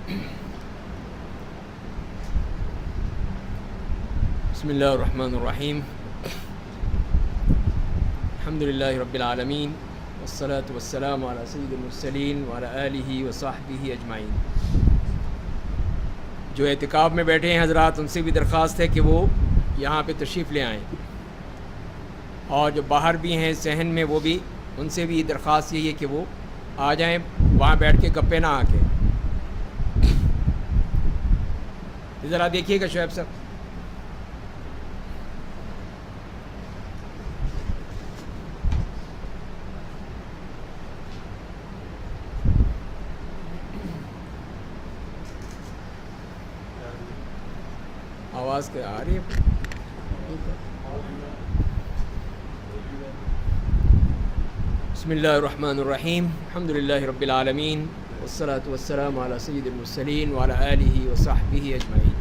بسم اللہ الرحمن الرحیم الحمد للہ رب العالمین والصلاة والسلام علی سید المرسلین وعلی آلہ وصحبہ اجمعین۔ جو اعتکاف میں بیٹھے ہیں حضرات، ان سے بھی درخواست ہے کہ وہ یہاں پہ تشریف لے آئیں، اور جو باہر بھی ہیں صحن میں وہ بھی، ان سے بھی درخواست یہی ہے کہ وہ آ جائیں، وہاں بیٹھ کے گپے نہ آ کے۔ ذرا دیکھیے گا شعیب صاحب۔ آواز کیا آ رہی ہے؟ بسم اللہ الرحمن الرحیم الحمد للہ رب العالمین والصلاة والسلام علی سید المرسلین وعلی آلہ وصحبہ اجمعین۔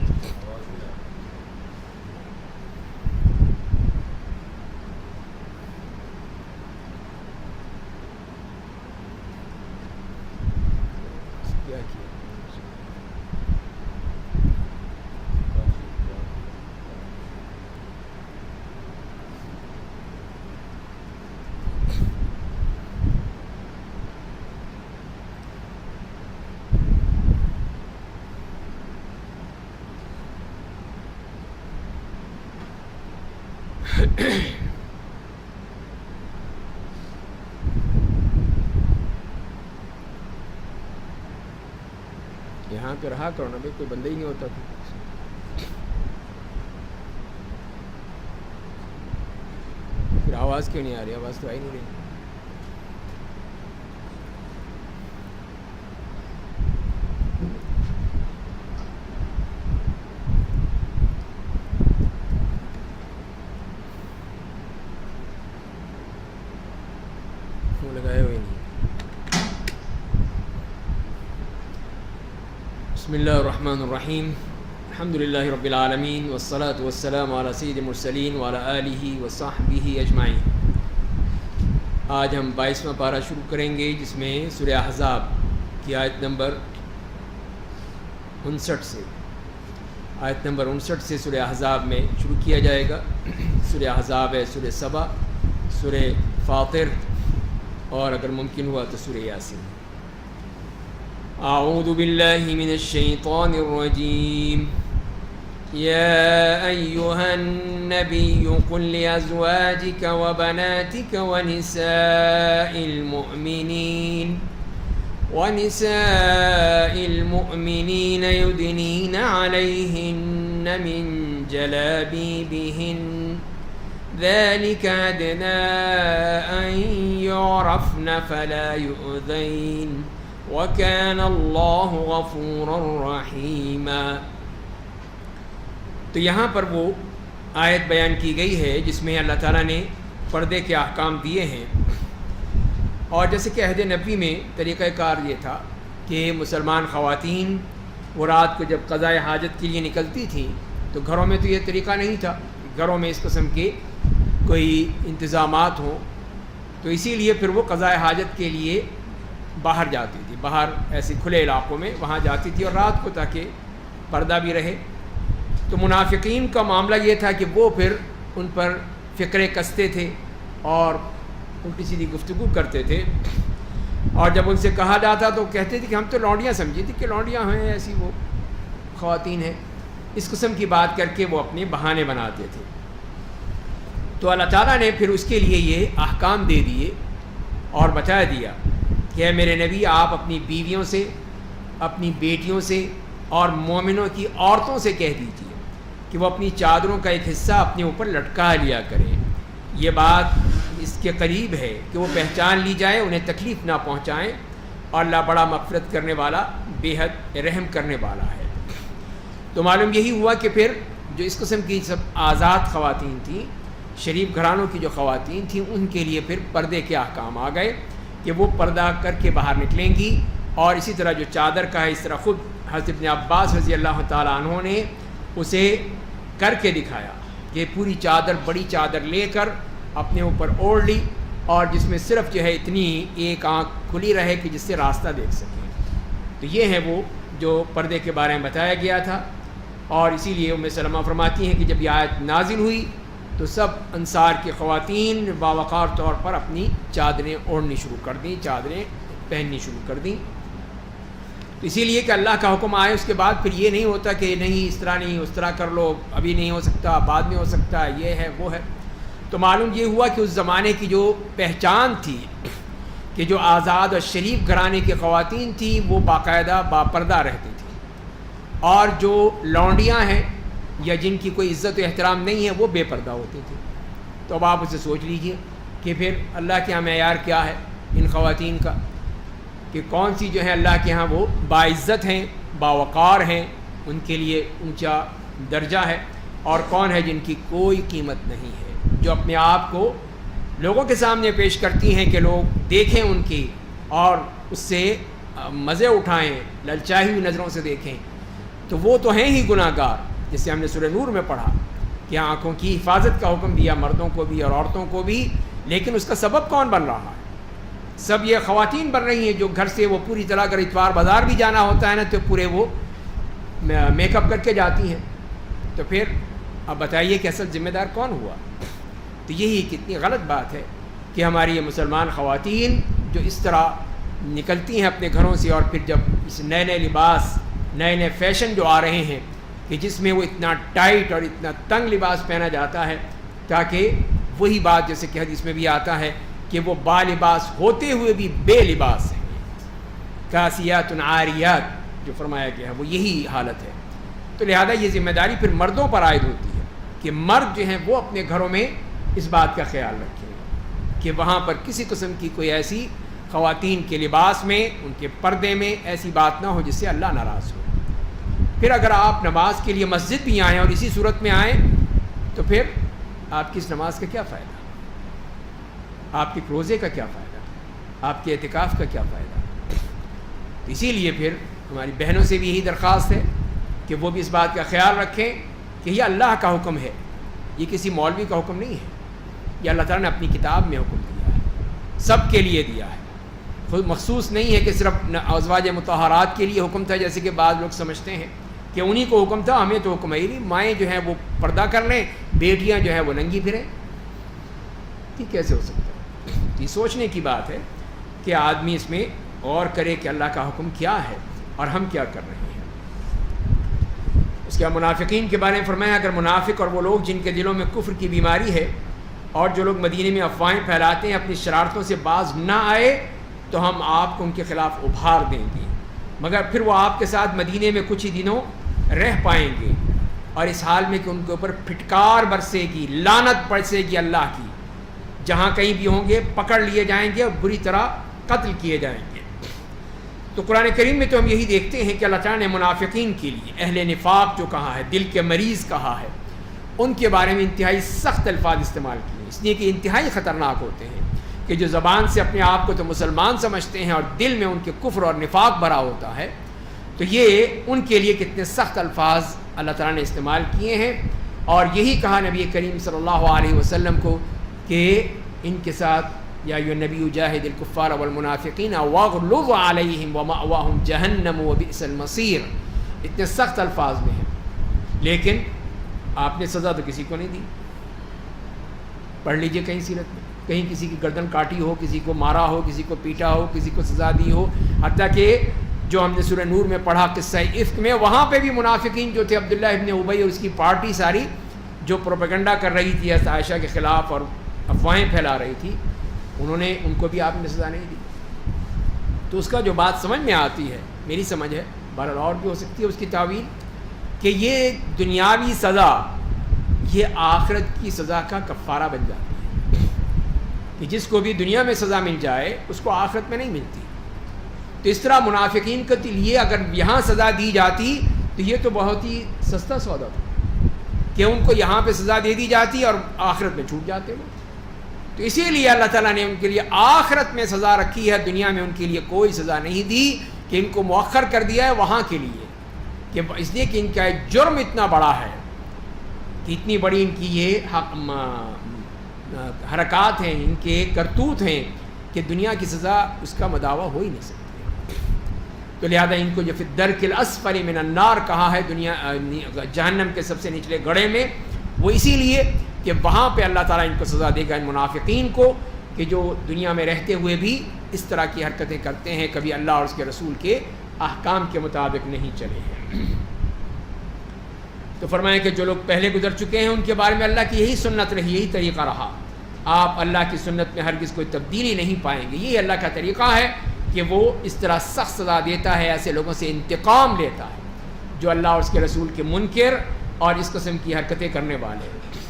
یہاں پہ رہا کرو نا بھائی، کوئی بندہ ہی نہیں ہوتا تھا۔ پھر آواز کیوں نہیں آ رہی؟ آواز تو آ ہی نہیں رہی۔ لگائے ہوئے نہیں۔ بسم اللہ الرحمن الرحیم الحمد للہ رب العالمین والصلاة والسلام علی سید المرسلین وعلی آلہ وصحبہ اجمعین۔ آج ہم 22واں پارہ شروع کریں گے، جس میں سورہ احزاب کی آیت نمبر 59 سے سورہ احزاب میں شروع کیا جائے گا۔ سورہ احزاب ہے سورہ سبا، سورہ فاطر، اور اگر ممکن ہوا تو سورہ یاسین۔ اعوذ باللہ من الشیطان الرجیم۔ یا ایہا النبی قل لازواجک وبناتک ونساء المؤمنین یدنین علیہن من جلابیبہن ذلك أدنى أن يعرفن فلا يؤذين وكان الله غفورا رحيما۔ تو یہاں پر وہ آیت بیان کی گئی ہے جس میں اللہ تعالیٰ نے پردے کے احکام دیے ہیں، اور جیسے کہ عہد نبی میں طریقہ کار یہ تھا کہ مسلمان خواتین وہ رات کو جب قضاء حاجت کے لیے نکلتی تھیں تو گھروں میں تو یہ طریقہ نہیں تھا، گھروں میں اس قسم کے کوئی انتظامات ہوں، تو اسی لیے پھر وہ قضاء حاجت کے لیے باہر جاتی تھی، باہر ایسے کھلے علاقوں میں وہاں جاتی تھی، اور رات کو تاکہ پردہ بھی رہے۔ تو منافقین کا معاملہ یہ تھا کہ وہ پھر ان پر فکرے کستے تھے اور الٹی سیدھی گفتگو کرتے تھے، اور جب ان سے کہا جاتا تو کہتے تھے کہ ہم تو لونڈیاں سمجھی تھی کہ لونڈیاں ہیں، ایسی وہ خواتین ہیں، اس قسم کی بات کر کے وہ اپنے بہانے بناتے تھے۔ تو اللہ تعالیٰ نے پھر اس کے لیے یہ احکام دے دیے اور بتا دیا کہ اے میرے نبی، آپ اپنی بیویوں سے، اپنی بیٹیوں سے اور مومنوں کی عورتوں سے کہہ دیجیے کہ وہ اپنی چادروں کا ایک حصہ اپنے اوپر لٹکا لیا کریں۔ یہ بات اس کے قریب ہے کہ وہ پہچان لی جائے، انہیں تکلیف نہ پہنچائیں، اور اللہ بڑا مغفرت کرنے والا، بے حد رحم کرنے والا ہے۔ تو معلوم یہی ہوا کہ پھر جو اس قسم کی سب آزاد خواتین تھیں، شریف گھرانوں کی جو خواتین تھیں، ان کے لیے پھر پردے کے احکام آ گئے کہ وہ پردہ کر کے باہر نکلیں گی، اور اسی طرح جو چادر کا ہے، اس طرح خود حضرت ابن عباس رضی اللہ تعالیٰ عنہ نے اسے کر کے دکھایا کہ پوری چادر، بڑی چادر لے کر اپنے اوپر اوڑھ لی، اور جس میں صرف جو ہے اتنی ایک آنکھ کھلی رہے کہ جس سے راستہ دیکھ سکیں۔ تو یہ ہیں وہ جو پردے کے بارے میں بتایا گیا تھا، اور اسی لیے ام سلمہ فرماتی ہیں کہ جب یہ آیت نازل ہوئی تو سب انصار کی خواتین باوقار طور پر اپنی چادریں اوڑھنی شروع کر دیں، چادریں پہننی شروع کر دیں. تو اسی لیے کہ اللہ کا حکم آئے اس کے بعد پھر یہ نہیں ہوتا کہ نہیں اس طرح نہیں، اس طرح کر لو، ابھی نہیں ہو سکتا، بعد میں ہو سکتا، یہ ہے وہ ہے. تو معلوم یہ ہوا کہ اس زمانے کی جو پہچان تھی کہ جو آزاد اور شریف گھرانے کی خواتین تھیں وہ باقاعدہ باپردہ رہتی تھیں، اور جو لونڈیاں ہیں یا جن کی کوئی عزت و احترام نہیں ہے وہ بے پردہ ہوتی تھیں. تو اب آپ اسے سوچ لیجئے کہ پھر اللہ کے یہاں معیار کیا ہے ان خواتین کا، کہ کون سی جو ہے اللہ کے ہاں وہ باعزت ہیں، باوقار ہیں، ان کے لیے اونچا درجہ ہے، اور کون ہے جن کی کوئی قیمت نہیں ہے، جو اپنے آپ کو لوگوں کے سامنے پیش کرتی ہیں کہ لوگ دیکھیں ان کی اور اس سے مزے اٹھائیں، للچائی ہوئی نظروں سے دیکھیں. تو وہ تو ہیں ہی گناہ گار، جسے ہم نے سورہ نور میں پڑھا کہ آنکھوں کی حفاظت کا حکم دیا مردوں کو بھی اور عورتوں کو بھی، لیکن اس کا سبب کون بن رہا ہے؟ سب یہ خواتین بن رہی ہیں جو گھر سے وہ پوری طرح اگر اتوار بازار بھی جانا ہوتا ہے نا تو پورے وہ میک اپ کر کے جاتی ہیں. تو پھر اب بتائیے کہ اصل ذمہ دار کون ہوا؟ تو یہی کتنی غلط بات ہے کہ ہماری یہ مسلمان خواتین جو اس طرح نکلتی ہیں اپنے گھروں سے، اور پھر جب اس نئے نئے لباس، نئے نئے فیشن جو آ رہے ہیں کہ جس میں وہ اتنا ٹائٹ اور اتنا تنگ لباس پہنا جاتا ہے، تاکہ وہی بات جیسے کہ حدیث میں بھی آتا ہے کہ وہ با لباس ہوتے ہوئے بھی بے لباس ہیں، کاسیات عاریات جو فرمایا گیا ہے وہ یہی حالت ہے. تو لہذا یہ ذمہ داری پھر مردوں پر عائد ہوتی ہے کہ مرد جو ہیں وہ اپنے گھروں میں اس بات کا خیال رکھیں کہ وہاں پر کسی قسم کی کوئی ایسی خواتین کے لباس میں، ان کے پردے میں ایسی بات نہ ہو جس سے اللہ ناراض ہو. پھر اگر آپ نماز کے لیے مسجد بھی آئیں اور اسی صورت میں آئیں تو پھر آپ کی اس نماز کا کیا فائدہ؟ آپ کے روزے کا کیا فائدہ؟ آپ کے اعتکاف کا کیا فائدہ؟ اسی لیے پھر ہماری بہنوں سے بھی یہی درخواست ہے کہ وہ بھی اس بات کا خیال رکھیں کہ یہ اللہ کا حکم ہے، یہ کسی مولوی کا حکم نہیں ہے، یہ اللہ تعالیٰ نے اپنی کتاب میں حکم دیا ہے، سب کے لیے دیا ہے. خود مخصوص نہیں ہے کہ صرف ازواج مطہرات کے لیے حکم تھا جیسے کہ بعض لوگ سمجھتے ہیں کہ انہی کو حکم تھا، ہمیں تو حکم ہے ہی نہیں. مائیں جو ہیں وہ پردہ کر لیں، بیٹیاں جو ہیں وہ ننگی پھریں، یہ کیسے ہو سکتا ہے؟ یہ سوچنے کی بات ہے کہ آدمی اس میں غور کرے کہ اللہ کا حکم کیا ہے اور ہم کیا کر رہے ہیں. اس کے منافقین کے بارے میں فرمایا اگر منافق اور وہ لوگ جن کے دلوں میں کفر کی بیماری ہے اور جو لوگ مدینے میں افواہیں پھیلاتے ہیں اپنی شرارتوں سے باز نہ آئے تو ہم آپ کو ان کے خلاف ابھار دیں گے، مگر پھر وہ آپ کے ساتھ مدینے میں کچھ ہی دنوں رہ پائیں گے، اور اس حال میں کہ ان کے اوپر پھٹکار برسے گی، لعنت برسے گی اللہ کی، جہاں کہیں بھی ہوں گے پکڑ لیے جائیں گے اور بری طرح قتل کیے جائیں گے. تو قرآن کریم میں تو ہم یہی دیکھتے ہیں کہ اللہ تعالیٰ نے منافقین کے لیے اہل نفاق جو کہا ہے، دل کے مریض کہا ہے، ان کے بارے میں انتہائی سخت الفاظ استعمال کیے، اس لیے کہ انتہائی خطرناک ہوتے ہیں کہ جو زبان سے اپنے آپ کو تو مسلمان سمجھتے ہیں اور دل میں ان کے کفر اور نفاق بھرا ہوتا ہے. تو یہ ان کے لیے کتنے سخت الفاظ اللہ تعالیٰ نے استعمال کیے ہیں، اور یہی کہا نبی کریم صلی اللہ علیہ وسلم کو کہ ان کے ساتھ یا ایھا النبی جاہد الکفار والمنافقین واغلظ علیہم ومأواہم جہنم وبئس المصیر، اتنے سخت الفاظ میں ہیں. لیکن آپ نے سزا تو کسی کو نہیں دی. پڑھ لیجئے کہیں سیرت میں کہیں کسی کی گردن کاٹی ہو، کسی کو مارا ہو، کسی کو پیٹا ہو، کسی کو سزا دی ہو. حتیٰ کہ جو ہم نے سورہ نور میں پڑھا قصہ افک میں، وہاں پہ بھی منافقین جو تھے عبداللہ ابن ابی اور اس کی پارٹی ساری جو پروپیگنڈا کر رہی تھی عائشہ کے خلاف اور افواہیں پھیلا رہی تھی، ان کو بھی آپ نے سزا نہیں دی. تو اس کا جو بات سمجھ میں آتی ہے، میری سمجھ ہے، بہرحال اور بھی ہو سکتی ہے اس کی تعویل، کہ یہ دنیاوی سزا یہ آخرت کی سزا کا کفارہ بن جاتی ہے، کہ جس کو بھی دنیا میں سزا مل جائے اس کو آخرت میں نہیں ملتی. تو اس طرح منافقین کے لیے اگر یہاں سزا دی جاتی تو یہ تو بہت ہی سستا سودا تھا کہ ان کو یہاں پہ سزا دے دی جاتی اور آخرت میں چھوٹ جاتے وہ. تو اسی لیے اللہ تعالیٰ نے ان کے لیے آخرت میں سزا رکھی ہے، دنیا میں ان کے لیے کوئی سزا نہیں دی کہ ان کو مؤخر کر دیا ہے وہاں کے لیے، کہ اس لیے کہ ان کا جرم اتنا بڑا ہے کہ اتنی بڑی ان کی یہ حرکات ہیں، ان کے کرتوت ہیں کہ دنیا کی سزا اس کا مداوع ہو ہی نہیں سکتی. تو لہذا ان کو جو فی الدرک الاسفل من النار کہا ہے دنیا جہنم کے سب سے نچلے گڑھے میں، وہ اسی لیے کہ وہاں پہ اللہ تعالیٰ ان کو سزا دے گا، ان منافقین کو، کہ جو دنیا میں رہتے ہوئے بھی اس طرح کی حرکتیں کرتے ہیں، کبھی اللہ اور اس کے رسول کے احکام کے مطابق نہیں چلے ہیں۔ تو فرمائیں کہ جو لوگ پہلے گزر چکے ہیں ان کے بارے میں اللہ کی یہی سنت رہی، یہی طریقہ رہا۔ آپ اللہ کی سنت میں ہرگز کوئی تبدیلی نہیں پائیں گے۔ یہ اللہ کا طریقہ ہے کہ وہ اس طرح سخت سزا دیتا ہے، ایسے لوگوں سے انتقام لیتا ہے جو اللہ اور اس کے رسول کے منکر اور اس قسم کی حرکتیں کرنے والے ہیں۔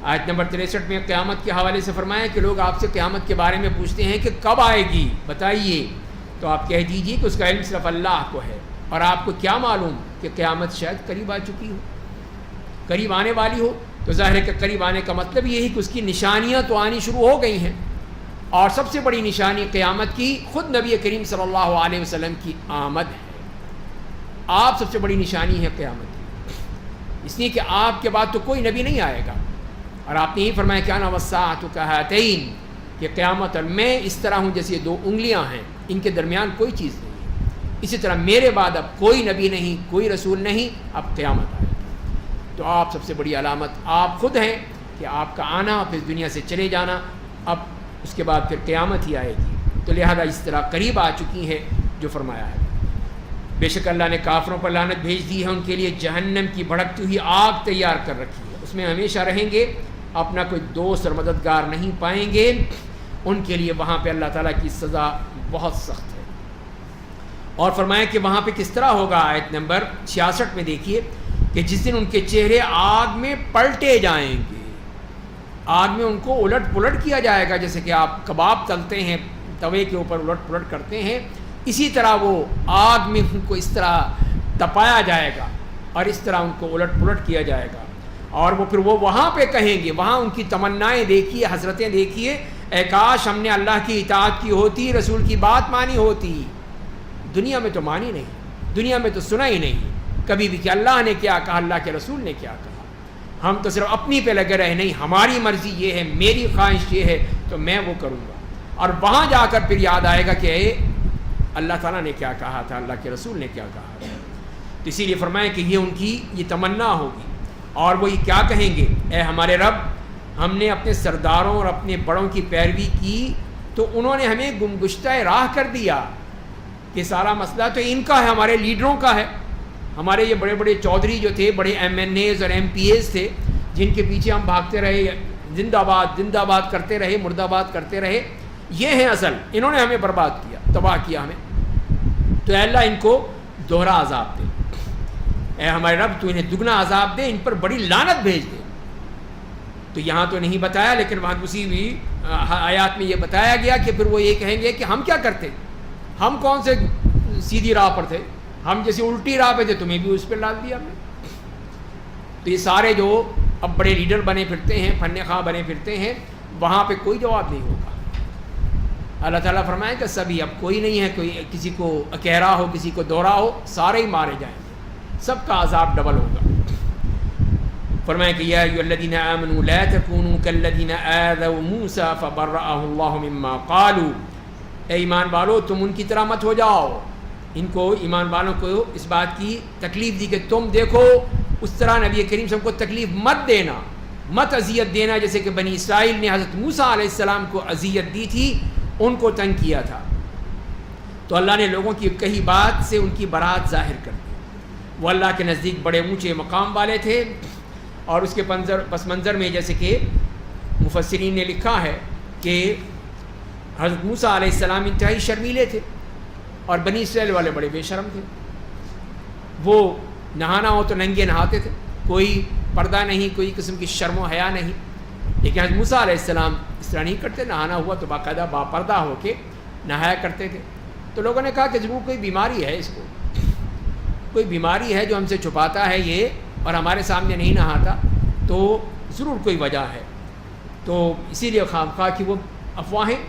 آیت نمبر 63 میں قیامت کے حوالے سے فرمایا کہ لوگ آپ سے قیامت کے بارے میں پوچھتے ہیں کہ کب آئے گی، بتائیے، تو آپ کہہ دیجیے کہ اس کا علم صرف اللہ کو ہے، اور آپ کو کیا معلوم کہ قیامت شاید قریب آ چکی ہو، قریب آنے والی ہو۔ تو ظاہر ہے کہ قریب آنے کا مطلب یہی کہ اس کی نشانیاں تو آنی شروع ہو گئی ہیں، اور سب سے بڑی نشانی قیامت کی خود نبی کریم صلی اللہ علیہ وسلم کی آمد ہے۔ آپ سب سے بڑی نشانی ہے قیامت کی، اس لیے کہ آپ کے بعد تو کوئی نبی نہیں آئے گا، اور آپ نے ہی فرمایا کہ انا والساعۃ کہاتین، کہ قیامت اور میں اس طرح ہوں جیسے 2 انگلیاں ہیں، ان کے درمیان کوئی چیز نہیں ہے۔ اسی طرح میرے بعد اب کوئی نبی نہیں، کوئی رسول نہیں، اب قیامت آئے گی۔ تو آپ سب سے بڑی علامت آپ خود ہیں کہ آپ کا آنا، پھر دنیا سے چلے جانا، اب اس کے بعد پھر قیامت ہی آئے گی۔ تو لہذا اس طرح قریب آ چکی ہے جو فرمایا ہے۔ بے شک اللہ نے کافروں پر لعنت بھیج دی ہے، ان کے لیے جہنم کی بھڑکتی ہوئی آگ تیار کر رکھی ہے، اس میں ہمیشہ رہیں گے، اپنا کوئی دوست اور مددگار نہیں پائیں گے، ان کے لیے وہاں پہ اللہ تعالیٰ کی سزا بہت سخت ہے۔ اور فرمایا کہ وہاں پہ کس طرح ہوگا، آیت نمبر 66 میں دیکھیے کہ جس دن ان کے چہرے آگ میں پلٹے جائیں گے، آگ میں ان کو الٹ پلٹ کیا جائے گا، جیسے کہ آپ کباب تلتے ہیں توے کے اوپر الٹ پلٹ کرتے ہیں، اسی طرح وہ آگ میں ان کو اس طرح تپایا جائے گا اور اس طرح ان کو الٹ پلٹ کیا جائے گا۔ اور وہ پھر وہ وہاں پہ کہیں گے، وہاں ان کی تمنائیں دیکھیے، حسرتیں دیکھیے، اے کاش ہم نے اللہ کی اطاعت کی ہوتی، رسول کی بات مانی ہوتی۔ دنیا میں تو مانی نہیں، دنیا میں تو سنا ہی نہیں کبھی بھی کہ اللہ نے کیا کہا، اللہ کے رسول نے کیا کہا۔ ہم تو صرف اپنی پہ لگے رہے، نہیں ہماری مرضی یہ ہے، میری خواہش یہ ہے تو میں وہ کروں گا، اور وہاں جا کر پھر یاد آئے گا کہ اے اللہ تعالیٰ نے کیا کہا تھا، اللہ کے رسول نے کیا کہا تھا۔ تو اسی لیے فرمایا کہ یہ ان کی یہ تمنا ہوگی، اور وہ یہ کیا کہیں گے، اے ہمارے رب، ہم نے اپنے سرداروں اور اپنے بڑوں کی پیروی کی تو انہوں نے ہمیں گمگشتہ راہ کر دیا، کہ سارا مسئلہ تو ان کا ہے، ہمارے لیڈروں کا ہے، ہمارے یہ بڑے بڑے چودھری جو تھے، بڑے ایم این ایز اور ایم پی ایز تھے، جن کے پیچھے ہم بھاگتے رہے، زندہ باد زندہ باد کرتے رہے، مرد آباد کرتے رہے، یہ ہیں اصل، انہوں نے ہمیں برباد کیا، تباہ کیا ہمیں۔ تو اے اللہ ان کو دوہرا عذاب دے، اے ہمارے رب تو انہیں دگنا عذاب دے، ان پر بڑی لعنت بھیج دے۔ تو یہاں تو نہیں بتایا، لیکن وہاں دوسری بھی آیات میں یہ بتایا گیا کہ پھر وہ یہ کہیں گے کہ ہم کیا کرتے، ہم کون سے سیدھی راہ پر تھے، ہم جیسے الٹی راہ پہ تھے، تمہیں بھی اس پہ ڈال دیا ہم نے۔ تو یہ سارے جو اب بڑے لیڈر بنے پھرتے ہیں، فن خواہ بنے پھرتے ہیں، وہاں پہ کوئی جواب نہیں ہوگا۔ اللہ تعالیٰ فرمائے کہ سبھی، اب کوئی نہیں ہے، کوئی کسی کو اکیرا ہو، کسی کو دورہ ہو، سارے ہی مارے جائیں گے، سب کا عذاب ڈبل ہوگا۔ فرمائے کہ یا ایھا الذین آمنوا لا تکونوا کالذین آذوا موسیٰ فبرأہ اللہ مما قالوا، اے ایمان والو تم ان کی طرح مت ہو جاؤ۔ ان کو، ایمان والوں کو اس بات کی تکلیف دی کہ تم دیکھو اس طرح نبی کریم صلی اللہ علیہ وسلم کو تکلیف مت دینا، مت اذیت دینا، جیسے کہ بنی اسرائیل نے حضرت موسیٰ علیہ السلام کو اذیت دی تھی، ان کو تنگ کیا تھا۔ تو اللہ نے لوگوں کی کہی بات سے ان کی برات ظاہر کر دی۔ وہ اللہ کے نزدیک بڑے اونچے مقام والے تھے، اور اس کے پس منظر میں جیسے کہ مفسرین نے لکھا ہے کہ حضرت موسیٰ علیہ السلام انتہائی شرمیلے تھے، اور بنی اسرائیل والے بڑے بے شرم تھے۔ وہ نہانا ہو تو ننگے نہاتے تھے، کوئی پردہ نہیں، کوئی قسم کی شرم و حیا نہیں۔ لیکن حضرت موسیٰ علیہ السلام اس طرح نہیں کرتے، نہانا ہوا تو باقاعدہ باپردہ ہو کے نہایا کرتے تھے۔ تو لوگوں نے کہا کہ ضرور کوئی بیماری ہے، اس کو کوئی بیماری ہے جو ہم سے چھپاتا ہے یہ، اور ہمارے سامنے نہیں نہاتا، تو ضرور کوئی وجہ ہے۔ تو اسی لیے خواہ کہ وہ افواہیں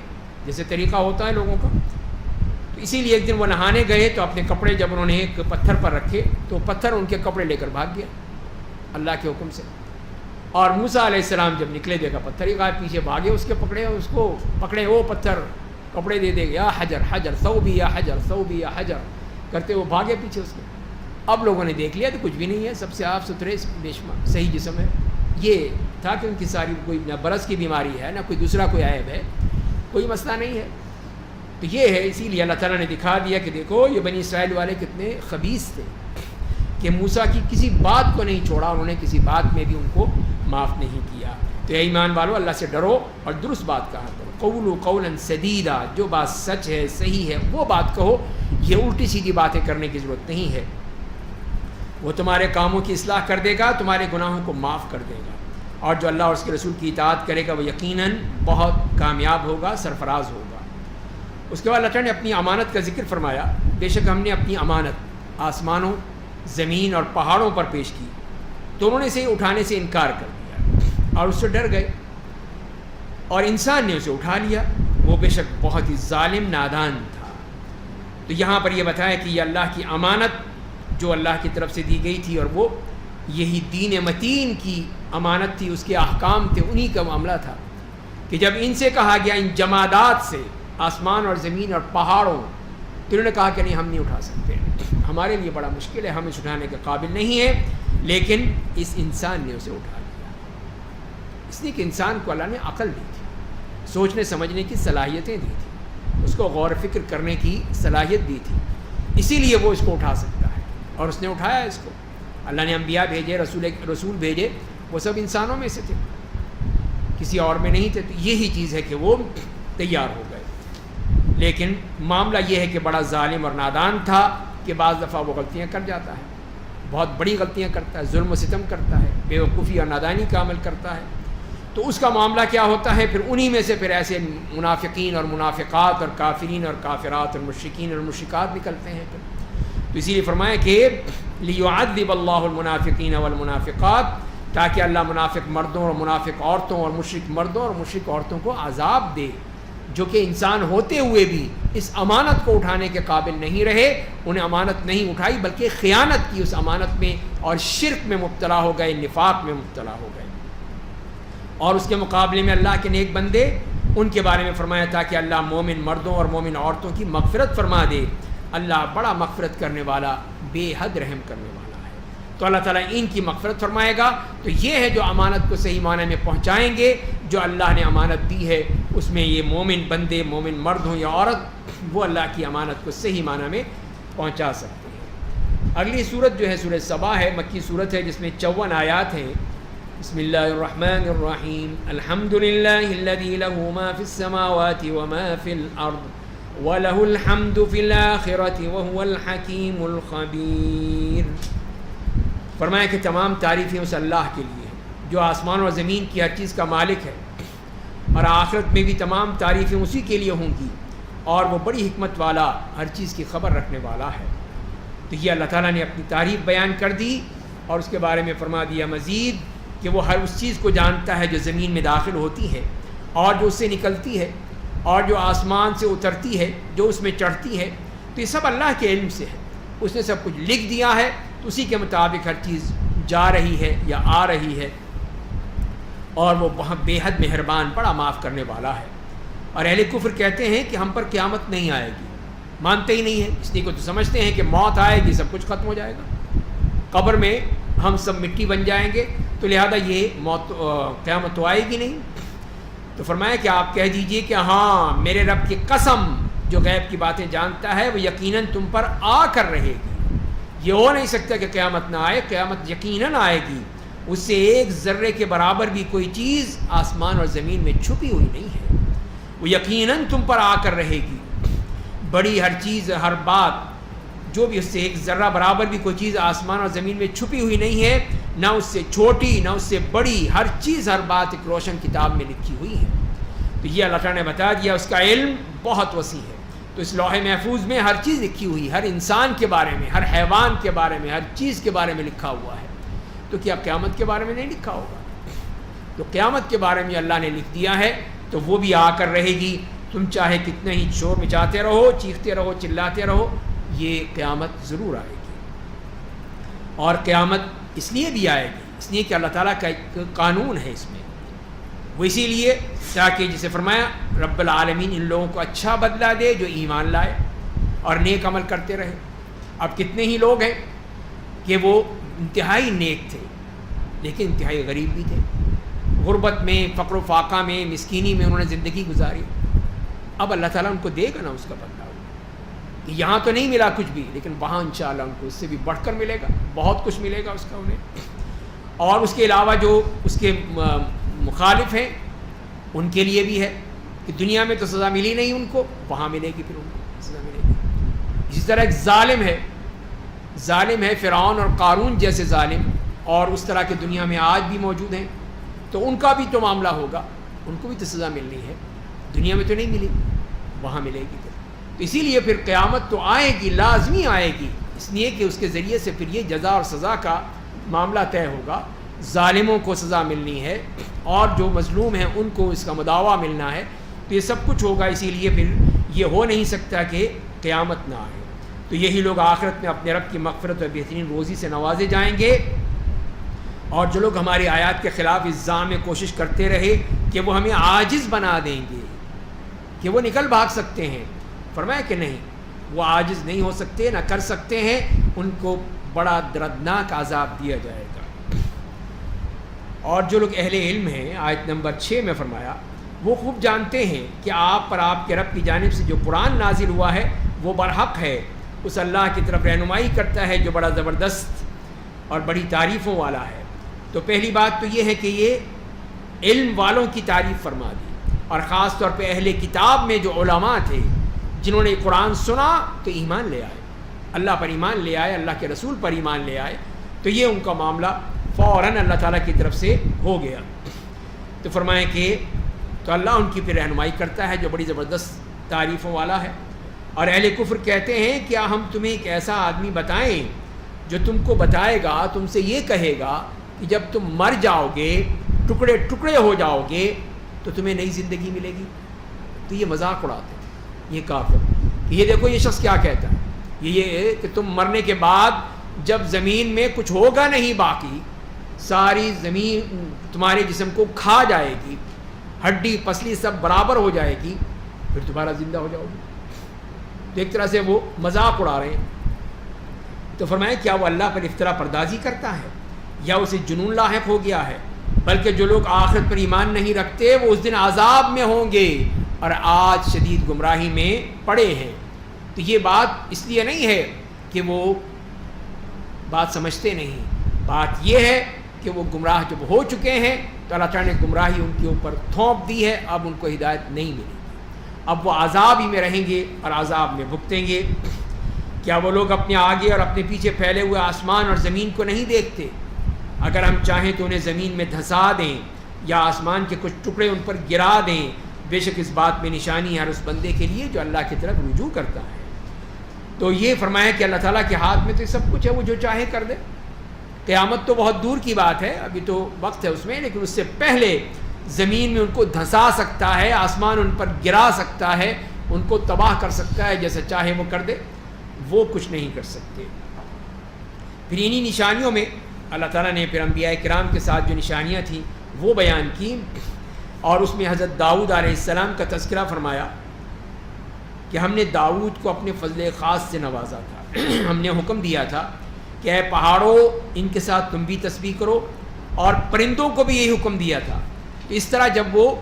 جیسے طریقہ ہوتا ہے لوگوں کا، تو اسی لیے ایک دن وہ نہانے گئے تو اپنے کپڑے جب انہوں نے ایک پتھر پر رکھے تو پتھر ان کے کپڑے لے کر بھاگ گیا اللہ کے حکم سے۔ اور موسیٰ علیہ السلام جب نکلے دیکھا پتھر ہی غائب، پیچھے بھاگے، اس کے پکڑے، اس کو پکڑے، وہ پتھر کپڑے دے دے گا، یا حجر حجر ثوبی یا حجر ثوبی یا حجر، کرتے وہ بھاگے پیچھے اس کے. اب لوگوں نے دیکھ لیا تو کچھ بھی نہیں ہے, سب سے صاف ستھرے صحیح جسم ہے. یہ تھا کہ ان کی ساری کوئی نہ برس کی بیماری ہے, نہ کوئی دوسرا کوئی عیب ہے, کوئی مسئلہ نہیں ہے. تو یہ ہے, اسی لیے اللہ تعالیٰ نے دکھا دیا کہ دیکھو یہ بنی اسرائیل والے کتنے خبیث تھے کہ موسیٰ کی کسی بات کو نہیں چھوڑا, انہوں نے کسی بات میں بھی ان کو معاف نہیں کیا. تو اے ایمان والو, اللہ سے ڈرو اور درست بات کہا کرو. قولوا قولا سدیدا, جو بات سچ ہے صحیح ہے وہ بات کہو, یہ الٹی سیدھی باتیں کرنے کی ضرورت نہیں ہے. وہ تمہارے کاموں کی اصلاح کر دے گا, تمہارے گناہوں کو معاف کر دے گا, اور جو اللہ اور اس کے رسول کی اطاعت کرے گا وہ یقیناً بہت کامیاب ہوگا, سرفراز ہوگا. اس کے بعد اللہ تعالیٰ نے اپنی امانت کا ذکر فرمایا. بے شک ہم نے اپنی امانت آسمانوں, زمین اور پہاڑوں پر پیش کی, تو انہوں نے اسے اٹھانے سے انکار کر دیا اور اس سے ڈر گئے, اور انسان نے اسے اٹھا لیا. وہ بے شک بہت ہی ظالم نادان تھا. تو یہاں پر یہ بتایا کہ یہ اللہ کی امانت جو اللہ کی طرف سے دی گئی تھی, اور وہ یہی دین متین کی امانت تھی, اس کے احکام تھے, انہی کا معاملہ تھا کہ جب ان سے کہا گیا ان جمادات سے, آسمان اور زمین اور پہاڑوں, تو انہوں نے کہا کہ نہیں ہم نہیں اٹھا سکتے, ہمارے لیے بڑا مشکل ہے, ہم اسے اٹھانے کے قابل نہیں ہیں. لیکن اس انسان نے اسے اٹھا لیا, اس لیے کہ انسان کو اللہ نے عقل دی تھی, سوچنے سمجھنے کی صلاحیتیں دی تھی, اس کو غور و فکر کرنے کی صلاحیت دی تھی, اسی لیے وہ اس کو اٹھا سکتا ہے, اور اس نے اٹھایا اس کو. اللہ نے انبیاء بھیجے, رسول بھیجے, وہ سب انسانوں میں سے تھے, کسی اور میں نہیں تھے. تو یہی چیز ہے کہ وہ تیار ہو گئے. لیکن معاملہ یہ ہے کہ بڑا ظالم اور نادان تھا کہ بعض دفعہ وہ غلطیاں کر جاتا ہے, بہت بڑی غلطیاں کرتا ہے, ظلم و ستم کرتا ہے, بے وقوفی اور نادانی کا عمل کرتا ہے. تو اس کا معاملہ کیا ہوتا ہے, پھر انہی میں سے پھر ایسے منافقین اور منافقات اور کافرین اور کافرات اور مشرکین اور مشرکات نکلتے ہیں. تو اسی لیے فرمایا کہ لیعذب اللہ المنافقین والمنافقات, تاکہ اللہ منافق مردوں اور منافق عورتوں اور مشرک مردوں اور مشرک عورتوں کو عذاب دے, جو کہ انسان ہوتے ہوئے بھی اس امانت کو اٹھانے کے قابل نہیں رہے. انہیں امانت نہیں اٹھائی بلکہ خیانت کی اس امانت میں, اور شرک میں مبتلا ہو گئے, نفاق میں مبتلا ہو گئے. اور اس کے مقابلے میں اللہ کے نیک بندے, ان کے بارے میں فرمایا تھا کہ اللہ مومن مردوں اور مومن عورتوں کی مغفرت فرما دے. اللہ بڑا مغفرت کرنے والا, بے حد رحم کرنے والا ہے. تو اللہ تعالیٰ ان کی مغفرت فرمائے گا. تو یہ ہے جو امانت کو صحیح معنی میں پہنچائیں گے, جو اللہ نے امانت دی ہے اس میں یہ مومن بندے, مومن مرد ہوں یا عورت, وہ اللہ کی امانت کو صحیح معنی میں پہنچا سکتے ہیں. اگلی صورت جو ہے سورہ سبا ہے, مکی صورت ہے, جس میں 54 آیات ہیں. بسم اللہ الرحمن الرحیم. الحمد للہ الذی لہ ما فی السماوات وما فی الارض وَلَهُ الْحَمْدُ فِي الْآخِرَةِ وَهُوَ الْحَكِيمُ الْخَبِيرُ. فرمایا کہ تمام تعریفیں اس اللہ کے لیے ہیں جو آسمان اور زمین کی ہر چیز کا مالک ہے, اور آخرت میں بھی تمام تعریفیں اسی کے لیے ہوں گی, اور وہ بڑی حکمت والا, ہر چیز کی خبر رکھنے والا ہے. تو یہ اللہ تعالیٰ نے اپنی تعریف بیان کر دی, اور اس کے بارے میں فرما دیا مزید کہ وہ ہر اس چیز کو جانتا ہے جو زمین میں داخل ہوتی ہے اور جو اس سے نکلتی ہے, اور جو آسمان سے اترتی ہے, جو اس میں چڑھتی ہے. تو یہ سب اللہ کے علم سے ہے, اس نے سب کچھ لکھ دیا ہے, تو اسی کے مطابق ہر چیز جا رہی ہے یا آ رہی ہے, اور وہ بہت بے حد مہربان, بڑا معاف کرنے والا ہے. اور اہل کفر کہتے ہیں کہ ہم پر قیامت نہیں آئے گی, مانتے ہی نہیں ہیں, اس لیے کو تو سمجھتے ہیں کہ موت آئے گی سب کچھ ختم ہو جائے گا, قبر میں ہم سب مٹی بن جائیں گے, تو لہذا یہ موت قیامت تو آئے گی نہیں. تو فرمایا کہ آپ کہہ دیجئے کہ ہاں میرے رب کی قسم جو غیب کی باتیں جانتا ہے وہ یقیناً تم پر آ کر رہے گی. یہ ہو نہیں سکتا کہ قیامت نہ آئے, قیامت یقیناً آئے گی. اس سے ایک ذرے کے برابر بھی کوئی چیز آسمان اور زمین میں چھپی ہوئی نہیں ہے, وہ یقیناً تم پر آ کر رہے گی. بڑی ہر چیز, ہر بات, جو بھی اس سے ایک ذرہ برابر بھی کوئی چیز آسمان اور زمین میں چھپی ہوئی نہیں ہے, نہ اس سے چھوٹی نہ اس سے بڑی, ہر چیز ہر بات ایک روشن کتاب میں لکھی ہوئی ہے. تو یہ اللہ تعالیٰ نے بتا دیا, اس کا علم بہت وسیع ہے. تو اس لوح محفوظ میں ہر چیز لکھی ہوئی, ہر انسان کے بارے میں, ہر حیوان کے بارے میں, ہر چیز کے بارے میں لکھا ہوا ہے. تو کیا قیامت کے بارے میں نہیں لکھا ہوگا؟ تو قیامت کے بارے میں اللہ نے لکھ دیا ہے, تو وہ بھی آ کر رہے گی. تم چاہے کتنے ہی شور مچاتے رہو, چیختے رہو, چلاتے رہو, یہ قیامت ضرور آئے گی. اور قیامت اس لیے بھی آئے گی, اس لیے کہ اللہ تعالیٰ کا ایک قانون ہے اس میں. وہ اسی لیے تاکہ جسے فرمایا رب العالمین ان لوگوں کو اچھا بدلہ دے جو ایمان لائے اور نیک عمل کرتے رہے. اب کتنے ہی لوگ ہیں کہ وہ انتہائی نیک تھے لیکن انتہائی غریب بھی تھے، غربت میں، فقر و فاقہ میں، مسکینی میں انہوں نے زندگی گزاری. اب اللہ تعالیٰ ان کو دے گا نا اس کا بدلہ. یہاں تو نہیں ملا کچھ بھی لیکن وہاں انشاءاللہ ان کو اس سے بھی بڑھ کر ملے گا، بہت کچھ ملے گا اس کا انہیں. اور اس کے علاوہ جو اس کے مخالف ہیں ان کے لیے بھی ہے کہ دنیا میں تو سزا ملی نہیں ان کو، وہاں ملے گی پھر ان کو سزا ملے گی. اسی طرح ایک ظالم ہے فرعون اور قارون جیسے ظالم، اور اس طرح کے دنیا میں آج بھی موجود ہیں، تو ان کا بھی تو معاملہ ہوگا، ان کو بھی تو سزا ملنی ہے. دنیا میں تو نہیں ملی، وہاں ملے گی پھر. تو اسی لیے پھر قیامت تو آئے گی، لازمی آئے گی، اس لیے کہ اس کے ذریعے سے پھر یہ جزا اور سزا کا معاملہ طے ہوگا. ظالموں کو سزا ملنی ہے اور جو مظلوم ہیں ان کو اس کا مداوع ملنا ہے. تو یہ سب کچھ ہوگا، اسی لیے پھر یہ ہو نہیں سکتا کہ قیامت نہ آئے. تو یہی لوگ آخرت میں اپنے رب کی مغفرت اور بہترین روزی سے نوازے جائیں گے. اور جو لوگ ہماری آیات کے خلاف الزام میں کوشش کرتے رہے کہ وہ ہمیں عاجز بنا دیں گے، کہ وہ نکل بھاگ سکتے ہیں، فرمایا کہ نہیں، وہ عاجز نہیں ہو سکتے، نہ کر سکتے ہیں. ان کو بڑا دردناک عذاب دیا جائے گا. اور جو لوگ اہل علم ہیں، آیت نمبر 6 میں فرمایا، وہ خوب جانتے ہیں کہ آپ پر آپ کے رب کی جانب سے جو قرآن نازل ہوا ہے وہ برحق ہے، اس اللہ کی طرف رہنمائی کرتا ہے جو بڑا زبردست اور بڑی تعریفوں والا ہے. تو پہلی بات تو یہ ہے کہ یہ علم والوں کی تعریف فرما دی، اور خاص طور پہ اہل کتاب میں جو علماء تھے جنہوں نے قرآن سنا تو ایمان لے آئے، اللہ پر ایمان لے آئے، اللہ کے رسول پر ایمان لے آئے. تو یہ ان کا معاملہ فوراً اللہ تعالیٰ کی طرف سے ہو گیا. تو فرمائیں کہ تو اللہ ان کی پھر رہنمائی کرتا ہے جو بڑی زبردست تعریفوں والا ہے. اور اہل کفر کہتے ہیں کیا ہم تمہیں ایک ایسا آدمی بتائیں جو تم کو بتائے گا، تم سے یہ کہے گا کہ جب تم مر جاؤ گے، ٹکڑے ٹکڑے ہو جاؤ گے تو تمہیں نئی زندگی ملے گی. تو یہ مذاق اڑاتے تھے یہ کافر کہ یہ دیکھو یہ شخص کیا کہتا ہے، یہ کہ تم مرنے کے بعد جب زمین میں کچھ ہوگا نہیں باقی، ساری زمین تمہارے جسم کو کھا جائے گی، ہڈی پسلی سب برابر ہو جائے گی، پھر دوبارہ زندہ ہو جاؤ گے. تو ایک طرح سے وہ مذاق اڑا رہے ہیں. تو فرمائیں کیا وہ اللہ پر افطرا پردازی کرتا ہے یا اسے جنون لاحق ہو گیا ہے؟ بلکہ جو لوگ آخرت پر ایمان نہیں رکھتے وہ اس دن عذاب میں ہوں گے اور آج شدید گمراہی میں پڑے ہیں. تو یہ بات اس لیے نہیں ہے کہ وہ بات سمجھتے نہیں، بات یہ ہے کہ وہ گمراہ جب ہو چکے ہیں تو اللہ تعالیٰ نے گمراہی ان کے اوپر تھوپ دی ہے، اب ان کو ہدایت نہیں ملے گی، اب وہ عذاب ہی میں رہیں گے اور عذاب میں بھگتیں گے. کیا وہ لوگ اپنے آگے اور اپنے پیچھے پھیلے ہوئے آسمان اور زمین کو نہیں دیکھتے؟ اگر ہم چاہیں تو انہیں زمین میں دھسا دیں یا آسمان کے کچھ ٹکڑے ان پر گرا دیں، بے شک اس بات میں نشانی ہے ہر اس بندے کے لیے جو اللہ کی طرف رجوع کرتا ہے. تو یہ فرمایا کہ اللہ تعالیٰ کے ہاتھ میں تو سب کچھ ہے، وہ جو چاہے کر دے. قیامت تو بہت دور کی بات ہے، ابھی تو وقت ہے اس میں، لیکن اس سے پہلے زمین میں ان کو دھسا سکتا ہے، آسمان ان پر گرا سکتا ہے، ان کو تباہ کر سکتا ہے، جیسے چاہے وہ کر دے. وہ کچھ نہیں کر سکتے. پھر انہی نشانیوں میں اللہ تعالیٰ نے پھر انبیاء کرام کے ساتھ جو نشانیاں تھیں وہ بیان کی، اور اس میں حضرت داؤد علیہ السلام کا تذکرہ فرمایا کہ ہم نے داؤد کو اپنے فضل خاص سے نوازا تھا. ہم نے حکم دیا تھا کہ اے پہاڑوں ان کے ساتھ تم بھی تسبیح کرو، اور پرندوں کو بھی یہی حکم دیا تھا. اس طرح جب وہ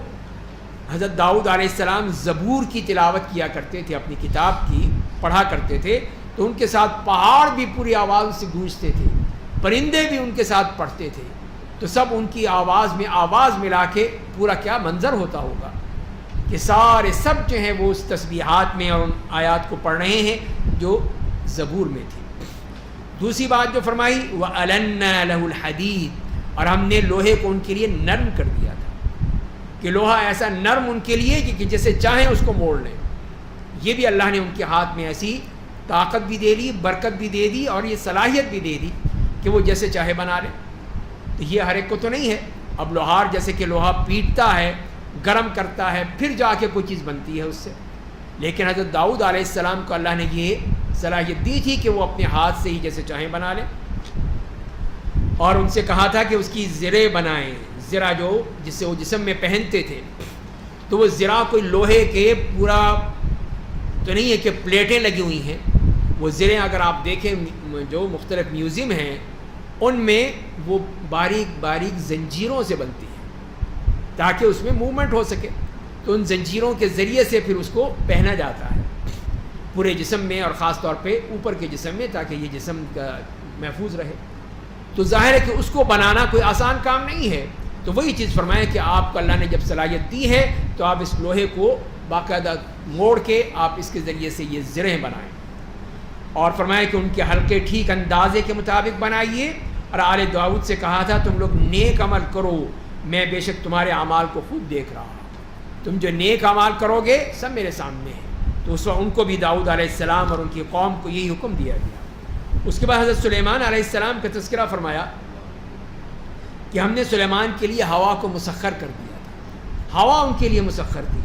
حضرت داؤد علیہ السلام زبور کی تلاوت کیا کرتے تھے، اپنی کتاب کی پڑھا کرتے تھے، تو ان کے ساتھ پہاڑ بھی پوری آواز سے گونجتے تھے، پرندے بھی ان کے ساتھ پڑھتے تھے. تو سب ان کی آواز میں آواز ملا کے پورا کیا منظر ہوتا ہوگا کہ سارے سب جو ہیں وہ اس تسبیحات میں اور ان آیات کو پڑھ رہے ہیں جو زبور میں تھی. دوسری بات جو فرمائی وَأَلَنَّا لَهُ الْحَدِيدِ، اور ہم نے لوہے کو ان کے لیے نرم کر دیا تھا کہ لوہا ایسا نرم ان کے لیے کہ جیسے چاہیں اس کو موڑ لیں. یہ بھی اللہ نے ان کے ہاتھ میں ایسی طاقت بھی دے دی، برکت بھی دے دی، اور یہ صلاحیت بھی دے دی کہ وہ جیسے چاہے بنا لیں. تو یہ ہر ایک کو تو نہیں ہے. اب لوہار جیسے کہ لوہا پیٹتا ہے، گرم کرتا ہے، پھر جا کے کوئی چیز بنتی ہے اس سے، لیکن حضرت داؤد علیہ السلام کو اللہ نے یہ صلاحیت دی تھی کہ وہ اپنے ہاتھ سے ہی جیسے چاہیں بنا لیں. اور ان سے کہا تھا کہ اس کی زرے بنائیں، زرہ جو جس سے وہ جسم میں پہنتے تھے، تو وہ زرہ کوئی لوہے کے پورا تو نہیں ہے کہ پلیٹیں لگی ہوئی ہیں، وہ زریں اگر آپ دیکھیں جو مختلف میوزیم ہیں ان میں وہ باریک باریک زنجیروں سے بنتی ہیں تاکہ اس میں موومنٹ ہو سکے، تو ان زنجیروں کے ذریعے سے پھر اس کو پہنا جاتا ہے پورے جسم میں، اور خاص طور پہ اوپر کے جسم میں، تاکہ یہ جسم کا محفوظ رہے۔ تو ظاہر ہے کہ اس کو بنانا کوئی آسان کام نہیں ہے، تو وہی چیز فرمائے کہ آپ کو اللہ نے جب صلاحیت دی ہے تو آپ اس لوہے کو باقاعدہ موڑ کے آپ اس کے ذریعے سے یہ زریں بنائیں، اور فرمایا کہ ان کے حلقے ٹھیک اندازے کے مطابق بنائیے، اور آل داؤد سے کہا تھا تم لوگ نیک عمل کرو، میں بے شک تمہارے اعمال کو خود دیکھ رہا ہوں، تم جو نیک اعمال کرو گے سب میرے سامنے ہیں۔ تو اس وقت ان کو بھی داؤد علیہ السلام اور ان کی قوم کو یہی حکم دیا گیا۔ اس کے بعد حضرت سلیمان علیہ السلام کا تذکرہ فرمایا کہ ہم نے سلیمان کے لیے ہوا کو مسخر کر دیا تھا، ہوا ان کے لیے مسخر تھی،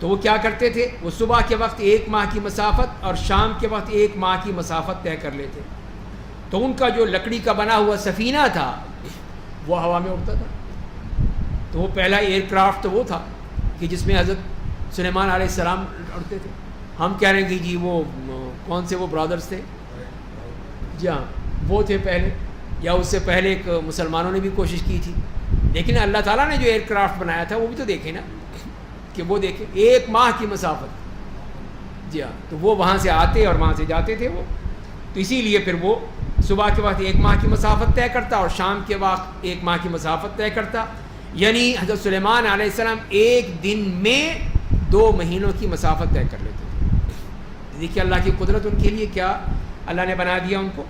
تو وہ کیا کرتے تھے، وہ صبح کے وقت 1 ماہ کی مسافت اور شام کے وقت 1 ماہ کی مسافت طے کر لیتے، تو ان کا جو لکڑی کا بنا ہوا سفینہ تھا وہ ہوا میں اڑتا تھا۔ تو وہ پہلا ایئر کرافٹ وہ تھا کہ جس میں حضرت سلیمان علیہ السلام اڑتے تھے۔ ہم کہہ رہے ہیں کہ جی وہ کون سے وہ برادرز تھے، جی ہاں وہ تھے پہلے، یا اس سے پہلے ایک مسلمانوں نے بھی کوشش کی تھی، لیکن اللہ تعالیٰ نے جو ایئر کرافٹ بنایا تھا وہ بھی تو دیکھیں نا، کہ وہ دیکھیں 1 ماہ کی مسافت، جی ہاں، تو وہ وہاں سے آتے اور وہاں سے جاتے تھے وہ، تو اسی لیے پھر وہ صبح کے وقت 1 ماہ کی مسافت طے کرتا اور شام کے وقت 1 ماہ کی مسافت طے کرتا، یعنی حضرت سلیمان علیہ السلام 1 دن میں 2 مہینوں کی مسافت طے کر لیتے تھے۔ دیکھیے اللہ کی قدرت ان کے لیے کیا اللہ نے بنا دیا ان کو،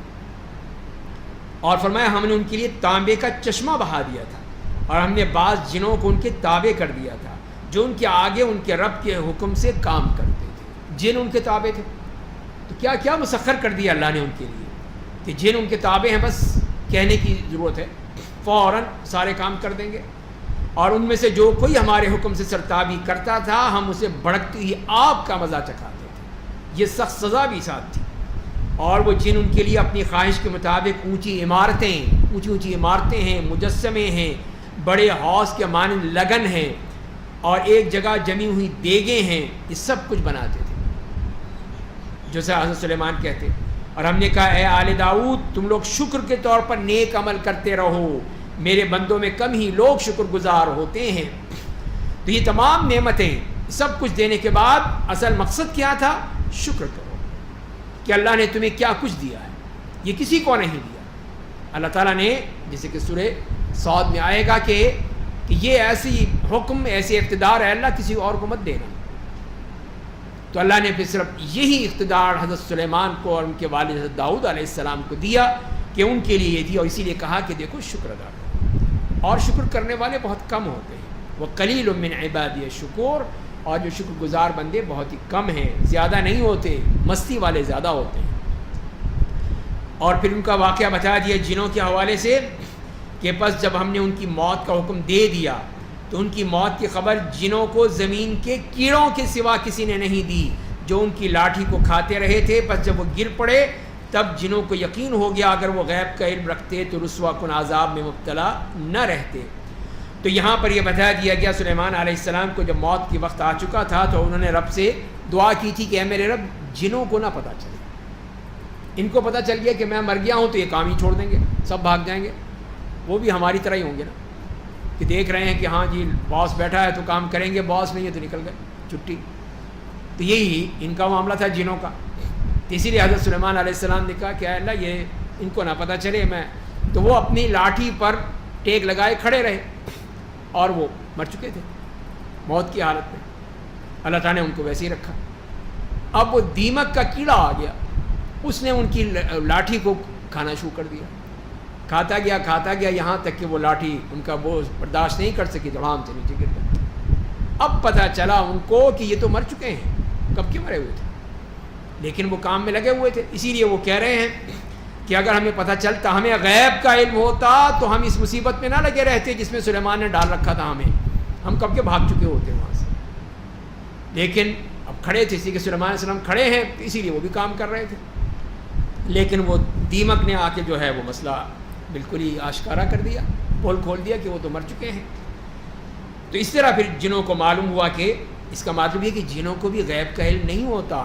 اور فرمایا ہم نے ان کے لیے تانبے کا چشمہ بہا دیا تھا، اور ہم نے بعض جنوں کو ان کے تابع کر دیا تھا جو ان کے آگے ان کے رب کے حکم سے کام کرتے تھے، جن ان کے تابع تھے۔ تو کیا کیا مسخر کر دیا اللہ نے ان کے لیے کہ جن ان کے تابع ہیں، بس کہنے کی ضرورت ہے فوراً سارے کام کر دیں گے، اور ان میں سے جو کوئی ہمارے حکم سے سرتابی کرتا تھا ہم اسے بھڑکتی ہوئی آگ کا مزہ چکھاتے تھے، یہ سخت سزا بھی ساتھ تھی۔ اور وہ جن ان کے لیے اپنی خواہش کے مطابق اونچی اونچی عمارتیں ہیں، مجسمے ہیں، بڑے حوض کے مانند لگن ہیں، اور ایک جگہ جمی ہوئی دیگیں ہیں، یہ سب کچھ بناتے تھے جیسے حضرت سلیمان کہتے۔ اور ہم نے کہا اے آل داؤد تم لوگ شکر کے طور پر نیک عمل کرتے رہو، میرے بندوں میں کم ہی لوگ شکر گزار ہوتے ہیں۔ تو یہ تمام نعمتیں سب کچھ دینے کے بعد اصل مقصد کیا تھا، شکر کرو کہ اللہ نے تمہیں کیا کچھ دیا ہے، یہ کسی کو نہیں دیا۔ اللہ تعالیٰ نے جیسے کہ سورہ صاد میں آئے گا کہ یہ ایسی حکم، ایسی اقتدار ہے اللہ کسی اور کو مت دینا، تو اللہ نے پھر صرف یہی اقتدار حضرت سلیمان کو اور ان کے والد حضرت داؤد علیہ السلام کو دیا کہ ان کے لیے یہ دیا، اور اسی لیے کہا کہ دیکھو شکر ادا کرو، اور شکر کرنے والے بہت کم ہوتے ہیں، وہ قلیل من عبادی الشکور، اور جو شکر گزار بندے بہت ہی کم ہیں، زیادہ نہیں ہوتے، مستی والے زیادہ ہوتے ہیں۔ اور پھر ان کا واقعہ بتا دیا جنوں کے حوالے سے کہ پس جب ہم نے ان کی موت کا حکم دے دیا تو ان کی موت کی خبر جنوں کو زمین کے کیڑوں کے سوا کسی نے نہیں دی جو ان کی لاٹھی کو کھاتے رہے تھے۔ پس جب وہ گر پڑے تب جنوں کو یقین ہو گیا اگر وہ غیب کا علم رکھتے تو رسوا کن عذاب میں مبتلا نہ رہتے۔ تو یہاں پر یہ بتا دیا گیا سلیمان علیہ السلام کو جب موت کی وقت آ چکا تھا تو انہوں نے رب سے دعا کی تھی کہ اے میرے رب جنوں کو نہ پتہ چلے، ان کو پتہ چل گیا کہ میں مر گیا ہوں تو یہ کام ہی چھوڑ دیں گے، سب بھاگ جائیں گے، وہ بھی ہماری طرح ہی ہوں گے نا، کہ دیکھ رہے ہیں کہ ہاں جی باس بیٹھا ہے تو کام کریں گے، باس نہیں ہے تو نکل گئے چھٹی۔ تو یہی ان کا معاملہ تھا جنوں کا۔ تو اسی لیے حضرت سلیمان علیہ السلام نے کہا کہ اے اللہ یہ ان کو نہ پتہ چلے میں، تو وہ اپنی لاٹھی پر ٹیک لگائے کھڑے رہے، اور وہ مر چکے تھے موت کی حالت میں، اللہ تعالیٰ نے ان کو ویسے ہی رکھا۔ اب وہ دیمک کا کیڑا آ گیا، اس نے ان کی لاٹھی کو کھانا شروع کر دیا، کھاتا گیا یہاں تک کہ وہ لاٹھی ان کا بوجھ برداشت نہیں کر سکی، دڑام سے نیچے گر گئی۔ اب پتہ چلا ان کو کہ یہ تو مر چکے ہیں، کب کے مرے ہوئے تھے، لیکن وہ کام میں لگے ہوئے تھے۔ اسی لیے وہ کہہ رہے ہیں کہ اگر ہمیں پتہ چلتا، ہمیں غیب کا علم ہوتا تو ہم اس مصیبت میں نہ لگے رہتے جس میں سلیمان نے ڈال رکھا تھا ہمیں، ہم کب کے بھاگ چکے ہوتے وہاں سے۔ لیکن اب کھڑے تھے، اسی کے سلیمان علیہ السلام کھڑے ہیں، اسی لیے وہ بھی کام کر رہے تھے، لیکن وہ دیمک نے آ کے جو ہے وہ مسئلہ بالکل ہی آشکارا کر دیا، پول کھول دیا کہ وہ تو مر چکے ہیں۔ تو اس طرح پھر جنوں کو معلوم ہوا کہ اس کا مطلب یہ کہ جنوں کو بھی غیب کا علم نہیں ہوتا،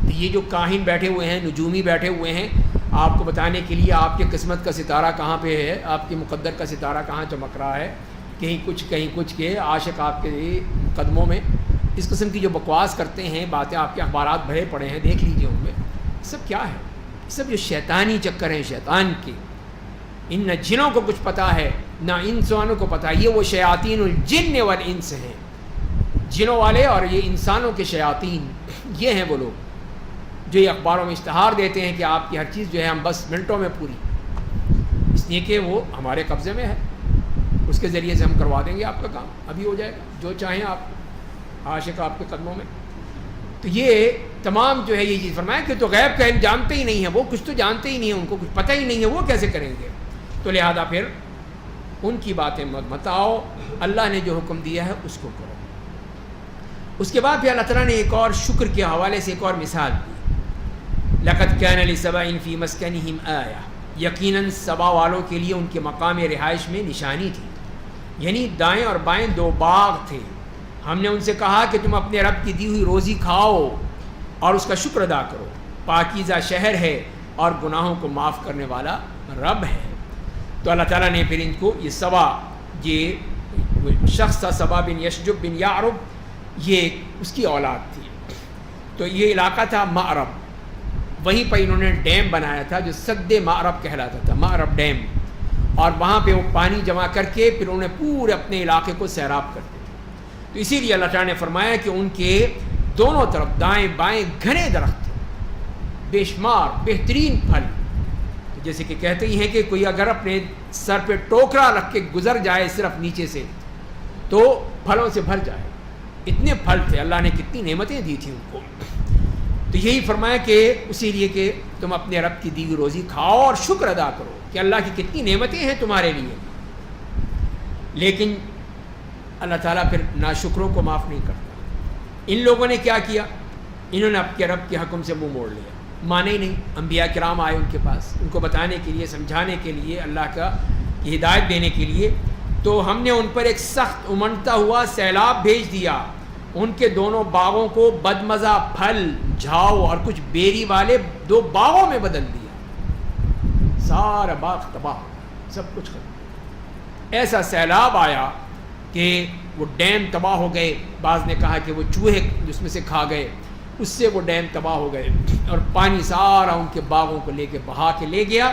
یہ جو کاہن بیٹھے ہوئے ہیں، نجومی بیٹھے ہوئے ہیں آپ کو بتانے کے لیے آپ کے قسمت کا ستارہ کہاں پہ ہے، آپ کے مقدر کا ستارہ کہاں چمک رہا ہے، کہیں کچھ کے عاشق آپ کے قدموں میں، اس قسم کی جو بکواس کرتے ہیں باتیں، آپ کے اخبارات بھرے پڑے ہیں، دیکھ لیجئے ان میں سب کیا ہے، سب جو شیطانی چکر ہیں شیطان کے. ان نہ جنوں کو کچھ پتہ ہے نہ انسانوں کو پتہ. یہ وہ شیاطین الجن والانس ہیں، جنوں والے اور یہ انسانوں کے شیاطین، یہ ہیں وہ لوگ جو یہ اخباروں میں اشتہار دیتے ہیں کہ آپ کی ہر چیز جو ہے ہم بس منٹوں میں پوری، اس لیے کہ وہ ہمارے قبضے میں ہے، اس کے ذریعے سے ہم کروا دیں گے آپ کا کام، ابھی ہو جائے گا جو چاہیں آپ، عاشق آپ کے قدموں میں. تو یہ تمام جو ہے یہ چیز فرمایا کہ تو غیب کا علم جانتے ہی نہیں ہیں، وہ کچھ تو جانتے ہی نہیں ہیں، ان کو کچھ پتہ ہی نہیں ہے، وہ کیسے کریں گے؟ تو لہذا پھر ان کی باتیں مت آؤ، اللہ نے جو حکم دیا ہے اس کو کرو. اس کے بعد پھر اللہ تعالیٰ نے ایک اور شکر کے حوالے سے ایک اور مثال دی. لقد كان لسبأ في مسكنهم آية، یقیناً سبا والوں کے لیے ان کے مقام رہائش میں نشانی تھی. یعنی دائیں اور بائیں دو باغ تھے. ہم نے ان سے کہا کہ تم اپنے رب کی دی ہوئی روزی کھاؤ اور اس کا شکر ادا کرو، پاکیزہ شہر ہے اور گناہوں کو معاف کرنے والا رب ہے. تو اللہ تعالیٰ نے پھر ان کو یہ سبا، یہ شخص تھا سبا بن یشجب بن یعرب، یہ اس کی اولاد تھی. تو یہ علاقہ تھا معرب، وہیں پہ انہوں نے ڈیم بنایا تھا جو سد معرب کہلاتا تھا، معرب ڈیم. اور وہاں پہ وہ پانی جمع کر کے پھر انہوں نے پورے اپنے علاقے کو سیراب کرتے تھے. تو اسی لیے اللہ تعالیٰ نے فرمایا کہ ان کے دونوں طرف دائیں بائیں گھنے درخت تھے، بے شمار بہترین پھل. جیسے کہ کہتے ہی ہیں کہ کوئی اگر اپنے سر پہ ٹوکرا رکھ کے گزر جائے صرف نیچے سے تو پھلوں سے بھر جائے، اتنے پھل تھے. اللہ نے کتنی نعمتیں دی تھیں ان کو. تو یہی فرمایا کہ اسی لیے کہ تم اپنے رب کی دی ہوئی روزی کھاؤ اور شکر ادا کرو کہ اللہ کی کتنی نعمتیں ہیں تمہارے لیے. لیکن اللہ تعالیٰ پھر ناشکروں کو معاف نہیں کرتا. ان لوگوں نے کیا کیا؟ انہوں نے اپنے رب کے حکم سے منہ موڑ لیا، مانے ہی نہیں. انبیاء کرام آئے ان کے پاس ان کو بتانے کے لیے، سمجھانے کے لیے، اللہ کا کی ہدایت دینے کے لیے. تو ہم نے ان پر ایک سخت امنڈتا ہوا سیلاب بھیج دیا. ان کے دونوں باغوں کو بدمزہ پھل، جھاؤ اور کچھ بیری والے دو باغوں میں بدل دیا. سارا باغ تباہ، سب کچھ ختم. ایسا سیلاب آیا کہ وہ ڈیم تباہ ہو گئے. بعض نے کہا کہ وہ چوہے جس میں سے کھا گئے، اس سے وہ ڈیم تباہ ہو گئے اور پانی سارا ان کے باغوں کو لے کے بہا کے لے گیا.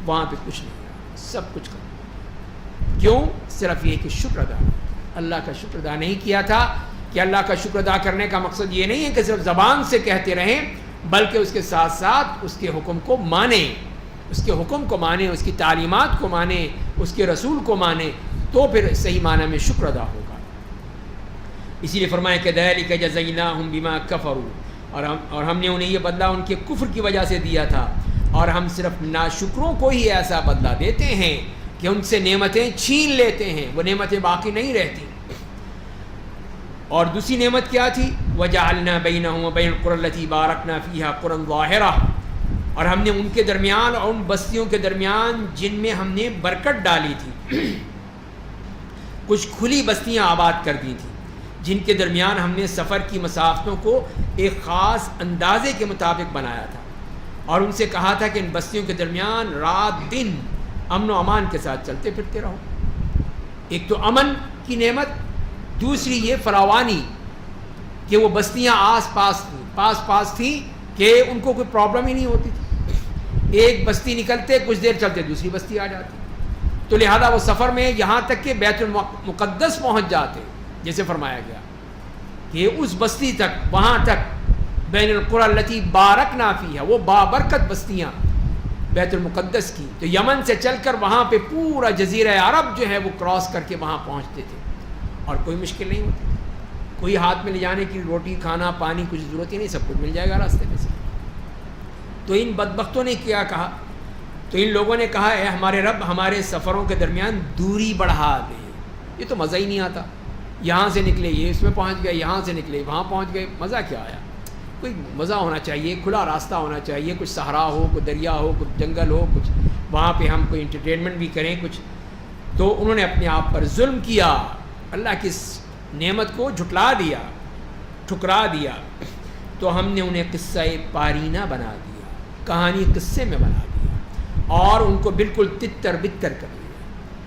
وہاں پہ کچھ نہیں رہا، سب کچھ ختم. کیوں؟ صرف یہ کہ شکر ادا، اللہ کا شکر ادا نہیں کیا تھا. کہ اللہ کا شکر ادا کرنے کا مقصد یہ نہیں ہے کہ صرف زبان سے کہتے رہیں، بلکہ اس کے ساتھ ساتھ اس کے حکم کو مانیں، اس کے حکم کو مانیں، اس کی تعلیمات کو مانیں، اس کے رسول کو مانیں، تو پھر صحیح معنی میں شکر ادا ہوگا. اسی لیے فرمایا کہ ذَلِكَ جَزَيْنَاهُمْ بِمَا كَفَرُوا، اور ہم نے انہیں یہ بدلہ ان کے کفر کی وجہ سے دیا تھا. اور ہم صرف ناشکروں کو ہی ایسا بدلہ دیتے ہیں کہ ان سے نعمتیں چھین لیتے ہیں، وہ نعمتیں باقی نہیں رہتی. اور دوسری نعمت کیا تھی؟ وَجَعَلْنَا بَيْنَهُمْ وَبَيْنَ الْقُرَى الَّتِي بَارَكْنَا فِيهَا قُرًى ظَاهِرَةً، اور ہم نے ان کے درمیان اور ان بستیوں کے درمیان جن میں ہم نے برکت ڈالی تھی، کچھ کھلی بستیاں آباد کر دی تھیں جن کے درمیان ہم نے سفر کی مسافتوں کو ایک خاص اندازے کے مطابق بنایا تھا. اور ان سے کہا تھا کہ ان بستیوں کے درمیان رات دن امن و امان کے ساتھ چلتے پھرتے رہو. ایک تو امن کی نعمت، دوسری یہ فراوانی کہ وہ بستیاں پاس پاس تھیں کہ ان کو کوئی پرابلم ہی نہیں ہوتی تھی. ایک بستی نکلتے کچھ دیر چلتے دوسری بستی آ جاتی. تو لہذا وہ سفر میں یہاں تک کہ بیت المقدس پہنچ جاتے، جیسے فرمایا گیا کہ اس بستی تک، وہاں تک بین القری التی بارکنا فیہا، وہ بابرکت بستیاں بیت المقدس کی. تو یمن سے چل کر وہاں پہ پورا جزیرہ عرب جو ہے وہ کراس کر کے وہاں پہنچتے تھے اور کوئی مشکل نہیں ہوتی. کوئی ہاتھ میں لے جانے کی روٹی کھانا پانی کچھ ضرورت ہی نہیں، سب کچھ مل جائے گا راستے میں سے. تو ان بدبختوں نے کیا کہا؟ تو ان لوگوں نے کہا اے ہمارے رب، ہمارے سفروں کے درمیان دوری بڑھا دے. یہ تو مزہ ہی نہیں آتا. یہاں سے نکلے یہ اس میں پہنچ گئے، یہاں سے نکلے وہاں پہنچ گئے، مزہ کیا آیا؟ کوئی مزہ ہونا چاہیے، کھلا راستہ ہونا چاہیے، کچھ صحرا ہو، کوئی دریا ہو، کچھ جنگل ہو، کچھ وہاں پہ ہم کوئی انٹرٹینمنٹ بھی کریں کچھ. تو انہوں نے اپنے آپ پر ظلم کیا، اللہ کی نعمت کو جھٹلا دیا، ٹھکرا دیا. تو ہم نے انہیں قصہ پارینہ بنا دیا، کہانی قصے میں بنا دیا، اور ان کو بالکل تتر بتر کر دیا،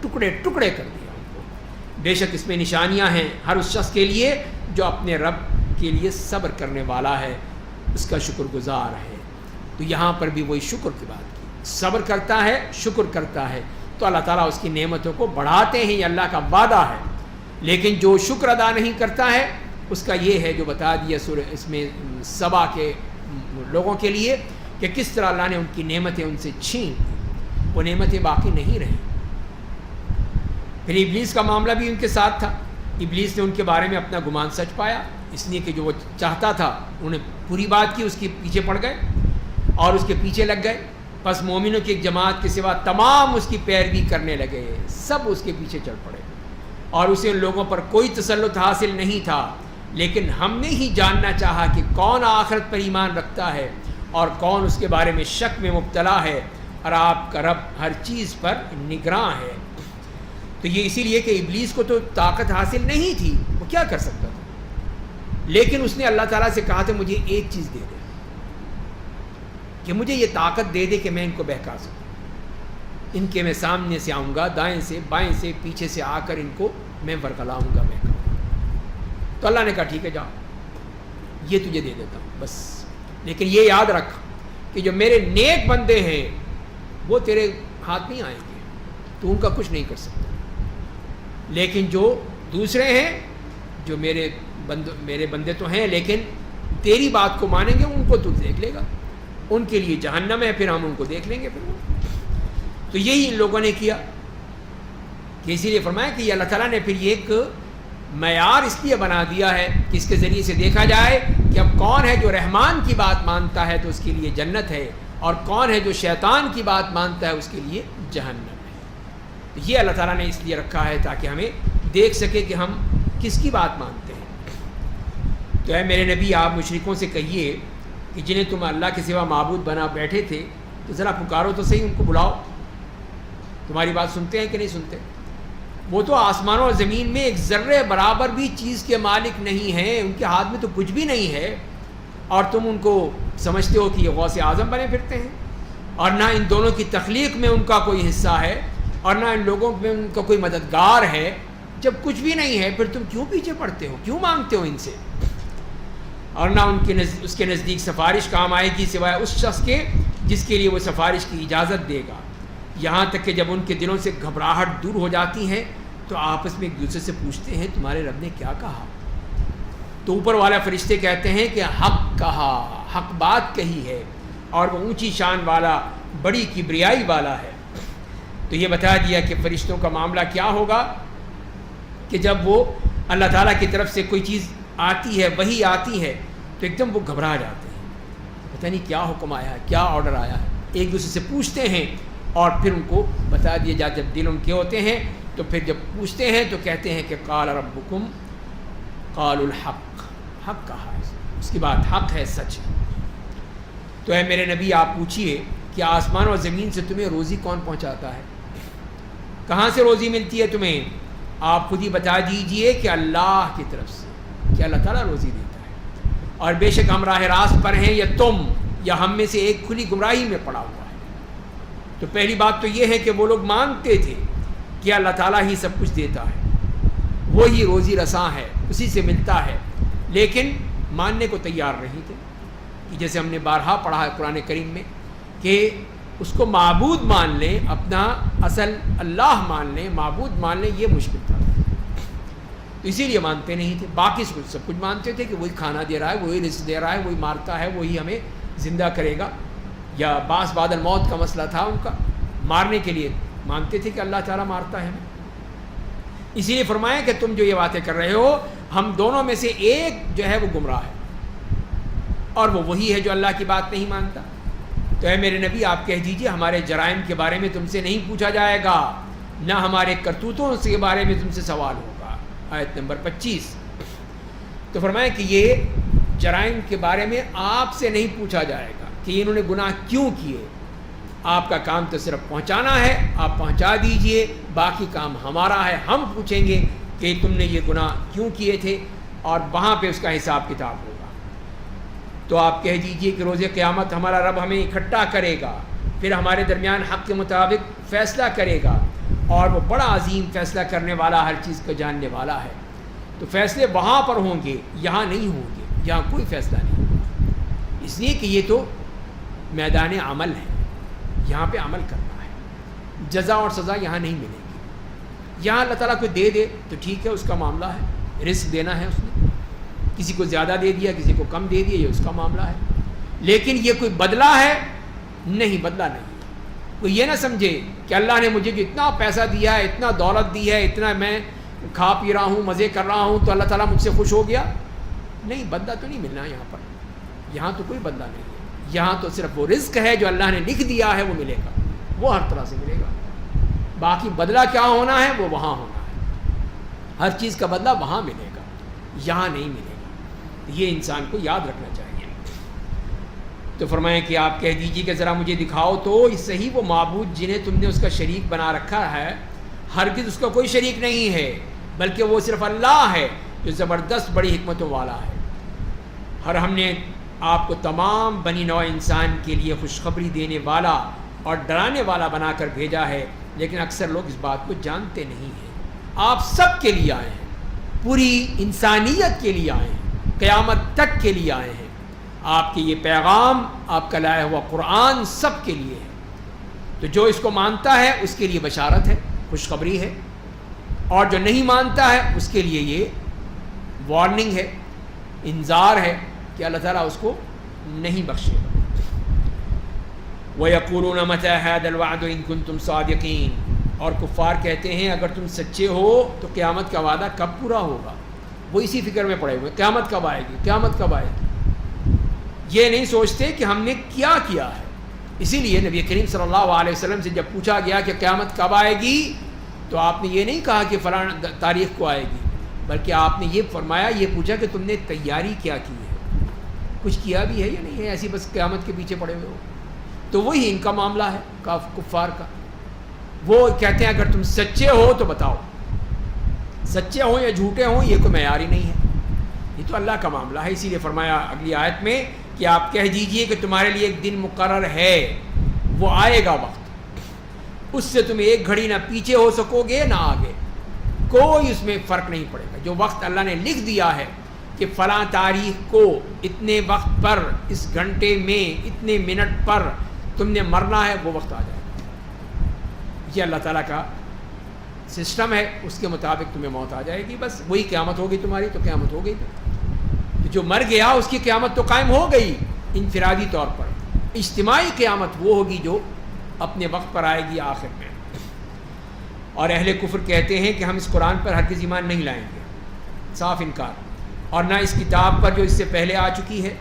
ٹکڑے ٹکڑے کر دیا ان کو۔ بے شک اس میں نشانیاں ہیں ہر اس شخص کے لیے جو اپنے رب کے لیے صبر کرنے والا ہے، اس کا شکر گزار ہے۔ تو یہاں پر بھی وہی شکر کی بات کی، صبر کرتا ہے، شکر کرتا ہے تو اللہ تعالیٰ اس کی نعمتوں کو بڑھاتے ہیں، یہ اللہ کا وعدہ ہے۔ لیکن جو شکر ادا نہیں کرتا ہے اس کا یہ ہے جو بتا دیا سورہ اس میں سبا کے لوگوں کے لیے کہ کس طرح اللہ نے ان کی نعمتیں ان سے چھین لی، وہ نعمتیں باقی نہیں رہیں۔ پھر ابلیس کا معاملہ بھی ان کے ساتھ تھا، ابلیس نے ان کے بارے میں اپنا گمان سچ پایا، اس لیے کہ جو وہ چاہتا تھا انہوں نے پوری بات کی، اس کے پیچھے پڑ گئے اور اس کے پیچھے لگ گئے۔ پس مومنوں کی ایک جماعت کے سوا تمام اس کی پیروی کرنے لگے، سب اس کے پیچھے چل پڑے، اور اسے ان لوگوں پر کوئی تسلط حاصل نہیں تھا۔ لیکن ہم نے ہی جاننا چاہا کہ کون آخرت پر ایمان رکھتا ہے اور کون اس کے بارے میں شک میں مبتلا ہے، اور آپ کا رب ہر چیز پر نگراں ہے۔ تو یہ اسی لیے کہ ابلیس کو تو طاقت حاصل نہیں تھی، وہ کیا کر سکتا تھا، لیکن اس نے اللہ تعالیٰ سے کہا تھا مجھے ایک چیز دے دے، کہ مجھے یہ طاقت دے دے کہ میں ان کو بہکا سکوں، ان کے میں سامنے سے آؤں گا، دائیں سے بائیں سے پیچھے سے آ کر ان کو میں ورگلاؤں گا، بہکاؤں گا۔ تو اللہ نے کہا ٹھیک ہے جاؤ، یہ تجھے دے دیتا ہوں بس، لیکن یہ یاد رکھ کہ جو میرے نیک بندے ہیں وہ تیرے ہاتھ نہیں آئیں گے، تو ان کا کچھ نہیں کر سکتا، لیکن جو دوسرے ہیں جو میرے بندے تو ہیں لیکن تیری بات کو مانیں گے، ان کو تو دیکھ لے گا، ان کے لیے جہنم ہے، پھر ہم ان کو دیکھ لیں گے پھر وہ۔ تو یہی ان لوگوں نے کیا، کہ اسی لیے فرمایا کہ یہ اللہ تعالیٰ نے پھر یہ ایک معیار اس لیے بنا دیا ہے کہ اس کے ذریعے سے دیکھا جائے کہ اب کون ہے جو رحمان کی بات مانتا ہے تو اس کے لیے جنت ہے، اور کون ہے جو شیطان کی بات مانتا ہے اس کے لیے جہنم ہے۔ تو یہ اللہ تعالیٰ نے اس لیے رکھا ہے تاکہ ہمیں دیکھ سکے کہ ہم کس کی بات مانتے ہیں۔ تو اے میرے نبی آپ مشرکوں سے کہیے کہ جنہیں تم اللہ کے سوا معبود بنا بیٹھے تھے تو ذرا پکارو تو صحیح، ان کو بلاؤ، تمہاری بات سنتے ہیں کہ نہیں سنتے؟ وہ تو آسمانوں اور زمین میں ایک ذرے برابر بھی چیز کے مالک نہیں ہیں، ان کے ہاتھ میں تو کچھ بھی نہیں ہے، اور تم ان کو سمجھتے ہو کہ یہ غوث اعظم بنے پھرتے ہیں، اور نہ ان دونوں کی تخلیق میں ان کا کوئی حصہ ہے، اور نہ ان لوگوں میں ان کا کوئی مددگار ہے۔ جب کچھ بھی نہیں ہے پھر تم کیوں پیچھے پڑتے ہو، کیوں مانگتے ہو ان سے؟ اور نہ اس کے نزدیک سفارش کام آئے گی سوائے اس شخص کے جس کے لیے وہ سفارش کی اجازت دے گا، یہاں تک کہ جب ان کے دلوں سے گھبراہٹ دور ہو جاتی ہے تو آپس میں ایک دوسرے سے پوچھتے ہیں تمہارے رب نے کیا کہا؟ تو اوپر والے فرشتے کہتے ہیں کہ حق کہا، حق بات کہی ہے، اور وہ اونچی شان والا، بڑی کبریائی والا ہے۔ تو یہ بتا دیا کہ فرشتوں کا معاملہ کیا ہوگا کہ جب وہ اللہ تعالیٰ کی طرف سے کوئی چیز آتی ہے، وہی آتی ہے، تو ایک دم وہ گھبرا جاتے ہیں، پتہ نہیں کیا حکم آیا ہے، کیا آرڈر آیا ہے، ایک دوسرے سے پوچھتے ہیں، اور پھر ان کو بتا دیا جب دل ان کے ہوتے ہیں تو پھر جب پوچھتے ہیں تو کہتے ہیں کہ قال ربکم قالوا الحق، حق کہا ہے، اس کی بات حق ہے، سچ ہے۔ تو اے میرے نبی آپ پوچھئے کہ آسمان اور زمین سے تمہیں روزی کون پہنچاتا ہے، کہاں سے روزی ملتی ہے تمہیں؟ آپ خود ہی بتا دیجئے کہ اللہ کی طرف سے، کہ اللہ تعالیٰ روزی دیتا ہے، اور بے شک ہم راہ راست پر ہیں، یا تم یا ہم میں سے ایک کھلی گمراہی میں پڑا ہوا ہے۔ تو پہلی بات تو یہ ہے کہ وہ لوگ مانتے تھے کہ اللہ تعالیٰ ہی سب کچھ دیتا ہے، وہی روزی رساں ہے، اسی سے ملتا ہے، لیکن ماننے کو تیار نہیں تھے، کہ جیسے ہم نے بارہا پڑھا ہے قرآن کریم میں کہ اس کو معبود مان لیں، اپنا اصل اللہ مان لیں، معبود مان لیں، یہ مشکل تھا، تو اسی لیے مانتے نہیں تھے۔ باقی سب کچھ مانتے تھے کہ وہی کھانا دے رہا ہے، وہی رزق دے رہا ہے، وہی مارتا ہے، وہی ہمیں زندہ کرے گا، یا باس بعد الموت کا مسئلہ تھا ان کا، مارنے کے لیے مانتے تھے کہ اللہ تعالیٰ مارتا ہے ہمیں۔ اسی لیے فرمایا کہ تم جو یہ باتیں کر رہے ہو، ہم دونوں میں سے ایک جو ہے وہ گمراہ ہے، اور وہ وہی ہے جو اللہ کی بات نہیں مانتا۔ تو اے میرے نبی آپ کہہ دیجئے ہمارے جرائم کے بارے میں تم سے نہیں پوچھا جائے گا، نہ ہمارے کرتوتوں کے بارے میں تم سے سوال ہوگا۔ آیت نمبر 25۔ تو فرمایا کہ یہ جرائم کے بارے میں آپ سے نہیں پوچھا جائے گا کہ انہوں نے گناہ کیوں کیے، آپ کا کام تو صرف پہنچانا ہے، آپ پہنچا دیجئے، باقی کام ہمارا ہے، ہم پوچھیں گے کہ تم نے یہ گناہ کیوں کیے تھے، اور وہاں پہ اس کا حساب کتاب ہوگا۔ تو آپ کہہ دیجئے کہ روز قیامت ہمارا رب ہمیں اکٹھا کرے گا، پھر ہمارے درمیان حق کے مطابق فیصلہ کرے گا، اور وہ بڑا عظیم فیصلہ کرنے والا، ہر چیز کو جاننے والا ہے۔ تو فیصلے وہاں پر ہوں گے، یہاں نہیں ہوں گے، یہاں کوئی فیصلہ نہیں ہوگا، اس لیے کہ یہ تو میدان عمل ہے، یہاں پہ عمل کرنا ہے، جزا اور سزا یہاں نہیں ملے گی۔ یہاں اللہ تعالیٰ کو دے دے تو ٹھیک ہے، اس کا معاملہ ہے، رزق دینا ہے اس نے، کسی کو زیادہ دے دیا، کسی کو کم دے دیا، یہ اس کا معاملہ ہے، لیکن یہ کوئی بدلہ ہے نہیں، بدلہ نہیں۔ کوئی یہ نہ سمجھے کہ اللہ نے مجھے جو اتنا پیسہ دیا ہے، اتنا دولت دی ہے، اتنا میں کھا پی رہا ہوں، مزے کر رہا ہوں، تو اللہ تعالیٰ مجھ سے خوش ہو گیا، نہیں، بدلہ تو نہیں ملنا یہاں پر، یہاں تو کوئی بدلہ نہیں ہے، یہاں تو صرف وہ رزق ہے جو اللہ نے لکھ دیا ہے، وہ ملے گا، وہ ہر طرح سے ملے گا۔ باقی بدلہ کیا ہونا ہے وہ وہاں ہونا ہے، ہر چیز کا بدلہ وہاں ملے گا، یہاں نہیں ملے گا، یہ انسان کو یاد رکھنا چاہیے۔ تو فرمائیں کہ آپ کہہ دیجیے کہ ذرا مجھے دکھاؤ تو صحیح وہ معبود جنہیں تم نے اس کا شریک بنا رکھا ہے، ہرگز اس کا کوئی شریک نہیں ہے، بلکہ وہ صرف اللہ ہے جو زبردست بڑی حکمتوں والا ہے۔ اور ہم نے آپ کو تمام بنی نوع انسان کے لیے خوشخبری دینے والا اور ڈرانے والا بنا کر بھیجا ہے، لیکن اکثر لوگ اس بات کو جانتے نہیں ہیں۔ آپ سب کے لیے آئے ہیں، پوری انسانیت کے لیے آئے ہیں، قیامت تک کے لیے آئے ہیں۔ آپ کے یہ پیغام، آپ کا لایا ہوا قرآن سب کے لیے ہے، تو جو اس کو مانتا ہے اس کے لیے بشارت ہے، خوشخبری ہے، اور جو نہیں مانتا ہے اس کے لیے یہ وارننگ ہے، انذار ہے کہ اللہ تعالیٰ اس کو نہیں بخشے گا۔ وَيَقُولُونَ مَتَىٰ هَٰذَا الْوَعْدُ إِن كُنتُمْ صَادِقِينَ، اور کفار کہتے ہیں اگر تم سچے ہو تو قیامت کا وعدہ کب پورا ہوگا؟ وہ اسی فکر میں پڑے ہوئے، قیامت کب آئے گی، قیامت کب آئے گی، یہ نہیں سوچتے کہ ہم نے کیا کیا ہے۔ اسی لیے نبی کریم صلی اللہ علیہ وسلم سے جب پوچھا گیا کہ قیامت کب آئے گی، تو آپ نے یہ نہیں کہا کہ فلاں تاریخ کو آئے گی، بلکہ آپ نے یہ فرمایا، یہ پوچھا کہ تم نے تیاری کیا کی ہے، کچھ کیا بھی ہے یا نہیں ہے، ایسی بس قیامت کے پیچھے پڑے ہوئے ہو۔ تو وہی ان کا معاملہ ہے کفار کا، وہ کہتے ہیں اگر تم سچے ہو تو بتاؤ، سچے ہوں یا جھوٹے ہوں یہ کوئی معیار ہی نہیں ہے، یہ تو اللہ کا معاملہ ہے۔ اسی لیے فرمایا اگلی آیت میں کہ آپ کہہ دیجئے کہ تمہارے لیے ایک دن مقرر ہے، وہ آئے گا وقت، اس سے تم ایک گھڑی نہ پیچھے ہو سکو گے نہ آگے، کوئی اس میں فرق نہیں پڑے گا۔ جو وقت اللہ نے لکھ دیا ہے کہ فلاں تاریخ کو اتنے وقت پر، اس گھنٹے میں اتنے منٹ پر تم نے مرنا ہے، وہ وقت آ جائے گا۔ یہ اللہ تعالیٰ کا سسٹم ہے، اس کے مطابق تمہیں موت آ جائے گی، بس وہی قیامت ہوگی تمہاری، تو قیامت ہو گئی۔ جو مر گیا اس کی قیامت تو قائم ہو گئی انفرادی طور پر، اجتماعی قیامت وہ ہوگی جو اپنے وقت پر آئے گی آخر میں۔ اور اہل کفر کہتے ہیں کہ ہم اس قرآن پر ہرگز ایمان نہیں لائیں گے، صاف انکار، اور نہ اس کتاب پر جو اس سے پہلے آ چکی ہے،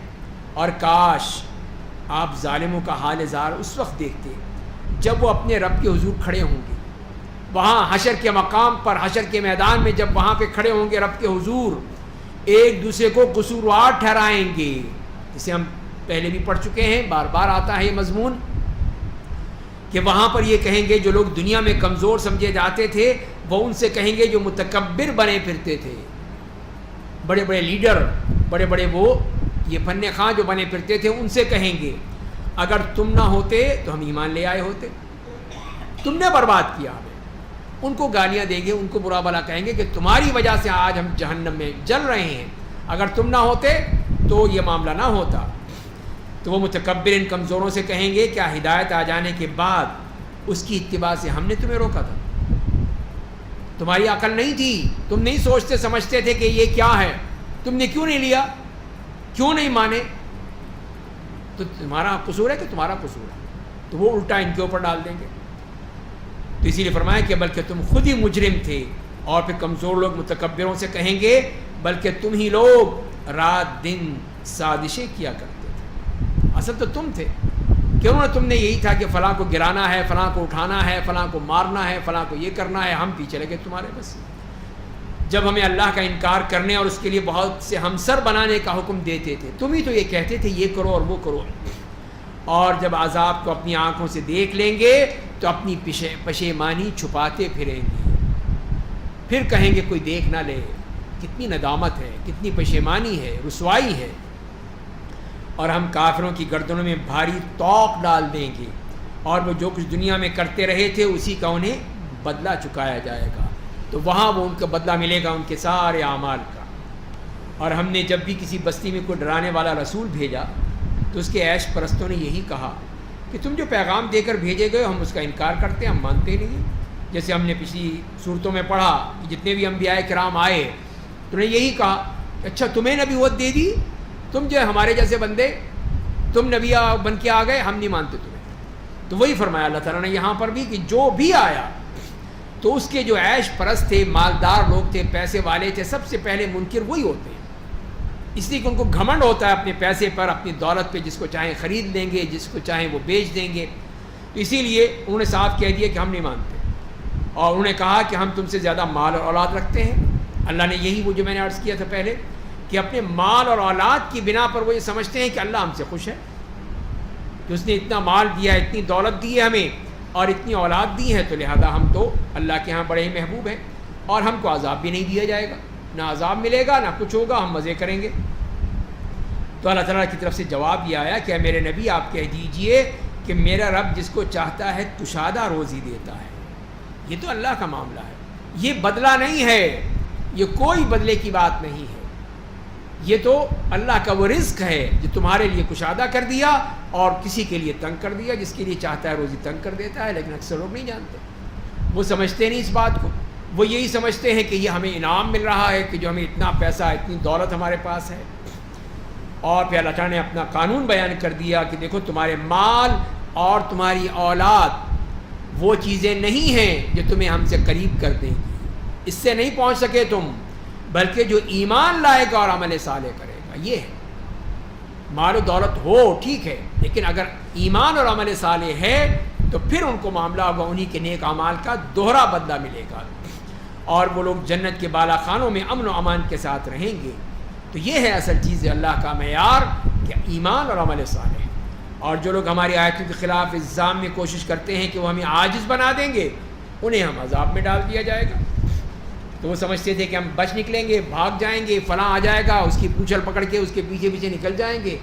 اور کاش آپ ظالموں کا حال زار اس وقت دیکھتے جب وہ اپنے رب کے حضور کھڑے ہوں گے، وہاں حشر کے مقام پر، حشر کے میدان میں جب وہاں پہ کھڑے ہوں گے رب کے حضور، ایک دوسرے کو قصوروار ٹھہرائیں گے، جسے ہم پہلے بھی پڑھ چکے ہیں، بار بار آتا ہے یہ مضمون، کہ وہاں پر یہ کہیں گے جو لوگ دنیا میں کمزور سمجھے جاتے تھے، وہ ان سے کہیں گے جو متکبر بنے پھرتے تھے، بڑے بڑے لیڈر، بڑے بڑے وہ یہ فن خواہ جو بنے پھرتے تھے، ان سے کہیں گے اگر تم نہ ہوتے تو ہم ایمان لے آئے ہوتے، تم نے برباد کیا ہمیں۔ ان کو گالیاں دیں گے، ان کو برا بھلا کہیں گے کہ تمہاری وجہ سے آج ہم جہنم میں جل رہے ہیں، اگر تم نہ ہوتے تو یہ معاملہ نہ ہوتا۔ تو وہ متکبر ان کمزوروں سے کہیں گے کیا ہدایت آ جانے کے بعد اس کی اتباع سے ہم نے تمہیں روکا تھا؟ تمہاری عقل نہیں تھی، تم نہیں سوچتے سمجھتے تھے کہ یہ کیا ہے، تم نے کیوں نہیں لیا، کیوں نہیں مانے؟ تو تمہارا قصور ہے کہ تمہارا قصور ہے؟ تو وہ الٹا ان کے اوپر ڈال دیں گے۔ تو اسی لیے فرمایا کہ بلکہ تم خود ہی مجرم تھے، اور پھر کمزور لوگ متکبروں سے کہیں گے بلکہ تم ہی لوگ رات دن سازشیں کیا کرتے تھے، اصل تو تم تھے، کیوں نہ تم نے یہی تھا کہ فلاں کو گرانا ہے، فلاں کو اٹھانا ہے، فلاں کو مارنا ہے، فلاں کو یہ کرنا ہے، ہم پیچھے لگے تمہارے بس۔ جب ہمیں اللہ کا انکار کرنے اور اس کے لیے بہت سے ہمسر بنانے کا حکم دیتے تھے، تم ہی تو یہ کہتے تھے یہ کرو اور وہ کرو، اور جب عذاب کو اپنی آنکھوں سے دیکھ لیں گے تو اپنی پشیمانی چھپاتے پھریں گے، پھر کہیں گے کوئی دیکھ نہ لے، کتنی ندامت ہے، کتنی پشیمانی ہے، رسوائی ہے۔ اور ہم کافروں کی گردنوں میں بھاری طوق ڈال دیں گے، اور وہ جو کچھ دنیا میں کرتے رہے تھے اسی کا انہیں بدلہ چکایا جائے گا، تو وہاں وہ ان کا بدلہ ملے گا ان کے سارے اعمال کا۔ اور ہم نے جب بھی کسی بستی میں کوئی ڈرانے والا رسول بھیجا تو اس کے عیش پرستوں نے یہی کہا کہ تم جو پیغام دے کر بھیجے گئے ہم اس کا انکار کرتے ہیں، ہم مانتے نہیں ہیں۔ جیسے ہم نے پچھلی صورتوں میں پڑھا کہ جتنے بھی انبیاء کرام آئے تو نے یہی کہا کہ اچھا تمہیں نبوت دے دی، تم جو ہمارے جیسے بندے، تم نبی بن کے آ گئے، ہم نہیں مانتے تمہیں۔ تو وہی فرمایا اللہ تعالیٰ نے یہاں پر بھی کہ جو بھی آیا تو اس کے جو عیش پرست تھے، مالدار لوگ تھے، پیسے والے تھے، سب سے پہلے منکر وہی ہوتے ہیں، اس لیے کہ ان کو گھمنڈ ہوتا ہے اپنے پیسے پر، اپنی دولت پہ، جس کو چاہیں خرید لیں گے، جس کو چاہیں وہ بیچ دیں گے۔ تو اسی لیے انہوں نے صاف کہہ دیا کہ ہم نہیں مانتے، اور انہوں نے کہا کہ ہم تم سے زیادہ مال اور اولاد رکھتے ہیں۔ اللہ نے یہی وہ جو میں نے عرض کیا تھا پہلے کہ اپنے مال اور اولاد کی بنا پر وہ یہ سمجھتے ہیں کہ اللہ ہم سے خوش ہے، کہ اس نے اتنا مال دیا ہے، اتنی دولت دی ہے ہمیں، اور اتنی اولاد دی ہے، تو لہذا ہم تو اللہ کے ہاں بڑے ہی محبوب ہیں، اور ہم کو عذاب بھی نہیں دیا جائے گا، نہ عذاب ملے گا نہ کچھ ہوگا، ہم مزے کریں گے۔ تو اللہ تعالیٰ کی طرف سے جواب یہ آیا کہ میرے نبی آپ کہہ دیجئے کہ میرا رب جس کو چاہتا ہے کشادہ روزی دیتا ہے۔ یہ تو اللہ کا معاملہ ہے، یہ بدلہ نہیں ہے، یہ کوئی بدلے کی بات نہیں ہے، یہ تو اللہ کا وہ رزق ہے جو تمہارے لیے کشادہ کر دیا اور کسی کے لیے تنگ کر دیا، جس کے لیے چاہتا ہے روزی تنگ کر دیتا ہے، لیکن اکثر لوگ نہیں جانتے، وہ سمجھتے نہیں اس بات کو، وہ یہی سمجھتے ہیں کہ یہ ہمیں انعام مل رہا ہے، کہ جو ہمیں اتنا پیسہ، اتنی دولت ہمارے پاس ہے۔ اور پھر اللہ تعالیٰ نے اپنا قانون بیان کر دیا کہ دیکھو تمہارے مال اور تمہاری اولاد وہ چیزیں نہیں ہیں جو تمہیں ہم سے قریب کر دیں گی، اس سے نہیں پہنچ سکے تم، بلکہ جو ایمان لائے گا اور عمل صالح کرے گا، یہ ہے۔ مال و دولت ہو ٹھیک ہے، لیکن اگر ایمان اور عمل صالح ہے تو پھر ان کو معاملہ ہوگا انہی کے نیک اعمال کا دوہرا بدلہ ملے گا، اور وہ لوگ جنت کے بالا خانوں میں امن و امان کے ساتھ رہیں گے۔ تو یہ ہے اصل چیز اللہ کا معیار کہ ایمان اور عمل صالح۔ اور جو لوگ ہماری آیتوں کے خلاف الزام میں کوشش کرتے ہیں کہ وہ ہمیں عاجز بنا دیں گے، انہیں ہم عذاب میں ڈال دیا جائے گا۔ تو وہ سمجھتے تھے کہ ہم بچ نکلیں گے، بھاگ جائیں گے، فلاں آ جائے گا، اس کی پوچھل پکڑ کے اس کے پیچھے پیچھے نکل جائیں گے۔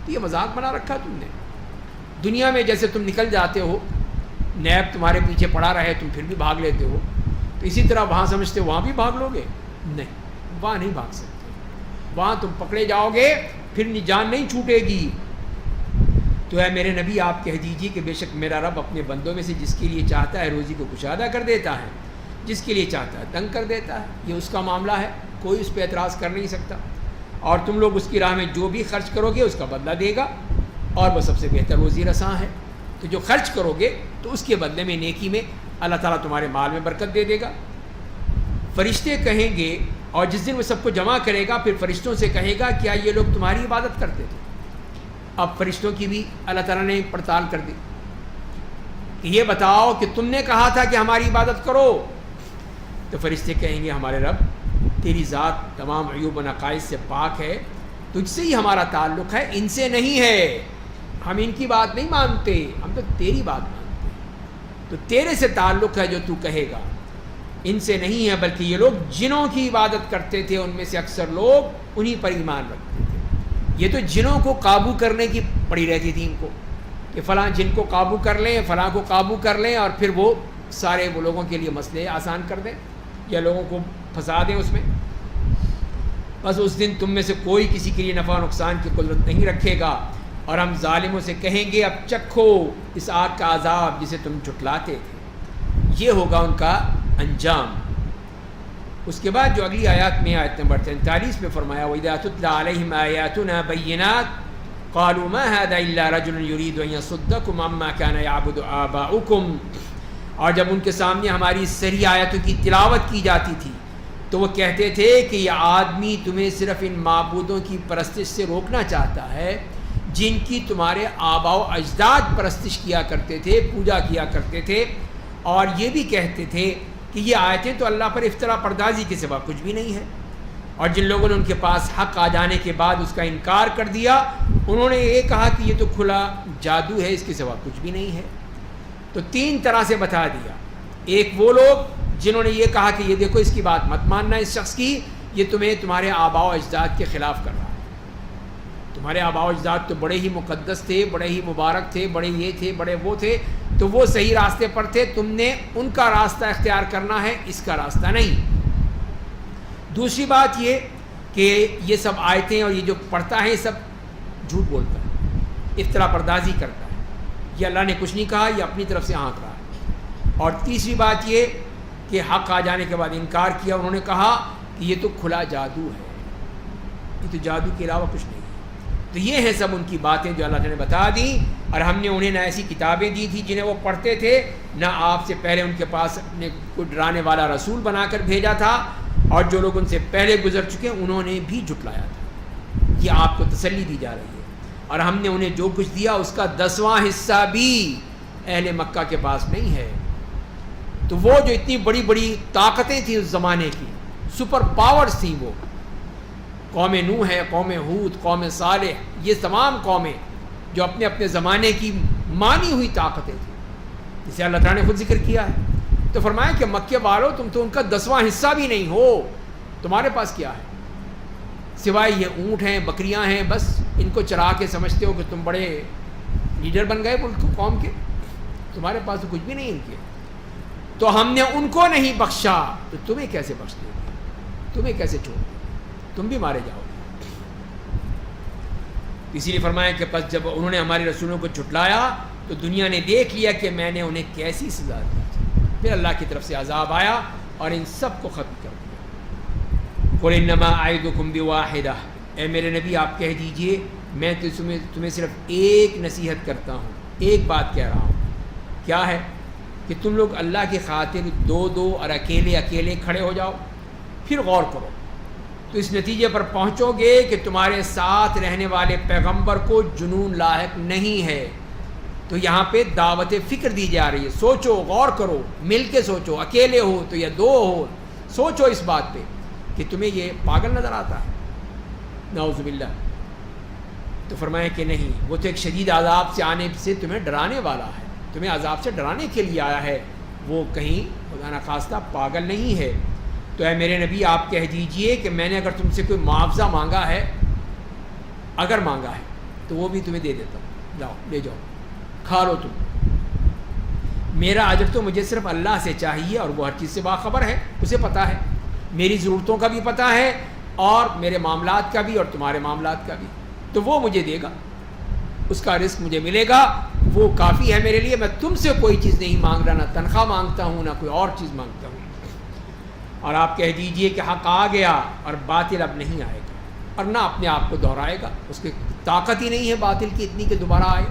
تو یہ مذاق بنا رکھا تم نے۔ دنیا میں جیسے تم نکل جاتے ہو، نیب تمہارے پیچھے پڑا رہے تم پھر بھی بھاگ لیتے ہو، تو اسی طرح وہاں سمجھتے وہاں بھی بھاگ لو گے؟ نہیں، وہاں نہیں بھاگ سکتے، وہاں تم پکڑے جاؤ گے، پھر جان نہیں چھوٹے گی۔ تو اے میرے نبی آپ کہہ دیجیے کہ بے شک میرا رب اپنے بندوں میں سے جس کے لیے چاہتا ہے روزی کو کشادہ کر دیتا ہے، جس کے لیے چاہتا ہے تنگ کر دیتا ہے، یہ اس کا معاملہ ہے، کوئی اس پہ اعتراض کر نہیں سکتا۔ اور تم لوگ اس کی راہ میں جو بھی خرچ کرو گے اس کا بدلہ دے گا، اور وہ سب سے بہتر روزی رساں ہے۔ تو جو خرچ کرو گے تو اس کے بدلے میں نیکی میں اللہ تعالیٰ تمہارے مال میں برکت دے دے گا۔ فرشتے کہیں گے، اور جس دن وہ سب کو جمع کرے گا پھر فرشتوں سے کہے گا کیا یہ لوگ تمہاری عبادت کرتے تھے؟ اب فرشتوں کی بھی اللہ تعالیٰ نے پڑتال کر دی کہ یہ بتاؤ کہ تم نے کہا تھا کہ ہماری عبادت کرو، تو فرشتے کہیں گے ہمارے رب تیری ذات تمام عیوب و نقائص سے پاک ہے، تجھ سے ہی ہمارا تعلق ہے، ان سے نہیں ہے، ہم ان کی بات نہیں مانتے، ہم تو تیری بات مانتے ہیں، تو تیرے سے تعلق ہے جو تو کہے گا، ان سے نہیں ہے۔ بلکہ یہ لوگ جنوں کی عبادت کرتے تھے، ان میں سے اکثر لوگ انہی پر ایمان رکھتے تھے۔ یہ تو جنوں کو قابو کرنے کی پڑی رہتی تھی ان کو، کہ فلاں جن کو قابو کر لیں، فلاں کو قابو کر لیں، اور پھر وہ سارے وہ لوگوں کے لیے مسئلے آسان کر دیں یا لوگوں کو پھنسا دیں اس میں۔ بس اس دن تم میں سے کوئی کسی کے لیے نفع و نقصان کی قدرت نہیں رکھے گا، اور ہم ظالموں سے کہیں گے اب چکھو اس آگ کا عذاب جسے تم جھٹلاتے تھے۔ یہ ہوگا ان کا انجام۔ اس کے بعد جو اگلی آیات میں آیت نمبر 43 میں فرمایا وَإِذَا تُتْلَىٰ عَلَيْهِمْ آيَاتُنَا بَيِّنَاتٍ قَالُوا مَا هَٰذَا إِلَّا رَجُلٌ يُرِيدُ أَن يَصُدَّكُمْ عَمَّا كَانَ يَعْبُدُ آبَاؤُكُمْ۔ اور جب ان کے سامنے ہماری صحیح آیتوں کی تلاوت کی جاتی تھی تو وہ کہتے تھے کہ یہ آدمی تمہیں صرف ان معبودوں کی پرستش سے روکنا چاہتا ہے جن کی تمہارے آباء و اجداد پرستش کیا کرتے تھے، پوجا کیا کرتے تھے، اور یہ بھی کہتے تھے کہ یہ آیتیں تو اللہ پر افترا پردازی کے سوا کچھ بھی نہیں ہے۔ اور جن لوگوں نے ان کے پاس حق آ جانے کے بعد اس کا انکار کر دیا، انہوں نے یہ کہا کہ یہ تو کھلا جادو ہے، اس کے سوا کچھ بھی نہیں ہے۔ تو تین طرح سے بتا دیا۔ ایک وہ لوگ جنہوں نے یہ کہا کہ یہ دیکھو اس کی بات مت ماننا، اس شخص کی، یہ تمہیں تمہارے آباء و اجداد کے خلاف کر رہا ہے۔ تمہارے آباء و اجداد تو بڑے ہی مقدس تھے، بڑے ہی مبارک تھے، بڑے یہ تھے، بڑے وہ تھے، تو وہ صحیح راستے پر تھے، تم نے ان کا راستہ اختیار کرنا ہے، اس کا راستہ نہیں۔ دوسری بات یہ کہ یہ سب آیتیں اور یہ جو پڑھتا ہے یہ سب جھوٹ بولتا ہے، افترا پردازی کرتا ہے، یہ اللہ نے کچھ نہیں کہا، یہ اپنی طرف سے ہانک رہا ہے۔ اور تیسری بات یہ کہ حق آ جانے کے بعد انکار کیا، انہوں نے کہا کہ یہ تو کھلا جادو ہے، یہ تو جادو کے علاوہ کچھ نہیں ہے۔ تو یہ ہیں سب ان کی باتیں جو اللہ تعالیٰ نے بتا دیں، اور ہم نے انہیں نہ ایسی کتابیں دی تھی جنہیں وہ پڑھتے تھے، نہ آپ سے پہلے ان کے پاس اپنے کوئی ڈرانے والا رسول بنا کر بھیجا تھا، اور جو لوگ ان سے پہلے گزر چکے انہوں نے بھی جھٹلایا تھا۔ یہ آپ کو تسلی دی جا رہی ہے، اور ہم نے انہیں جو کچھ دیا اس کا 10واں حصہ بھی اہل مکہ کے پاس نہیں ہے۔ تو وہ جو اتنی بڑی بڑی طاقتیں تھیں اس زمانے کی، سپر پاورز تھیں، وہ قوم نوح ہے، قوم ہود، قوم صالح، یہ تمام قومیں جو اپنے اپنے زمانے کی مانی ہوئی طاقتیں تھیں، جسے اللہ تعالیٰ نے خود ذکر کیا ہے۔ تو فرمایا کہ مکے والو تم تو ان کا 10واں حصہ بھی نہیں ہو، تمہارے پاس کیا ہے سوائے یہ اونٹ ہیں، بکریاں ہیں، بس ان کو چرا کے سمجھتے ہو کہ تم بڑے لیڈر بن گئے ملک قوم کے، تمہارے پاس تو کچھ بھی نہیں ان کے۔ تو ہم نے ان کو نہیں بخشا تو تمہیں کیسے بخش دیں گے، تمہیں کیسے چھوڑ دیں گے، تم بھی مارے جاؤ گے۔ اسی لیے فرمایا کہ پس جب انہوں نے ہمارے رسولوں کو جھٹلایا تو دنیا نے دیکھ لیا کہ میں نے انہیں کیسی سزا دی تھی۔ پھر اللہ کی طرف سے عذاب آیا اور ان سب کو ختم کر دیا۔ قُلْ إِنَّمَا أَعِظُكُمْ بِوَاحِدَةٍ، اے میرے نبی آپ کہہ دیجئے میں تمہیں صرف ایک نصیحت کرتا ہوں، ایک بات کہہ رہا ہوں۔ کیا ہے؟ کہ تم لوگ اللہ کی خاطر دو دو اور اکیلے اکیلے کھڑے ہو جاؤ، پھر غور کرو تو اس نتیجے پر پہنچو گے کہ تمہارے ساتھ رہنے والے پیغمبر کو جنون لاحق نہیں ہے۔ تو یہاں پہ دعوت فکر دی جا رہی ہے، سوچو، غور کرو، مل کے سوچو، اکیلے ہو تو یا دو ہو، سوچو اس بات پہ کہ تمہیں یہ پاگل نظر آتا ہے، نعوذ باللہ۔ تو فرمایا کہ نہیں، وہ تو ایک شدید عذاب سے آنے سے تمہیں ڈرانے والا ہے، تمہیں عذاب سے ڈرانے کے لیے آیا ہے، وہ کہیں خدا نخواستہ پاگل نہیں ہے۔ تو اے میرے نبی آپ کہہ دیجئے کہ میں نے اگر تم سے کوئی معاوضہ مانگا ہے، اگر مانگا ہے تو وہ بھی تمہیں دے دیتا ہوں، جاؤ لے جاؤ، کھا لو تم۔ میرا اجر تو مجھے صرف اللہ سے چاہیے، اور وہ ہر چیز سے باخبر ہے، اسے پتہ ہے، میری ضرورتوں کا بھی پتہ ہے اور میرے معاملات کا بھی اور تمہارے معاملات کا بھی، تو وہ مجھے دے گا، اس کا رزق مجھے ملے گا، وہ کافی ہے میرے لیے۔ میں تم سے کوئی چیز نہیں مانگ رہا، نہ تنخواہ مانگتا ہوں، نہ کوئی اور چیز مانگتا ہوں۔ اور آپ کہہ دیجئے کہ حق آ گیا اور باطل اب نہیں آئے گا، اور نہ اپنے آپ کو دہرائے گا، اس کی طاقت ہی نہیں ہے باطل کی اتنی کہ دوبارہ آئے۔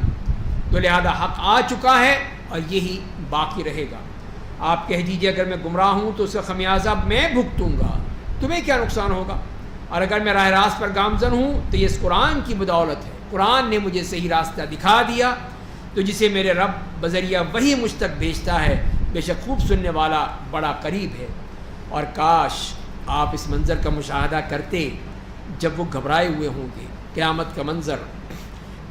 تو لہذا حق آ چکا ہے اور یہی باقی رہے گا۔ آپ کہہ دیجئے اگر میں گمراہ ہوں تو اس کا خمیازہ میں بھگتوں گا، تمہیں کیا نقصان ہوگا، اور اگر میں راہ راست پر گامزن ہوں تو یہ اس قرآن کی بدولت ہے، قرآن نے مجھے صحیح راستہ دکھا دیا، تو جسے میرے رب بذریعہ وہی مجھ تک بھیجتا ہے، بے شک خوب سننے والا بڑا قریب ہے۔ اور کاش آپ اس منظر کا مشاہدہ کرتے جب وہ گھبرائے ہوئے ہوں گے، قیامت کا منظر،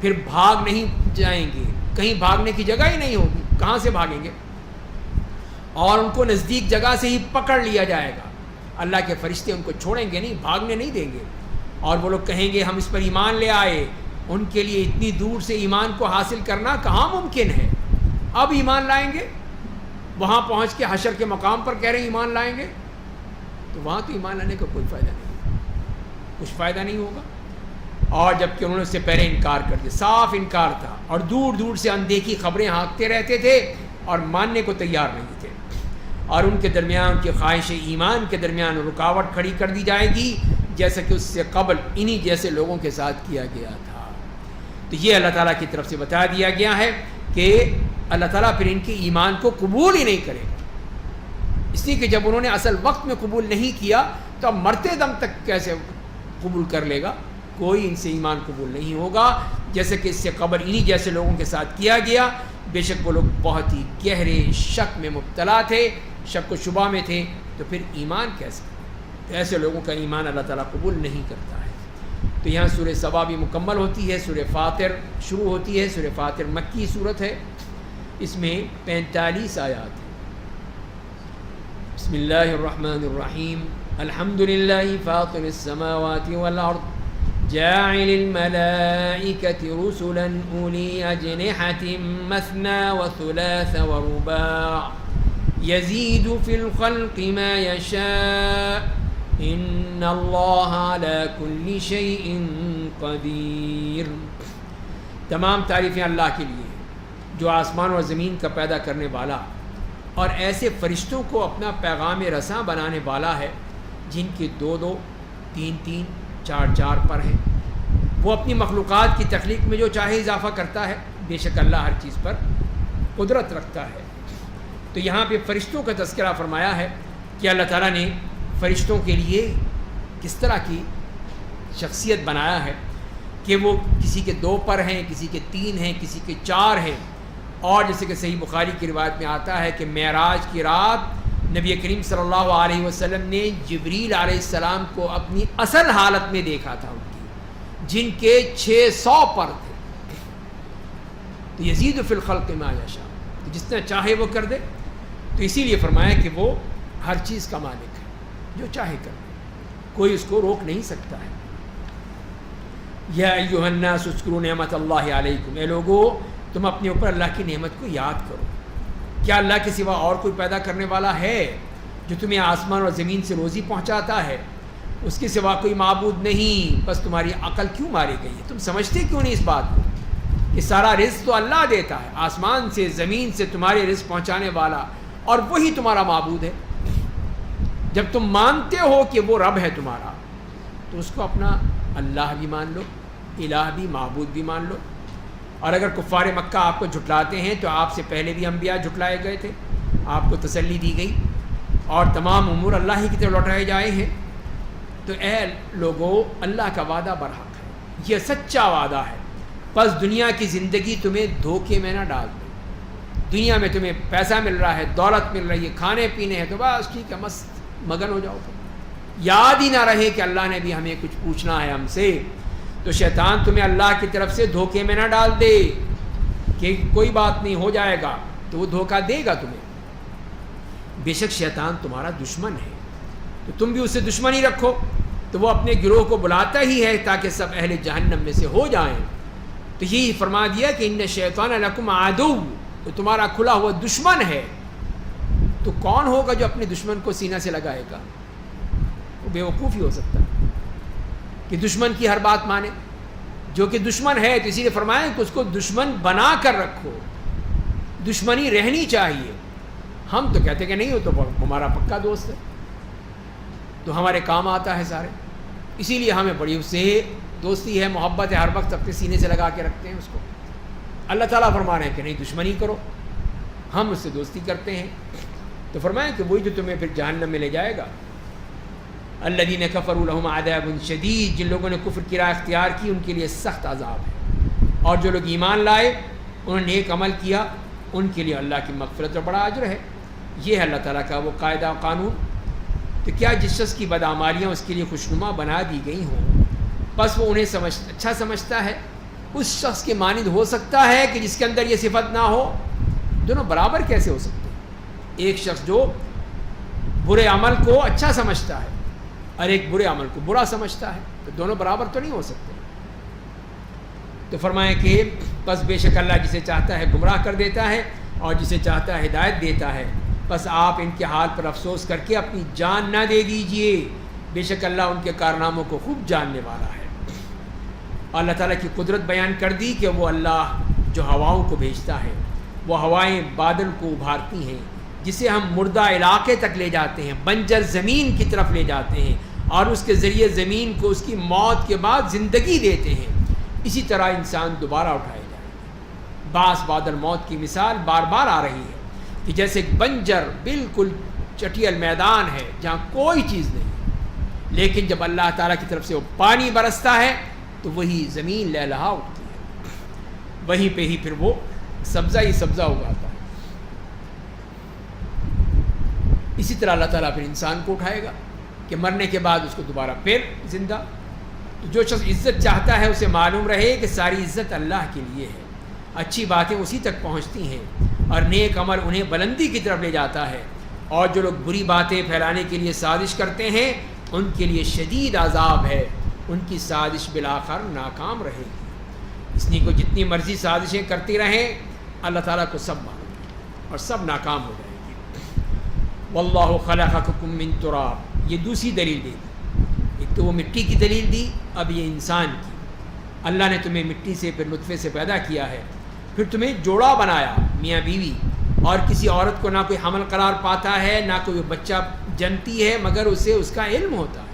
پھر بھاگ نہیں جائیں گے، کہیں بھاگنے کی جگہ ہی نہیں ہوگی، کہاں سے بھاگیں گے، اور ان کو نزدیک جگہ سے ہی پکڑ لیا جائے گا، اللہ کے فرشتے ان کو چھوڑیں گے نہیں، بھاگنے نہیں دیں گے، اور وہ لوگ کہیں گے ہم اس پر ایمان لے آئے۔ ان کے لیے اتنی دور سے ایمان کو حاصل کرنا کہاں ممکن ہے، اب ایمان لائیں گے، وہاں پہنچ کے حشر کے مقام پر کہہ رہے ہیں ایمان لائیں گے، تو وہاں تو ایمان لانے کا کوئی فائدہ نہیں، کچھ فائدہ نہیں ہوگا۔ اور جب کہ انہوں نے اس سے پہلے انکار کر دیا، صاف انکار تھا، اور دور دور سے اندیکھی خبریں ہانکتے رہتے تھے اور ماننے کو تیار نہیں تھے، اور ان کے درمیان ان کی خواہش ایمان کے درمیان رکاوٹ کھڑی کر دی جائے گی، جیسا کہ اس سے قبل انہی جیسے لوگوں کے ساتھ کیا گیا تھا۔ تو یہ اللہ تعالیٰ کی طرف سے بتا دیا گیا ہے کہ اللہ تعالیٰ پھر ان کے ایمان کو قبول ہی نہیں کرے گا، اس لیے کہ جب انہوں نے اصل وقت میں قبول نہیں کیا تو اب مرتے دم تک کیسے قبول کر لے گا، کوئی ان سے ایمان قبول نہیں ہوگا، جیسے کہ اس سے قبل انہی جیسے لوگوں کے ساتھ کیا گیا۔ بے شک وہ لوگ بہت ہی گہرے شک میں مبتلا تھے، شک و شبہ میں تھے، تو پھر ایمان کیسے، تو ایسے لوگوں کا ایمان اللہ تعالیٰ قبول نہیں کرتا ہے۔ تو یہاں سورہ سبا بھی مکمل ہوتی ہے، سورہ فاطر شروع ہوتی ہے۔ سورہ فاطر مکی صورت ہے، اس میں 45 آیات ہیں۔ بسم اللہ الرحمن الرحیم، الحمد للہ فاطر السماوات والارض جاعل الملائكة رسلا أولي أجنحة مثنى وثلاث ورباع يزيد في الخلق ما يشاء إن الله على كل شيء قدير۔ تمام تعریفیں اللہ کے لیے جو آسمان اور زمین کا پیدا کرنے والا اور ایسے فرشتوں کو اپنا پیغام رساں بنانے والا ہے جن کے 2 3 4 پر ہیں۔ وہ اپنی مخلوقات کی تخلیق میں جو چاہے اضافہ کرتا ہے، بے شک اللہ ہر چیز پر قدرت رکھتا ہے۔ تو یہاں پہ فرشتوں کا تذکرہ فرمایا ہے کہ اللہ تعالیٰ نے فرشتوں کے لیے کس طرح کی شخصیت بنایا ہے کہ وہ کسی کے 2 پر ہیں، کسی کے 3 ہیں، کسی کے 4 ہیں۔ اور جیسے کہ صحیح بخاری کی روایت میں آتا ہے کہ معراج کی رات نبی کریم صلی اللہ علیہ وسلم نے جبریل علیہ السلام کو اپنی اصل حالت میں دیکھا تھا، ان کی جن کے 600 پر تھے۔ تو یزید فی الخلق ما یشاء، تو جتنا چاہے وہ کر دے۔ تو اسی لیے فرمایا کہ وہ ہر چیز کا مالک ہے، جو چاہے کر دے، کوئی اس کو روک نہیں سکتا ہے۔ یا ایھا الناس اذکروا نعمت اللہ علیکم، اے لوگو تم اپنے اوپر اللہ کی نعمت کو یاد کرو۔ کیا اللہ کے سوا اور کوئی پیدا کرنے والا ہے جو تمہیں آسمان اور زمین سے روزی پہنچاتا ہے؟ اس کے سوا کوئی معبود نہیں، بس تمہاری عقل کیوں ماری گئی ہے؟ تم سمجھتے کیوں نہیں اس بات کو کہ سارا رزق تو اللہ دیتا ہے، آسمان سے زمین سے تمہارے رزق پہنچانے والا، اور وہی تمہارا معبود ہے۔ جب تم مانتے ہو کہ وہ رب ہے تمہارا، تو اس کو اپنا اللہ بھی مان لو، الہ بھی، معبود بھی مان لو۔ اور اگر کفار مکہ آپ کو جھٹلاتے ہیں تو آپ سے پہلے بھی انبیاء جھٹلائے گئے تھے، آپ کو تسلی دی گئی اور تمام امور اللہ ہی کی طرف لوٹائے جائے ہیں۔ تو اے لوگو، اللہ کا وعدہ برحق ہے، یہ سچا وعدہ ہے، بس دنیا کی زندگی تمہیں دھوکے میں نہ ڈال دے۔ دنیا میں تمہیں پیسہ مل رہا ہے، دولت مل رہی ہے، کھانے پینے ہیں، تو بس ٹھیک ہے، مست مگن ہو جاؤ۔ یاد ہی نہ رہے کہ اللہ نے بھی ہمیں کچھ پوچھنا ہے ہم سے۔ تو شیطان تمہیں اللہ کی طرف سے دھوکے میں نہ ڈال دے کہ کوئی بات نہیں، ہو جائے گا، تو وہ دھوکہ دے گا تمہیں۔ بے شک شیطان تمہارا دشمن ہے، تو تم بھی اسے دشمنی رکھو۔ تو وہ اپنے گروہ کو بلاتا ہی ہے تاکہ سب اہل جہنم میں سے ہو جائیں۔ تو یہی فرما دیا کہ ان الشیطان لکم عدو، تو تمہارا کھلا ہوا دشمن ہے۔ تو کون ہوگا جو اپنے دشمن کو سینہ سے لگائے گا؟ وہ بیوقوف ہی ہو سکتا ہے کہ دشمن کی ہر بات مانے، جو کہ دشمن ہے۔ تو اسی لیے فرمایا کہ اس کو دشمن بنا کر رکھو، دشمنی رہنی چاہیے۔ ہم تو کہتے کہ نہیں، وہ تو ہمارا پکا دوست ہے، تو ہمارے کام آتا ہے سارے، اسی لیے ہمیں بڑی اس سے دوستی ہے، محبت ہے، ہر وقت اپنے سینے سے لگا کے رکھتے ہیں اس کو۔ اللہ تعالیٰ فرما رہے ہیں کہ نہیں، دشمنی کرو، ہم اس سے دوستی کرتے ہیں۔ تو فرمایا کہ وہی جو تمہیں پھر جہنم میں لے جائے گا۔ الذین کفروا لہم عذاب شدید، جن لوگوں نے کفر کی راہ اختیار کی ان کے لیے سخت عذاب ہے، اور جو لوگ ایمان لائے، انہوں نے نیک عمل کیا، ان کے لیے اللہ کی مغفرت اور بڑا اجر ہے۔ یہ ہے اللہ تعالیٰ کا وہ قاعدہ و قانون۔ تو کیا جس شخص کی بدعمالیاں اس کے لیے خوشنما بنا دی گئی ہوں، بس وہ انہیں اچھا سمجھتا ہے؟ اس شخص کے مانند ہو سکتا ہے کہ جس کے اندر یہ صفت نہ ہو؟ دونوں برابر کیسے ہو سکتے ہیں؟ ایک شخص جو برے عمل کو اچھا سمجھتا ہے اور ایک برے عمل کو برا سمجھتا ہے، تو دونوں برابر تو نہیں ہو سکتے۔ تو فرمائیں کہ بس بے شک اللہ جسے چاہتا ہے گمراہ کر دیتا ہے اور جسے چاہتا ہے ہدایت دیتا ہے۔ بس آپ ان کے حال پر افسوس کر کے اپنی جان نہ دے دیجئے، بے شک اللہ ان کے کارناموں کو خوب جاننے والا ہے۔ اللہ تعالیٰ کی قدرت بیان کر دی کہ وہ اللہ جو ہواؤں کو بھیجتا ہے، وہ ہوائیں بادل کو ابھارتی ہیں، جسے ہم مردہ علاقے تک لے جاتے ہیں، بنجر زمین کی طرف لے جاتے ہیں، اور اس کے ذریعے زمین کو اس کی موت کے بعد زندگی دیتے ہیں۔ اسی طرح انسان دوبارہ اٹھائے جائے گا۔ بعض بادل موت کی مثال بار بار آ رہی ہے کہ جیسے ایک بنجر بالکل چٹیل میدان ہے جہاں کوئی چیز نہیں، لیکن جب اللہ تعالیٰ کی طرف سے وہ پانی برستا ہے تو وہی زمین لہلہا اٹھتی ہے، وہیں پہ ہی پھر وہ سبزہ ہی سبزہ اگاتا ہے۔ اسی طرح اللہ تعالیٰ پھر انسان کو اٹھائے گا کہ مرنے کے بعد اس کو دوبارہ پھر زندہ۔ تو جو شخص عزت چاہتا ہے اسے معلوم رہے کہ ساری عزت اللہ کے لیے ہے، اچھی باتیں اسی تک پہنچتی ہیں اور نیک عمل انہیں بلندی کی طرف لے جاتا ہے، اور جو لوگ بری باتیں پھیلانے کے لیے سازش کرتے ہیں ان کے لیے شدید عذاب ہے۔ ان کی سازش بالآخر ناکام رہے گی۔ اس لیے کو جتنی مرضی سازشیں کرتی رہیں اللہ تعالیٰ کو سب معلوم ہے اور سب ناکام ہو جائے گی۔ واللہ خلقکم من تراب، یہ دوسری دلیل دی۔ ایک تو وہ مٹی کی دلیل دی، اب یہ انسان کی۔ اللہ نے تمہیں مٹی سے پھر نطفے سے پیدا کیا ہے، پھر تمہیں جوڑا بنایا میاں بیوی، اور کسی عورت کو نہ کوئی حمل قرار پاتا ہے نہ کوئی بچہ جنتی ہے مگر اسے اس کا علم ہوتا ہے،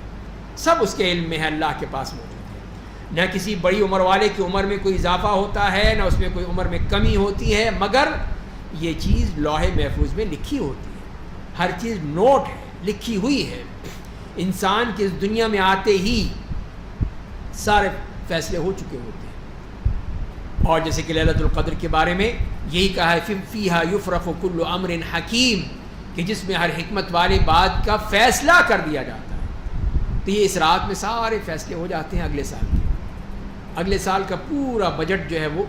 سب اس کے علم میں ہے، اللہ کے پاس موجود ہے۔ نہ کسی بڑی عمر والے کی عمر میں کوئی اضافہ ہوتا ہے نہ اس میں کوئی عمر میں کمی ہوتی ہے، مگر یہ چیز لوح محفوظ میں لکھی ہوتی ہے، ہر چیز نوٹ ہے، لکھی ہوئی ہے۔ انسان کی اس دنیا میں آتے ہی سارے فیصلے ہو چکے ہوتے ہیں۔ اور جیسے کہ لیلۃ القدر کے بارے میں یہی کہا ہے فیہا یفرق کل امر حکیم، کہ جس میں ہر حکمت والی بات کا فیصلہ کر دیا جاتا ہے۔ تو یہ اس رات میں سارے فیصلے ہو جاتے ہیں اگلے سال کے، اگلے سال کا پورا بجٹ جو ہے وہ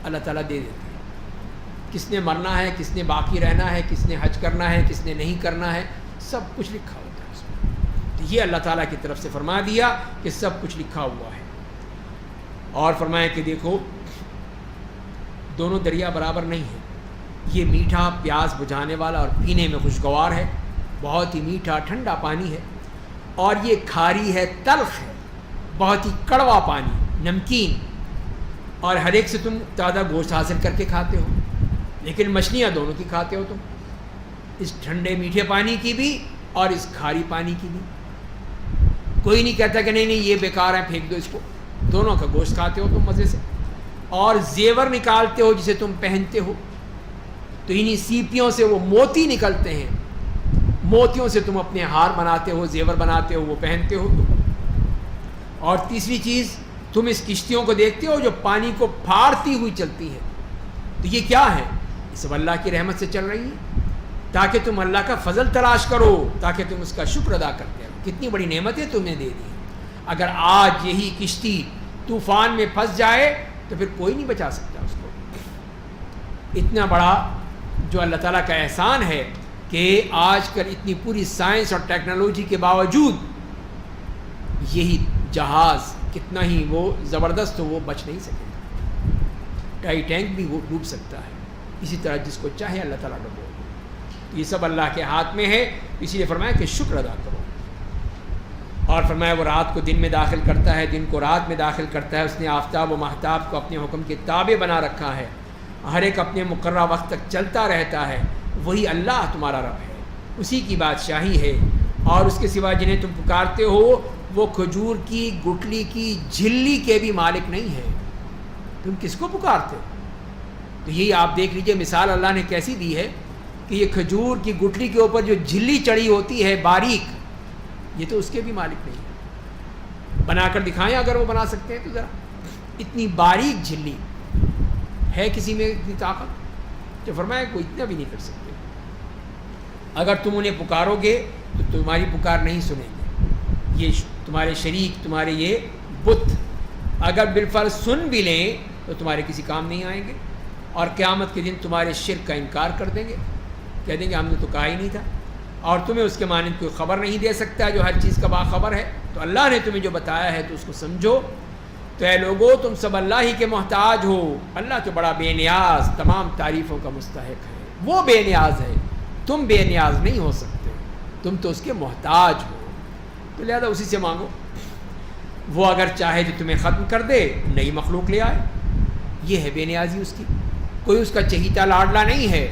اللہ تعالیٰ دے دیتے ہیں، کس نے مرنا ہے، کس نے باقی رہنا ہے، کس نے حج کرنا ہے، کس نے نہیں کرنا ہے، سب کچھ لکھا ہوتا ہے اس میں۔ تو یہ اللہ تعالیٰ کی طرف سے فرما دیا کہ سب کچھ لکھا ہوا ہے۔ اور فرمایا کہ دیکھو دونوں دریا برابر نہیں ہیں، یہ میٹھا پیاس بجھانے والا اور پینے میں خوشگوار ہے، بہت ہی میٹھا ٹھنڈا پانی ہے، اور یہ کھاری ہے، تلخ ہے، بہت ہی کڑوا پانی، نمکین، اور ہر ایک سے تم تازہ گوشت حاصل کر کے کھاتے ہو، لیکن مچھلیاں دونوں کی کھاتے ہو تم، اس ٹھنڈے میٹھے پانی کی بھی اور اس کھاری پانی کی بھی۔ کوئی نہیں کہتا کہ نہیں نہیں یہ بیکار ہے پھینک دو اس کو، دونوں کا گوشت کھاتے ہو تم مزے سے، اور زیور نکالتے ہو جسے تم پہنتے ہو، تو انہی سیپیوں سے وہ موتی نکلتے ہیں، موتیوں سے تم اپنے ہار بناتے ہو، زیور بناتے ہو، وہ پہنتے ہو۔ اور تیسری چیز، تم اس کشتیوں کو دیکھتے ہو جو پانی کو پھاڑتی ہوئی چلتی ہیں، تو یہ کیا ہے؟ یہ سب اللہ کی رحمت سے چل رہی ہیں، تاکہ تم اللہ کا فضل تلاش کرو، تاکہ تم اس کا شکر ادا کرتے ہو۔ کتنی بڑی نعمتیں تمہیں دے دی ہیں۔ اگر آج یہی کشتی طوفان میں پھنس جائے تو پھر کوئی نہیں بچا سکتا اس کو۔ اتنا بڑا جو اللہ تعالیٰ کا احسان ہے کہ آج کل اتنی پوری سائنس اور ٹیکنالوجی کے باوجود یہی جہاز کتنا ہی وہ زبردست ہو وہ بچ نہیں سکے گا، ٹائٹینک بھی وہ ڈوب سکتا ہے، اسی طرح جس کو چاہے اللہ تعالیٰ ڈبو۔ یہ سب اللہ کے ہاتھ میں ہے، اسی لیے فرمایا کہ شکر ادا کرو۔ اور فرمایا وہ رات کو دن میں داخل کرتا ہے، دن کو رات میں داخل کرتا ہے، اس نے آفتاب و مہتاب کو اپنے حکم کے تابع بنا رکھا ہے، ہر ایک اپنے مقررہ وقت تک چلتا رہتا ہے، وہی اللہ تمہارا رب ہے، اسی کی بادشاہی ہے، اور اس کے سوا جنہیں تم پکارتے ہو وہ کھجور کی گٹلی کی جھلی کے بھی مالک نہیں ہے، تم کس کو پکارتے ہو؟ تو یہی آپ دیکھ لیجئے مثال اللہ نے کیسی دی ہے کہ یہ کھجور کی گٹلی کے اوپر جو جھلی چڑھی ہوتی ہے باریک، یہ تو اس کے بھی مالک نہیں ہے۔ بنا کر دکھائیں اگر وہ بنا سکتے ہیں تو ذرا، اتنی باریک جھلی ہے کسی میں اتنی طاقت؟ جو فرمایا کوئی اتنا بھی نہیں کر سکتے۔ اگر تم انہیں پکارو گے تو تمہاری پکار نہیں سنیں گے، یہ تمہارے شریک، تمہارے یہ بت اگر بالفرض سن بھی لیں تو تمہارے کسی کام نہیں آئیں گے، اور قیامت کے دن تمہارے شرک کا انکار کر دیں گے، کہہ دیں گے ہم نے تو کہا ہی نہیں تھا، اور تمہیں اس کے مانند کوئی خبر نہیں دے سکتا جو ہر چیز کا باخبر ہے۔ تو اللہ نے تمہیں جو بتایا ہے تو اس کو سمجھو۔ تو اے لوگو تم سب اللہ ہی کے محتاج ہو، اللہ تو بڑا بے نیاز تمام تعریفوں کا مستحق ہے، وہ بے نیاز ہے، تم بے نیاز نہیں ہو سکتے، تم تو اس کے محتاج ہو، تو لہذا اسی سے مانگو۔ وہ اگر چاہے تو تمہیں ختم کر دے، نئی مخلوق لے آئے، یہ ہے بے نیازی اس کی، کوئی اس کا چہیتا لاڈلا نہیں ہے،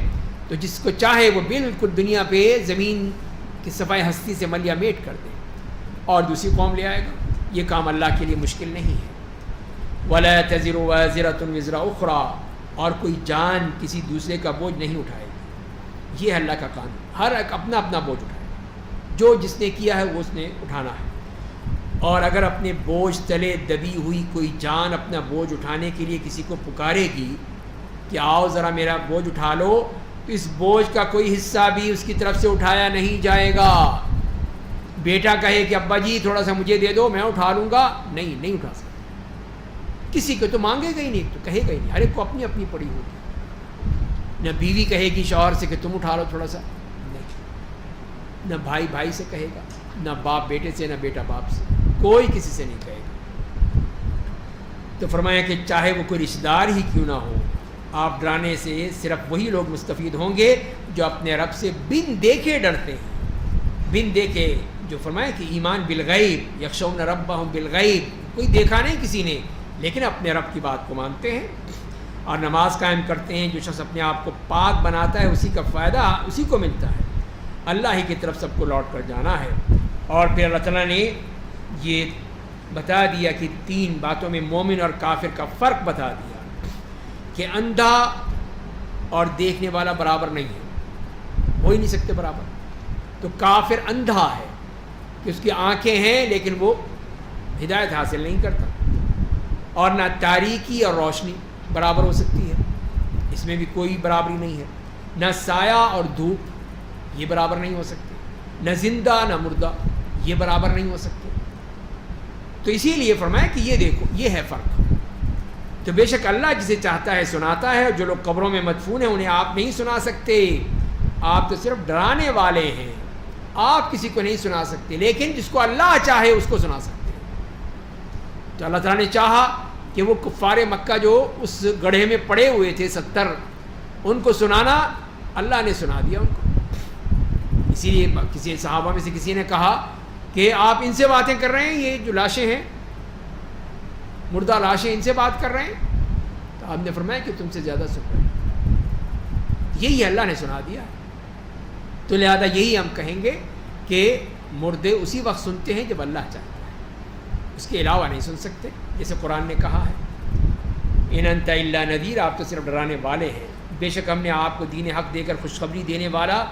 تو جس کو چاہے وہ بالکل دنیا پہ زمین کی صفائی ہستی سے ملیہ میٹ کر دے اور دوسری قوم لے آئے گا، یہ کام اللہ کے لیے مشکل نہیں ہے۔ وَلَا تَزِرُ وَازِرَةٌ وِزْرَ أُخْرَىٰ، اور کوئی جان کسی دوسرے کا بوجھ نہیں اٹھائے گی، یہ ہے اللہ کا قانون، ہر ایک اپنا اپنا بوجھ اٹھائے، جو جس نے کیا ہے وہ اس نے اٹھانا ہے۔ اور اگر اپنے بوجھ تلے دبی ہوئی کوئی جان اپنا بوجھ اٹھانے کے لیے کسی کو پکارے گی کہ آؤ ذرا میرا بوجھ اٹھا لو، تو اس بوجھ کا کوئی حصہ بھی اس کی طرف سے اٹھایا نہیں جائے گا۔ بیٹا کہے کہ ابا جی تھوڑا سا مجھے دے دو میں اٹھا لوں گا، نہیں اٹھا سکتا، کسی کو تو مانگے گا ہی نہیں، تو کہے گا ہی نہیں، ہر ایک کو اپنی اپنی پڑی ہوگی۔ نہ بیوی کہے گی شوہر سے کہ تم اٹھا لو تھوڑا سا، نہیں، نہ بھائی سے کہے گا، نہ باپ بیٹے سے، نہ بیٹا باپ سے، کوئی کسی سے نہیں کہے گا۔ تو فرمایا کہ چاہے وہ کوئی رشتہ دار ہی کیوں نہ ہو، آپ ڈرانے سے صرف وہی لوگ مستفید ہوں گے جو اپنے رب سے بن دیکھے ڈرتے ہیں، بن دیکھے، جو فرمایا کہ ایمان بالغیب، یخشون ربہم بالغیب، کوئی دیکھا نہیں کسی نے لیکن اپنے رب کی بات کو مانتے ہیں اور نماز قائم کرتے ہیں۔ جو شخص اپنے آپ کو پاک بناتا ہے اسی کا فائدہ اسی کو ملتا ہے، اللہ ہی کی طرف سب کو لوٹ کر جانا ہے۔ اور پھر اللہ تعالیٰ نے یہ بتا دیا کہ 3 باتوں میں مومن اور کافر کا فرق بتا دیا کہ اندھا اور دیکھنے والا برابر نہیں ہے، ہو ہی نہیں سکتے برابر۔ تو کافر اندھا ہے کہ اس کی آنکھیں ہیں لیکن وہ ہدایت حاصل نہیں کرتا، اور نہ تاریکی اور روشنی برابر ہو سکتی ہے، اس میں بھی کوئی برابری نہیں ہے، نہ سایہ اور دھوپ یہ برابر نہیں ہو سکتے، نہ زندہ نہ مردہ یہ برابر نہیں ہو سکتے۔ تو اسی لیے فرمایا کہ یہ دیکھو یہ ہے فرق۔ تو بے شک اللہ جسے چاہتا ہے سناتا ہے، جو لوگ قبروں میں مدفون ہیں انہیں آپ نہیں سنا سکتے، آپ تو صرف ڈرانے والے ہیں، آپ کسی کو نہیں سنا سکتے، لیکن جس کو اللہ چاہے اس کو سنا سکتے ہیں۔ تو اللہ تعالیٰ نے چاہا کہ وہ کفار مکہ جو اس گڑھے میں پڑے ہوئے تھے 70، ان کو سنانا، اللہ نے سنا دیا ان کو۔ اسی لیے کسی صحابہ میں سے کسی نے کہا کہ آپ ان سے باتیں کر رہے ہیں، یہ جو لاشیں ہیں مردہ لاشیں، ان سے بات کر رہے ہیں؟ تو آپ نے فرمایا کہ تم سے زیادہ سن رہے ہیں، یہی اللہ نے سنا دیا۔ تو لہذا یہی ہم کہیں گے کہ مردے اسی وقت سنتے ہیں جب اللہ چاہتا ہے، اس کے علاوہ نہیں سن سکتے، جیسے قرآن نے کہا ہے ان انت الا نذیر، آپ تو صرف ڈرانے والے ہیں، بے شک ہم نے آپ کو دین حق دے کر خوشخبری دینے والا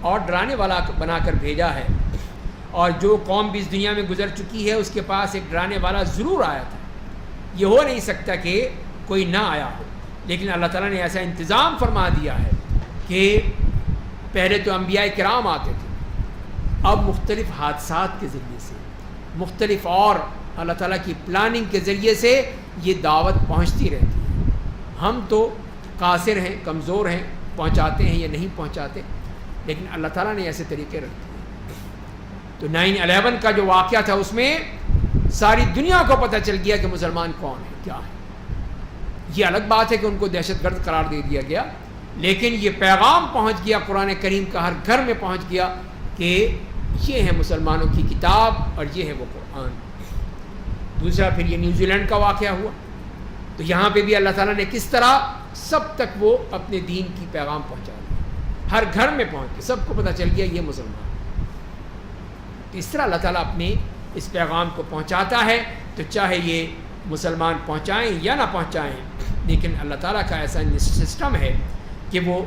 اور ڈرانے والا بنا کر بھیجا ہے، اور جو قوم بھی اس دنیا میں گزر چکی ہے اس کے پاس ایک ڈرانے والا ضرور آیا تھا، یہ ہو نہیں سکتا کہ کوئی نہ آیا ہو، لیکن اللہ تعالیٰ نے ایسا انتظام فرما دیا ہے کہ پہلے تو انبیاء کرام آتے تھے، اب مختلف حادثات کے ذریعے سے، مختلف اور اللہ تعالیٰ کی پلاننگ کے ذریعے سے یہ دعوت پہنچتی رہتی ہے۔ ہم تو قاصر ہیں، کمزور ہیں، پہنچاتے ہیں یا نہیں پہنچاتے، لیکن اللہ تعالیٰ نے ایسے طریقے رکھے ہیں۔ تو 9/11 کا جو واقعہ تھا اس میں ساری دنیا کو پتہ چل گیا کہ مسلمان کون ہے، کیا ہے۔ یہ الگ بات ہے کہ ان کو دہشت گرد قرار دے دیا گیا، لیکن یہ پیغام پہنچ گیا قرآن کریم کا، ہر گھر میں پہنچ گیا کہ یہ ہے مسلمانوں کی کتاب اور یہ ہے وہ قرآن۔ دوسرا پھر یہ نیوزی لینڈ کا واقعہ ہوا، تو یہاں پہ بھی اللہ تعالیٰ نے کس طرح سب تک وہ اپنے دین کی پیغام پہنچا دیا، ہر گھر میں پہنچ کے سب کو پتہ چل گیا یہ مسلمان۔ اس طرح اللہ تعالیٰ اپنے اس پیغام کو پہنچاتا ہے، تو چاہے یہ مسلمان پہنچائیں یا نہ پہنچائیں، لیکن اللہ تعالیٰ کا ایسا سسٹم ہے کہ وہ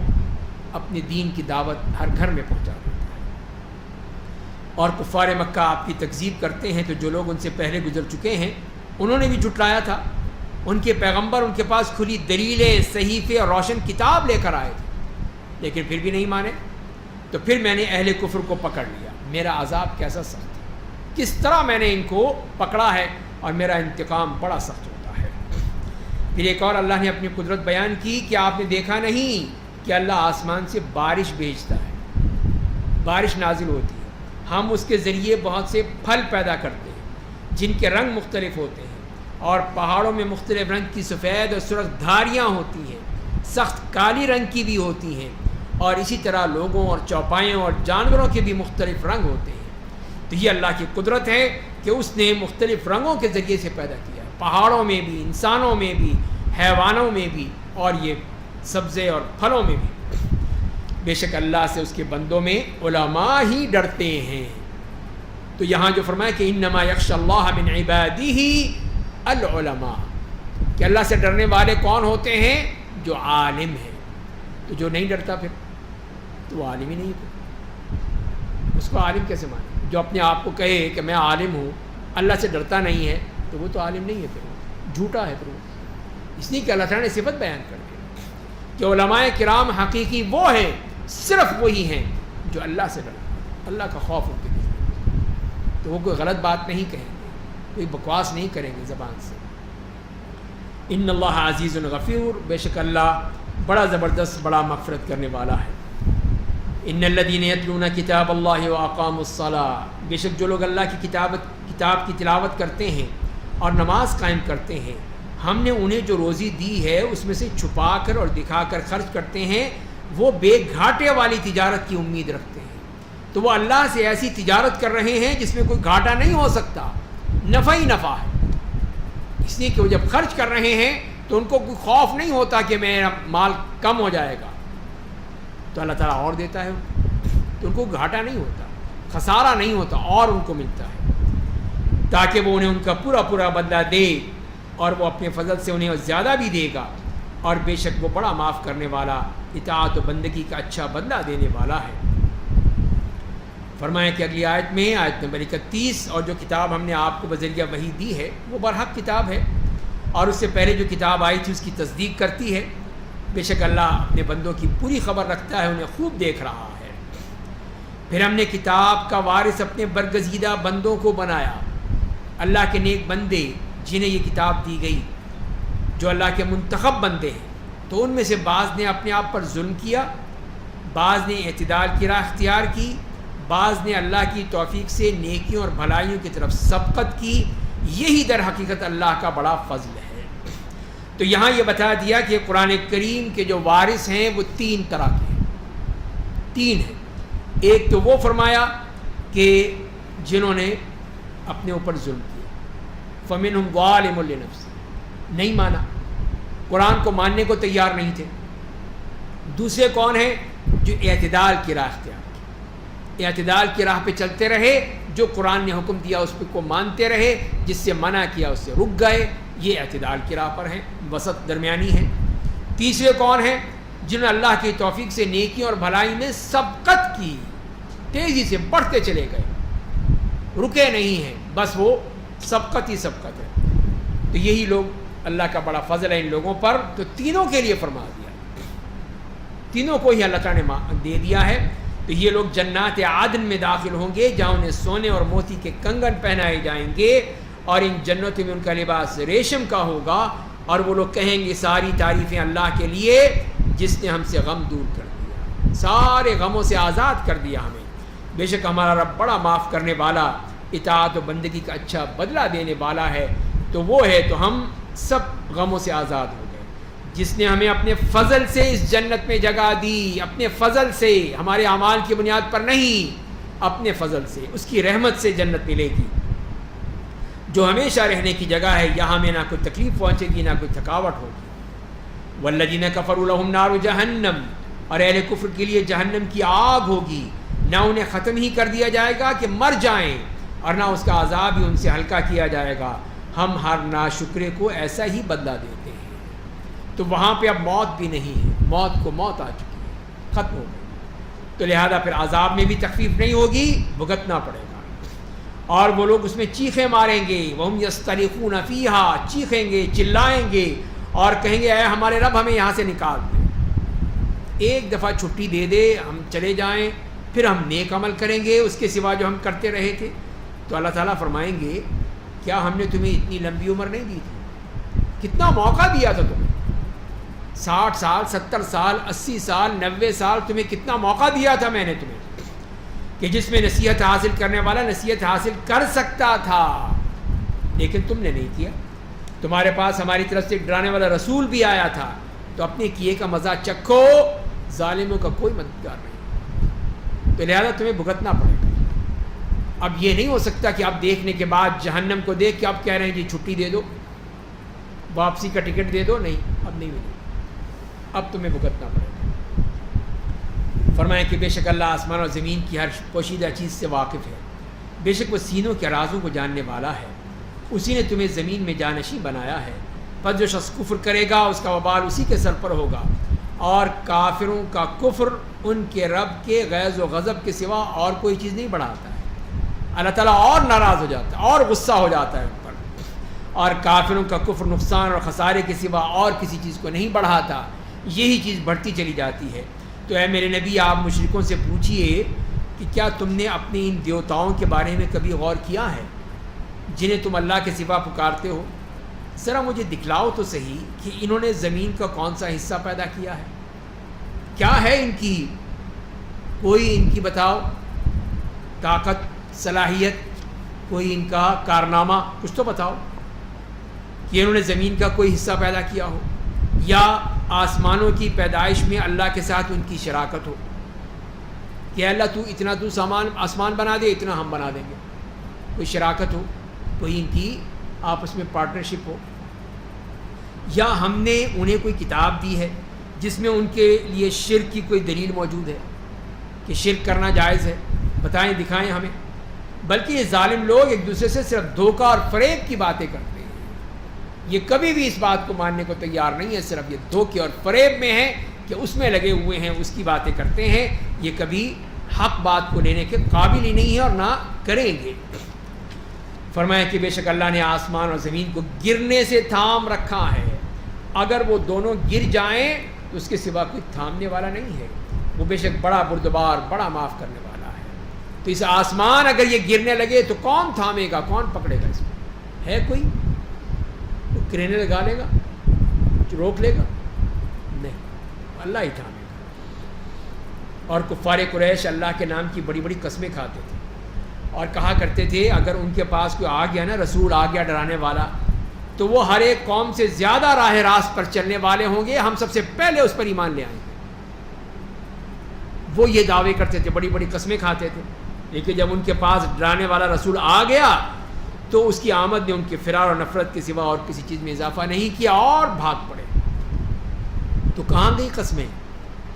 اپنے دین کی دعوت ہر گھر میں پہنچا دیتا ہے۔ اور کفار مکہ آپ کی تکذیب کرتے ہیں، تو جو لوگ ان سے پہلے گزر چکے ہیں انہوں نے بھی جھٹلایا تھا، ان کے پیغمبر ان کے پاس کھلی دلیلیں، صحیفے اور روشن کتاب لے کر آئے تھے، لیکن پھر بھی نہیں مانے۔ تو پھر میں نے اہل کفر کو پکڑ لیا، میرا عذاب کیسا سخت ہے، کس طرح میں نے ان کو پکڑا ہے، اور میرا انتقام بڑا سخت ہوتا ہے۔ پھر ایک اور اللہ نے اپنی قدرت بیان کی کہ آپ نے دیکھا نہیں کہ اللہ آسمان سے بارش بھیجتا ہے، بارش نازل ہوتی ہے، ہم اس کے ذریعے بہت سے پھل پیدا کرتے ہیں جن کے رنگ مختلف ہوتے ہیں، اور پہاڑوں میں مختلف رنگ کی سفید اور سرخ دھاریاں ہوتی ہیں، سخت کالی رنگ کی بھی ہوتی ہیں، اور اسی طرح لوگوں اور چوپایوں اور جانوروں کے بھی مختلف رنگ ہوتے ہیں۔ تو یہ اللہ کی قدرت ہے کہ اس نے مختلف رنگوں کے ذریعے سے پیدا کیا ہے، پہاڑوں میں بھی، انسانوں میں بھی، حیوانوں میں بھی، اور یہ سبزے اور پھلوں میں بھی۔ بے شک اللہ سے اس کے بندوں میں علماء ہی ڈرتے ہیں۔ تو یہاں جو فرمایا کہ انما یخشی اللہ من عبادہ العلماء، کہ اللہ سے ڈرنے والے کون ہوتے ہیں؟ جو عالم ہیں۔ تو جو نہیں ڈرتا پھر تو وہ عالم ہی نہیں ہے، اس کو عالم کیسے مانے؟ جو اپنے آپ کو کہے کہ میں عالم ہوں، اللہ سے ڈرتا نہیں ہے، تو وہ تو عالم نہیں ہے، پھر وہ جھوٹا ہے۔ پھر وہ اس لیے کہ اللہ تعالیٰ نے صفت بیان کر دی کہ علماء کرام حقیقی وہ ہیں، صرف وہی ہیں جو اللہ سے ڈرتے، اللہ کا خوف ان کے دل، تو وہ کوئی غلط بات نہیں کہیں گے، کوئی بکواس نہیں کریں گے زبان سے۔ ان اللہ عزیز غفور، بے شک اللہ بڑا زبردست، بڑا مغفرت کرنے والا ہے۔ ان الذین یتلون کتاب اللہ واقاموا الصلاۃ، بے شک جو لوگ اللہ کی کتاب کی تلاوت کرتے ہیں اور نماز قائم کرتے ہیں، ہم نے انہیں جو روزی دی ہے اس میں سے چھپا کر اور دکھا کر خرچ کرتے ہیں، وہ بے گھاٹے والی تجارت کی امید رکھتے ہیں۔ تو وہ اللہ سے ایسی تجارت کر رہے ہیں جس میں کوئی گھاٹا نہیں ہو سکتا، نفع ہی نفع ہے، اس لیے کہ وہ جب خرچ کر رہے ہیں تو ان کو کوئی خوف نہیں ہوتا کہ میرا مال کم ہو جائے گا، تو اللہ تعالیٰ اور دیتا ہے، تو ان کو گھاٹا نہیں ہوتا، خسارہ نہیں ہوتا، اور ان کو ملتا ہے، تاکہ وہ انہیں ان کا پورا پورا بدلہ دے، اور وہ اپنے فضل سے انہیں زیادہ بھی دے گا، اور بے شک وہ بڑا معاف کرنے والا، اطاعت و بندگی کا اچھا بدلہ دینے والا ہے۔ فرمایا کہ اگلی آیت میں، آیت نمبر 31، اور جو کتاب ہم نے آپ کو بذریعہ وحی دی ہے وہ برحق کتاب ہے، اور اس سے پہلے جو کتاب آئی تھی اس کی تصدیق کرتی ہے۔ بے شک اللہ اپنے بندوں کی پوری خبر رکھتا ہے، انہیں خوب دیکھ رہا ہے۔ پھر ہم نے کتاب کا وارث اپنے برگزیدہ بندوں کو بنایا، اللہ کے نیک بندے جنہیں یہ کتاب دی گئی، جو اللہ کے منتخب بندے ہیں، تو ان میں سے بعض نے اپنے آپ پر ظلم کیا، بعض نے اعتدال کی راہ اختیار کی، بعض نے اللہ کی توفیق سے نیکیوں اور بھلائیوں کی طرف سبقت کی، یہی در حقیقت اللہ کا بڑا فضل ہے۔ تو یہاں یہ بتا دیا کہ قرآن کریم کے جو وارث ہیں وہ 3 طرح کے ہیں، 3 ہیں۔ ایک تو وہ فرمایا کہ جنہوں نے اپنے اوپر ظلم کیا، فَمِنْهُمْ ظَالِمٌ لِنَفْسِهِ، نہیں مانا، قرآن کو ماننے کو تیار نہیں تھے۔ دوسرے کون ہیں؟ جو اعتدال کی راہ اختیار کی، اعتدال کی راہ پہ چلتے رہے، جو قرآن نے حکم دیا اس کو مانتے رہے، جس سے منع کیا اس سے رک گئے، یہ اعتدال کی راہ پر ہیں، وسط درمیانی ہیں۔ تیسرے کون ہیں؟ جنہوں نے اللہ کی توفیق سے نیکی اور بھلائی میں سبقت کی، تیزی سے بڑھتے چلے گئے، رکے نہیں ہیں، بس وہ سبقت ہی سبقت ہے۔ تو یہی لوگ، اللہ کا بڑا فضل ہے ان لوگوں پر، تو تینوں کے لیے فرما دیا، تینوں کو ہی اللہ تعالیٰ نے دے دیا ہے۔ تو یہ لوگ جنات عدن میں داخل ہوں گے، جہاں انہیں سونے اور موتی کے کنگن پہنائے جائیں گے، اور ان جنتوں میں ان کا لباس ریشم کا ہوگا، اور وہ لوگ کہیں گے ساری تعریفیں اللہ کے لیے جس نے ہم سے غم دور کر دیا، سارے غموں سے آزاد کر دیا ہمیں۔ بے شک ہمارا رب بڑا معاف کرنے والا، اطاعت و بندگی کا اچھا بدلہ دینے والا ہے۔ تو وہ ہے، تو ہم سب غموں سے آزاد ہو گئے، جس نے ہمیں اپنے فضل سے اس جنت میں جگہ دی، اپنے فضل سے، ہمارے اعمال کی بنیاد پر نہیں، اپنے فضل سے، اس کی رحمت سے جنت ملے گی، جو ہمیشہ رہنے کی جگہ ہے، یہاں میں نہ کوئی تکلیف پہنچے گی، نہ کوئی تھکاوٹ ہوگی۔ والذین کفروا لہم نار جہنم، اور اہل کفر کے لیے جہنم کی آگ ہوگی، نہ انہیں ختم ہی کر دیا جائے گا کہ مر جائیں، اور نہ اس کا عذاب ہی ان سے ہلکا کیا جائے گا، ہم ہر ناشکرے کو ایسا ہی بدلہ دیتے ہیں۔ تو وہاں پہ اب موت بھی نہیں ہے، موت کو موت آ چکی ہے، ختم ہو گئی، تو لہذا پھر عذاب میں بھی تخفیف نہیں ہوگی، بھگتنا پڑے گا، اور وہ لوگ اس میں چیخیں ماریں گے، وَهُمْ يَسْتَرِخُونَ فِيهَا، چیخیں گے، چلائیں گے، اور کہیں گے اے ہمارے رب ہمیں یہاں سے نکال دے، ایک دفعہ چھٹی دے دے، ہم چلے جائیں، پھر ہم نیک عمل کریں گے اس کے سوا جو ہم کرتے رہے تھے۔ تو اللہ تعالیٰ فرمائیں گے کیا ہم نے تمہیں اتنی لمبی عمر نہیں دی تھی؟ کتنا موقع دیا تھا تمہیں، 60 سال، 70 سال، 80 سال، 90 سال، تمہیں کتنا موقع دیا تھا میں نے تمہیں، کہ جس میں نصیحت حاصل کرنے والا نصیحت حاصل کر سکتا تھا، لیکن تم نے نہیں کیا۔ تمہارے پاس ہماری طرف سے ایک ڈرانے والا رسول بھی آیا تھا، تو اپنے کیے کا مزہ چکھو، ظالموں کا کوئی مددگار نہیں، تو لہذا تمہیں بھگتنا پڑے گا۔ اب یہ نہیں ہو سکتا کہ آپ دیکھنے کے بعد جہنم کو دیکھ کے آپ کہہ رہے ہیں جی چھٹی دے دو، واپسی کا ٹکٹ دے دو، نہیں، اب نہیں ملے، اب تمہیں بھگتنا پڑے گا۔ فرمائیں کہ بے شک اللہ آسمان اور زمین کی ہر پوشیدہ چیز سے واقف ہے، بے شک وہ سینوں کے رازوں کو جاننے والا ہے، اسی نے تمہیں زمین میں جانشین بنایا ہے، پس جو شخص کفر کرے گا اس کا وبال اسی کے سر پر ہوگا، اور کافروں کا کفر ان کے رب کے غیظ و غضب کے سوا اور کوئی چیز نہیں بڑھاتا ہے۔ اللہ تعالیٰ اور ناراض ہو جاتا ہے اور غصہ ہو جاتا ہے ان پر، اور کافروں کا کفر نقصان اور خسارے کے سوا اور کسی چیز کو نہیں بڑھاتا، یہی چیز بڑھتی چلی جاتی ہے۔ تو اے میرے نبی، آپ مشرکوں سے پوچھئے کہ کیا تم نے اپنے ان دیوتاؤں کے بارے میں کبھی غور کیا ہے جنہیں تم اللہ کے سوا پکارتے ہو؟ ذرا مجھے دکھلاؤ تو صحیح کہ انہوں نے زمین کا کون سا حصہ پیدا کیا ہے، کیا ہے ان کی کوئی ان کی بتاؤ طاقت، صلاحیت، کوئی ان کا کارنامہ کچھ تو بتاؤ کہ انہوں نے زمین کا کوئی حصہ پیدا کیا ہو، یا آسمانوں کی پیدائش میں اللہ کے ساتھ ان کی شراکت ہو کہ اللہ تو سامان آسمان بنا دے، اتنا ہم بنا دیں گے، کوئی شراکت ہو، کوئی ان کی آپس میں پارٹنرشپ ہو، یا ہم نے انہیں کوئی کتاب دی ہے جس میں ان کے لیے شرک کی کوئی دلیل موجود ہے کہ شرک کرنا جائز ہے، بتائیں، دکھائیں ہمیں۔ بلکہ یہ ظالم لوگ ایک دوسرے سے صرف دھوکہ اور فریب کی باتیں کرتے ہیں، یہ کبھی بھی اس بات کو ماننے کو تیار نہیں ہے، صرف یہ دھوکے اور فریب میں ہیں کہ اس میں لگے ہوئے ہیں، اس کی باتیں کرتے ہیں، یہ کبھی حق بات کو لینے کے قابل ہی نہیں ہے اور نہ کریں گے۔ فرمایا کہ بے شک اللہ نے آسمان اور زمین کو گرنے سے تھام رکھا ہے، اگر وہ دونوں گر جائیں تو اس کے سوا کوئی تھامنے والا نہیں ہے، وہ بے شک بڑا بردبار، بڑا معاف کرنے والا ہے۔ تو اس آسمان اگر یہ گرنے لگے تو کون تھامے گا، کون پکڑے گا؟ اس میں ہے کوئی کرینے لگا لے گا، روک لے گا؟ نہیں، اللہ ہی تھامے گا۔ اور کفار قریش اللہ کے نام کی بڑی بڑی قسمیں کھاتے تھے اور کہا کرتے تھے اگر ان کے پاس کوئی آ گیا نا، رسول آ گیا ڈرانے والا، تو وہ ہر ایک قوم سے زیادہ راہ راست پر چلنے والے ہوں گے، ہم سب سے پہلے اس پر ایمان لے آئیں گے۔ وہ یہ دعوے کرتے تھے، بڑی بڑی قسمیں کھاتے تھے، لیکن جب ان کے پاس ڈرانے والا رسول آ گیا تو اس کی آمد نے ان کے فرار اور نفرت کے سوا اور کسی چیز میں اضافہ نہیں کیا اور بھاگ پڑے۔ تو کہاں گئی قسمیں،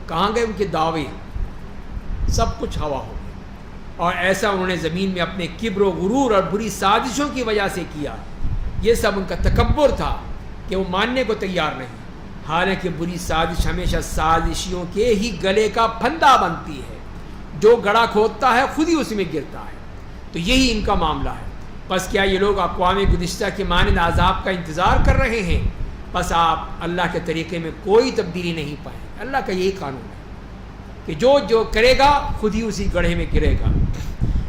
کہاں گئے ان کے دعوے؟ سب کچھ ہوا ہو گیا۔ اور ایسا انہوں نے زمین میں اپنے کبر و غرور اور بری سازشوں کی وجہ سے کیا۔ یہ سب ان کا تکبر تھا کہ وہ ماننے کو تیار نہیں، حالانکہ بری سازش ہمیشہ سازشیوں کے ہی گلے کا پھندا بنتی ہے، جو گڑھا کھودتا ہے خود ہی اس میں گرتا ہے۔ تو یہی ان کا معاملہ ہے۔ پس کیا یہ لوگ اقوام گزشتہ کے مانند عذاب کا انتظار کر رہے ہیں؟ پس آپ اللہ کے طریقے میں کوئی تبدیلی نہیں پائیں۔ اللہ کا یہی قانون ہے کہ جو کرے گا خود ہی اسی گڑھے میں گرے گا،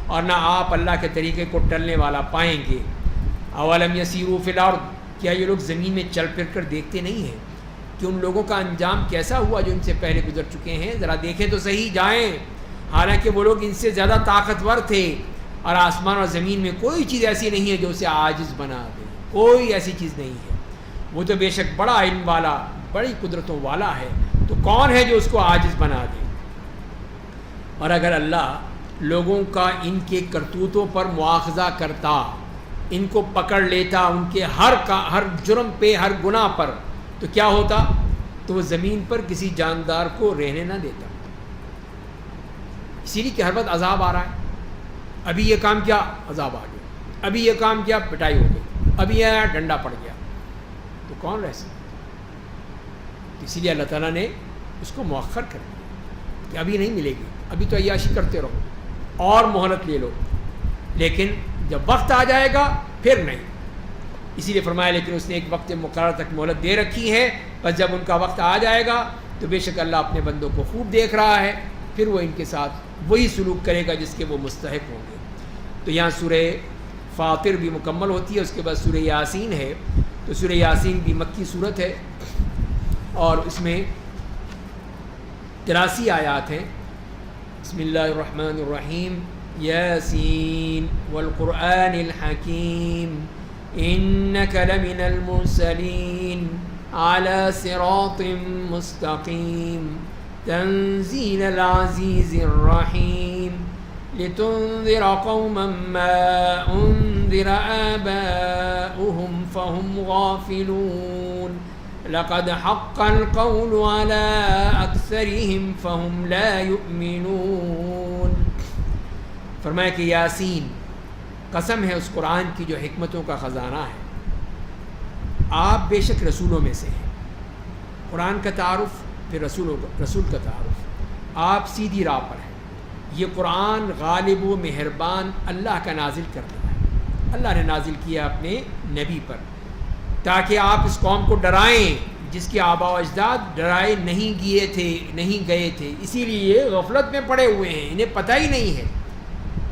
اور نہ آپ اللہ کے طریقے کو ٹلنے والا پائیں گے۔ اولم یسیروا فی الارض، کیا یہ لوگ زمین میں چل پھر کر دیکھتے نہیں ہیں کہ ان لوگوں کا انجام کیسا ہوا جو ان سے پہلے گزر چکے ہیں؟ ذرا دیکھیں تو صحیح، جائیں، حالانکہ وہ لوگ ان سے زیادہ طاقتور تھے، اور آسمان اور زمین میں کوئی چیز ایسی نہیں ہے جو اسے عاجز بنا دے، کوئی ایسی چیز نہیں ہے۔ وہ تو بے شک بڑا علم والا، بڑی قدرتوں والا ہے، تو کون ہے جو اس کو عاجز بنا دے؟ اور اگر اللہ لوگوں کا ان کے کرتوتوں پر مواخذہ کرتا، ان کو پکڑ لیتا ان کے ہر جرم پہ، ہر گناہ پر، تو کیا ہوتا؟ تو وہ زمین پر کسی جاندار کو رہنے نہ دیتا۔ اسی لیے کہ ہر وقت عذاب آ رہا ہے، ابھی یہ کام کیا، عذاب آ گیا، ابھی یہ کام کیا، پٹائی ہو گئی، ابھی یہ ڈنڈا پڑ گیا، تو کون رہ سکتا؟ اسی لیے اللہ تعالیٰ نے اس کو مؤخر کر دیا کہ ابھی نہیں ملے گی، ابھی تو عیاشی کرتے رہو اور مہلت لے لو، لیکن جب وقت آ جائے گا پھر نہیں۔ اسی لیے فرمایا لیکن اس نے ایک وقت مقرر تک مہلت دے رکھی ہے، بس جب ان کا وقت آ جائے گا تو بے شک اللہ اپنے بندوں کو خوب دیکھ رہا ہے، پھر وہ ان کے ساتھ وہی سلوک کرے گا جس کے وہ مستحق ہوں گے۔ تو یہاں سورہ فاطر بھی مکمل ہوتی ہے، اس کے بعد سورہ یاسین ہے۔ تو سورہ یاسین بھی مکی صورت ہے اور اس میں 83 آیات ہیں۔ بسم اللہ الرحمن الرحیم، یاسین والقرآن الحکیم انک لمن المرسلین علی صراط مستقیم تنزیل العزیز الرحیم لتنذر قوما ما انذر آباؤهم فهم غافلون لقد حق القول على اکثرهم فهم لا يؤمنون۔ فرمایا کہ یاسین، قسم ہے اس قرآن کی جو حکمتوں کا خزانہ ہے، آپ بے شک رسولوں میں سے ہیں۔ قرآن کا تعارف، پھر رسول کا تعارف، آپ سیدھی راہ پر ہیں۔ یہ قرآن غالب و مہربان اللہ کا نازل کرتا ہے، اللہ نے نازل کیا اپنے نبی پر تاکہ آپ اس قوم کو ڈرائیں جس کے آباء و اجداد ڈرائے نہیں گئے تھے، اسی لیے یہ غفلت میں پڑے ہوئے ہیں، انہیں پتہ ہی نہیں ہے،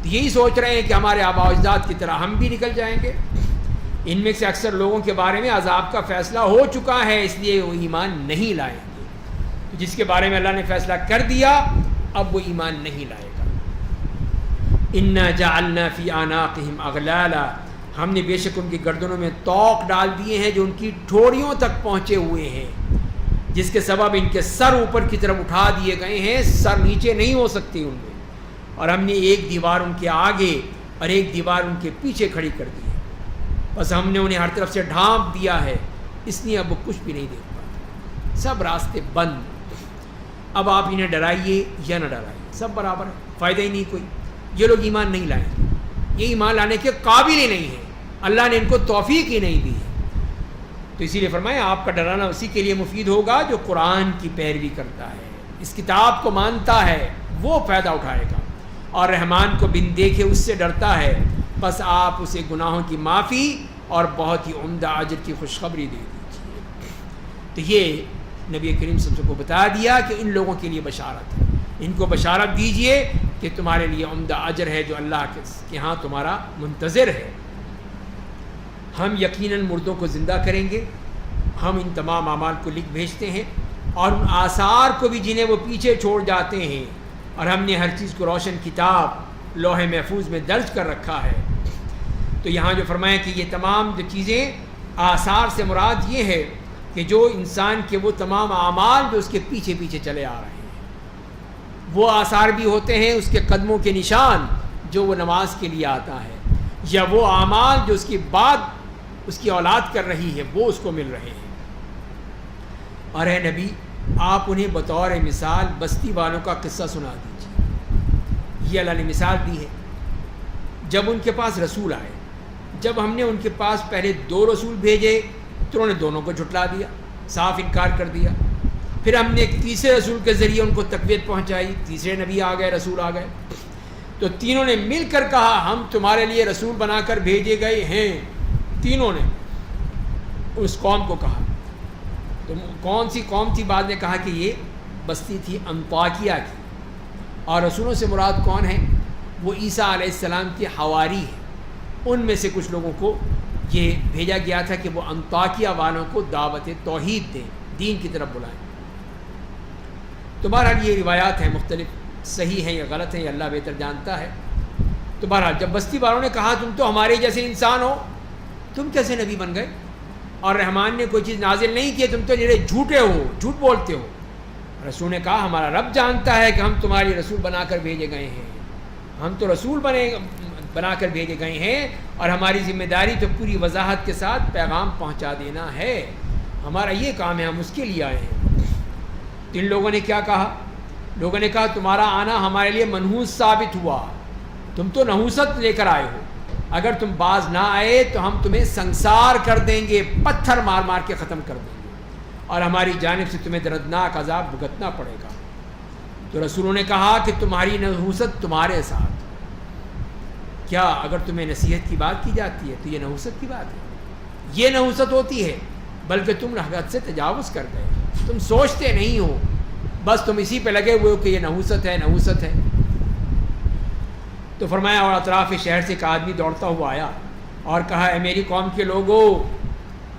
تو یہی سوچ رہے ہیں کہ ہمارے آباء و اجداد کی طرح ہم بھی نکل جائیں گے۔ ان میں سے اکثر لوگوں کے بارے میں عذاب کا فیصلہ ہو چکا ہے، اس لیے وہ ایمان نہیں لائیں گے۔ تو جس کے بارے میں اللہ نے فیصلہ کر دیا اب وہ ایمان نہیں لائے گا۔ انا جعلنا فی اعناقہم اغلالا، ہم نے بے شک ان کی گردنوں میں طوق ڈال دیے ہیں جو ان کی ٹھوڑیوں تک پہنچے ہوئے ہیں، جس کے سبب ان کے سر اوپر کی طرف اٹھا دیے گئے ہیں، سر نیچے نہیں ہو سکتی ان میں، اور ہم نے ایک دیوار ان کے آگے اور ایک دیوار ان کے پیچھے کھڑی کر دی ہے، بس ہم نے انہیں ہر طرف سے ڈھانپ دیا ہے، اس لیے اب وہ کچھ بھی نہیں دیکھ پاتے، سب راستے بند۔ اب آپ انہیں ڈرائیے یا نہ ڈرائیے، سب برابر ہے، فائدہ ہی نہیں کوئی۔ یہ لوگ ایمان نہیں لائیں گے، یہ ایمان لانے کے قابل ہی نہیں ہیں، اللہ نے ان کو توفیق ہی نہیں دی ہے۔ تو اسی لیے فرمایا آپ کا ڈرانا اسی کے لیے مفید ہوگا جو قرآن کی پیروی کرتا ہے، اس کتاب کو مانتا ہے، وہ فائدہ اٹھائے گا، اور رحمان کو بن دیکھے اس سے ڈرتا ہے، بس آپ اسے گناہوں کی معافی اور بہت ہی عمدہ اجر کی خوشخبری دے دیجیے۔ تو یہ نبی کریم صلی اللہ علیہ وسلم کو بتا دیا کہ ان لوگوں کے لیے بشارت ہے، ان کو بشارت دیجئے کہ تمہارے لیے عمدہ اجر ہے جو اللہ کے ہاں تمہارا منتظر ہے۔ ہم یقیناً مردوں کو زندہ کریں گے، ہم ان تمام اعمال کو لکھ بھیجتے ہیں، اور ان آثار کو بھی جنہیں وہ پیچھے چھوڑ جاتے ہیں، اور ہم نے ہر چیز کو روشن کتاب لوح محفوظ میں درج کر رکھا ہے۔ تو یہاں جو فرمایا کہ یہ تمام جو چیزیں آثار سے مراد یہ ہے کہ جو انسان کے وہ تمام اعمال جو اس کے پیچھے پیچھے چلے آ رہے ہیں، وہ آثار بھی ہوتے ہیں اس کے قدموں کے نشان جو وہ نماز کے لیے آتا ہے، یا وہ اعمال جو اس کی بعد اس کی اولاد کر رہی ہے وہ اس کو مل رہے ہیں۔ اور اے نبی آپ انہیں بطور مثال بستی والوں کا قصہ سنا دیجیے۔ یہ اللہ نے مثال دی ہے، جب ان کے پاس رسول آئے، جب ہم نے ان کے پاس پہلے 2 رسول بھیجے تو انہوں نے دونوں کو جھٹلا دیا، صاف انکار کر دیا، پھر ہم نے ایک تیسرے رسول کے ذریعے ان کو تقویت پہنچائی، تیسرے نبی آ گئے، رسول آ گئے، تو تینوں نے مل کر کہا ہم تمہارے لیے رسول بنا کر بھیجے گئے ہیں۔ تینوں نے اس قوم کو کہا، تو کون سی قوم تھی؟ بعد نے کہا کہ یہ بستی تھی انطاکیہ کی، اور رسولوں سے مراد کون ہے؟ وہ عیسیٰ علیہ السلام کے حواری ہیں، ان میں سے کچھ لوگوں کو یہ بھیجا گیا تھا کہ وہ انطاکیہ والوں کو دعوت توحید دیں، دین کی طرف بلائیں۔ تو بہرحال یہ روایات ہیں مختلف، صحیح ہیں یا غلط ہیں یہ اللہ بہتر جانتا ہے۔ تو بہرحال جب بستی والوں نے کہا تم تو ہمارے جیسے انسان ہو، تم کیسے نبی بن گئے، اور رحمان نے کوئی چیز نازل نہیں کی، تم تو جڑے جھوٹے ہو، جھوٹ بولتے ہو۔ رسول نے کہا ہمارا رب جانتا ہے کہ ہم تمہاری رسول بنا کر بھیجے گئے ہیں، ہم تو رسول بنا کر بھیجے گئے ہیں، اور ہماری ذمہ داری تو پوری وضاحت کے ساتھ پیغام پہنچا دینا ہے، ہمارا یہ کام ہے، ہم اس کے لیے آئے ہیں۔ تو ان لوگوں نے کیا کہا؟ لوگوں نے کہا تمہارا آنا ہمارے لیے منحوس ثابت ہوا، تم تو نحوست لے کر آئے ہو، اگر تم باز نہ آئے تو ہم تمہیں سنسار کر دیں گے، پتھر مار مار کے ختم کر دیں گے، اور ہماری جانب سے تمہیں دردناک عذاب بھگتنا پڑے گا۔ تو رسولوں نے کہا کہ تمہاری نحوست تمہارے ساتھ، کیا اگر تمہیں نصیحت کی بات کی جاتی ہے تو یہ نحوست کی بات ہے؟ یہ نحوست ہوتی ہے، بلکہ تم حد سے تجاوز کر گئے، تم سوچتے نہیں ہو، بس تم اسی پہ لگے ہوئے ہو کہ یہ نحوست ہے، نحوست ہے۔ تو فرمایا اور اطراف شہر سے ایک آدمی دوڑتا ہوا آیا اور کہا اے میری قوم کے لوگو،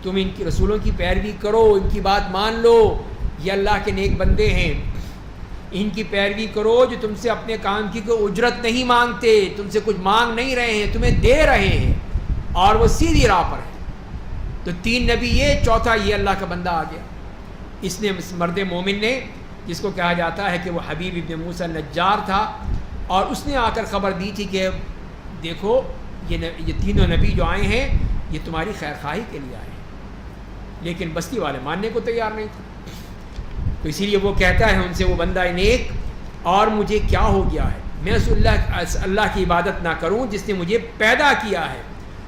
تم ان کی رسولوں کی پیروی کرو، ان کی بات مان لو، یہ اللہ کے نیک بندے ہیں، ان کی پیروی کرو جو تم سے اپنے کام کی کوئی اجرت نہیں مانگتے، تم سے کچھ مانگ نہیں رہے ہیں، تمہیں دے رہے ہیں، اور وہ سیدھی راہ پر ہے۔ تو 3 نبی یہ، چوتھا یہ اللہ کا بندہ آ گیا، اس نے مرد مومن نے، جس کو کہا جاتا ہے کہ وہ حبیب ابن موسیٰ نجار تھا، اور اس نے آ کر خبر دی تھی کہ دیکھو یہ تینوں نبی جو آئے ہیں یہ تمہاری خیر خواہی کے لیے آئے ہیں، لیکن بستی والے ماننے کو تیار نہیں تھے۔ تو اسی لیے وہ کہتا ہے ان سے وہ بندہ نیک، اور مجھے کیا ہو گیا ہے، میں اللہ کی عبادت نہ کروں جس نے مجھے پیدا کیا ہے،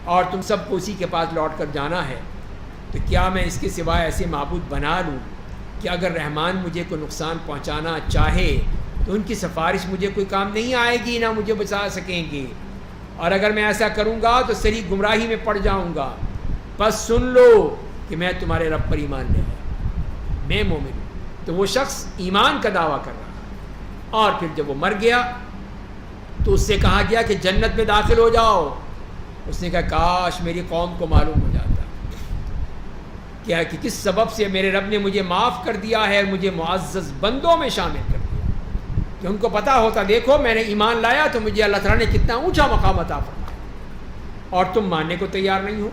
اور تم سب کو اسی کے پاس لوٹ کر جانا ہے، تو کیا میں اس کے سوائے ایسے معبود بنا لوں کہ اگر رحمان مجھے کوئی نقصان پہنچانا چاہے تو ان کی سفارش مجھے کوئی کام نہیں آئے گی، نہ مجھے بچا سکیں گے، اور اگر میں ایسا کروں گا تو سری گمراہی میں پڑ جاؤں گا، بس سن لو کہ میں تمہارے رب پر ایمان لے آیا، میں مومن ہوں۔ تو وہ شخص ایمان کا دعویٰ کر رہا، اور پھر جب وہ مر گیا تو اس سے کہا گیا کہ جنت میں داخل ہو جاؤ، اس نے کہا کاش میری قوم کو معلوم ہو جاتا کیا کہ کس سبب سے میرے رب نے مجھے معاف کر دیا ہے اور مجھے معزز بندوں میں شامل کر دیا۔ کہ ان کو پتہ ہوتا دیکھو میں نے ایمان لایا تو مجھے اللہ تعالیٰ نے کتنا اونچا مقام عطا فرمایا، اور تم ماننے کو تیار نہیں ہو.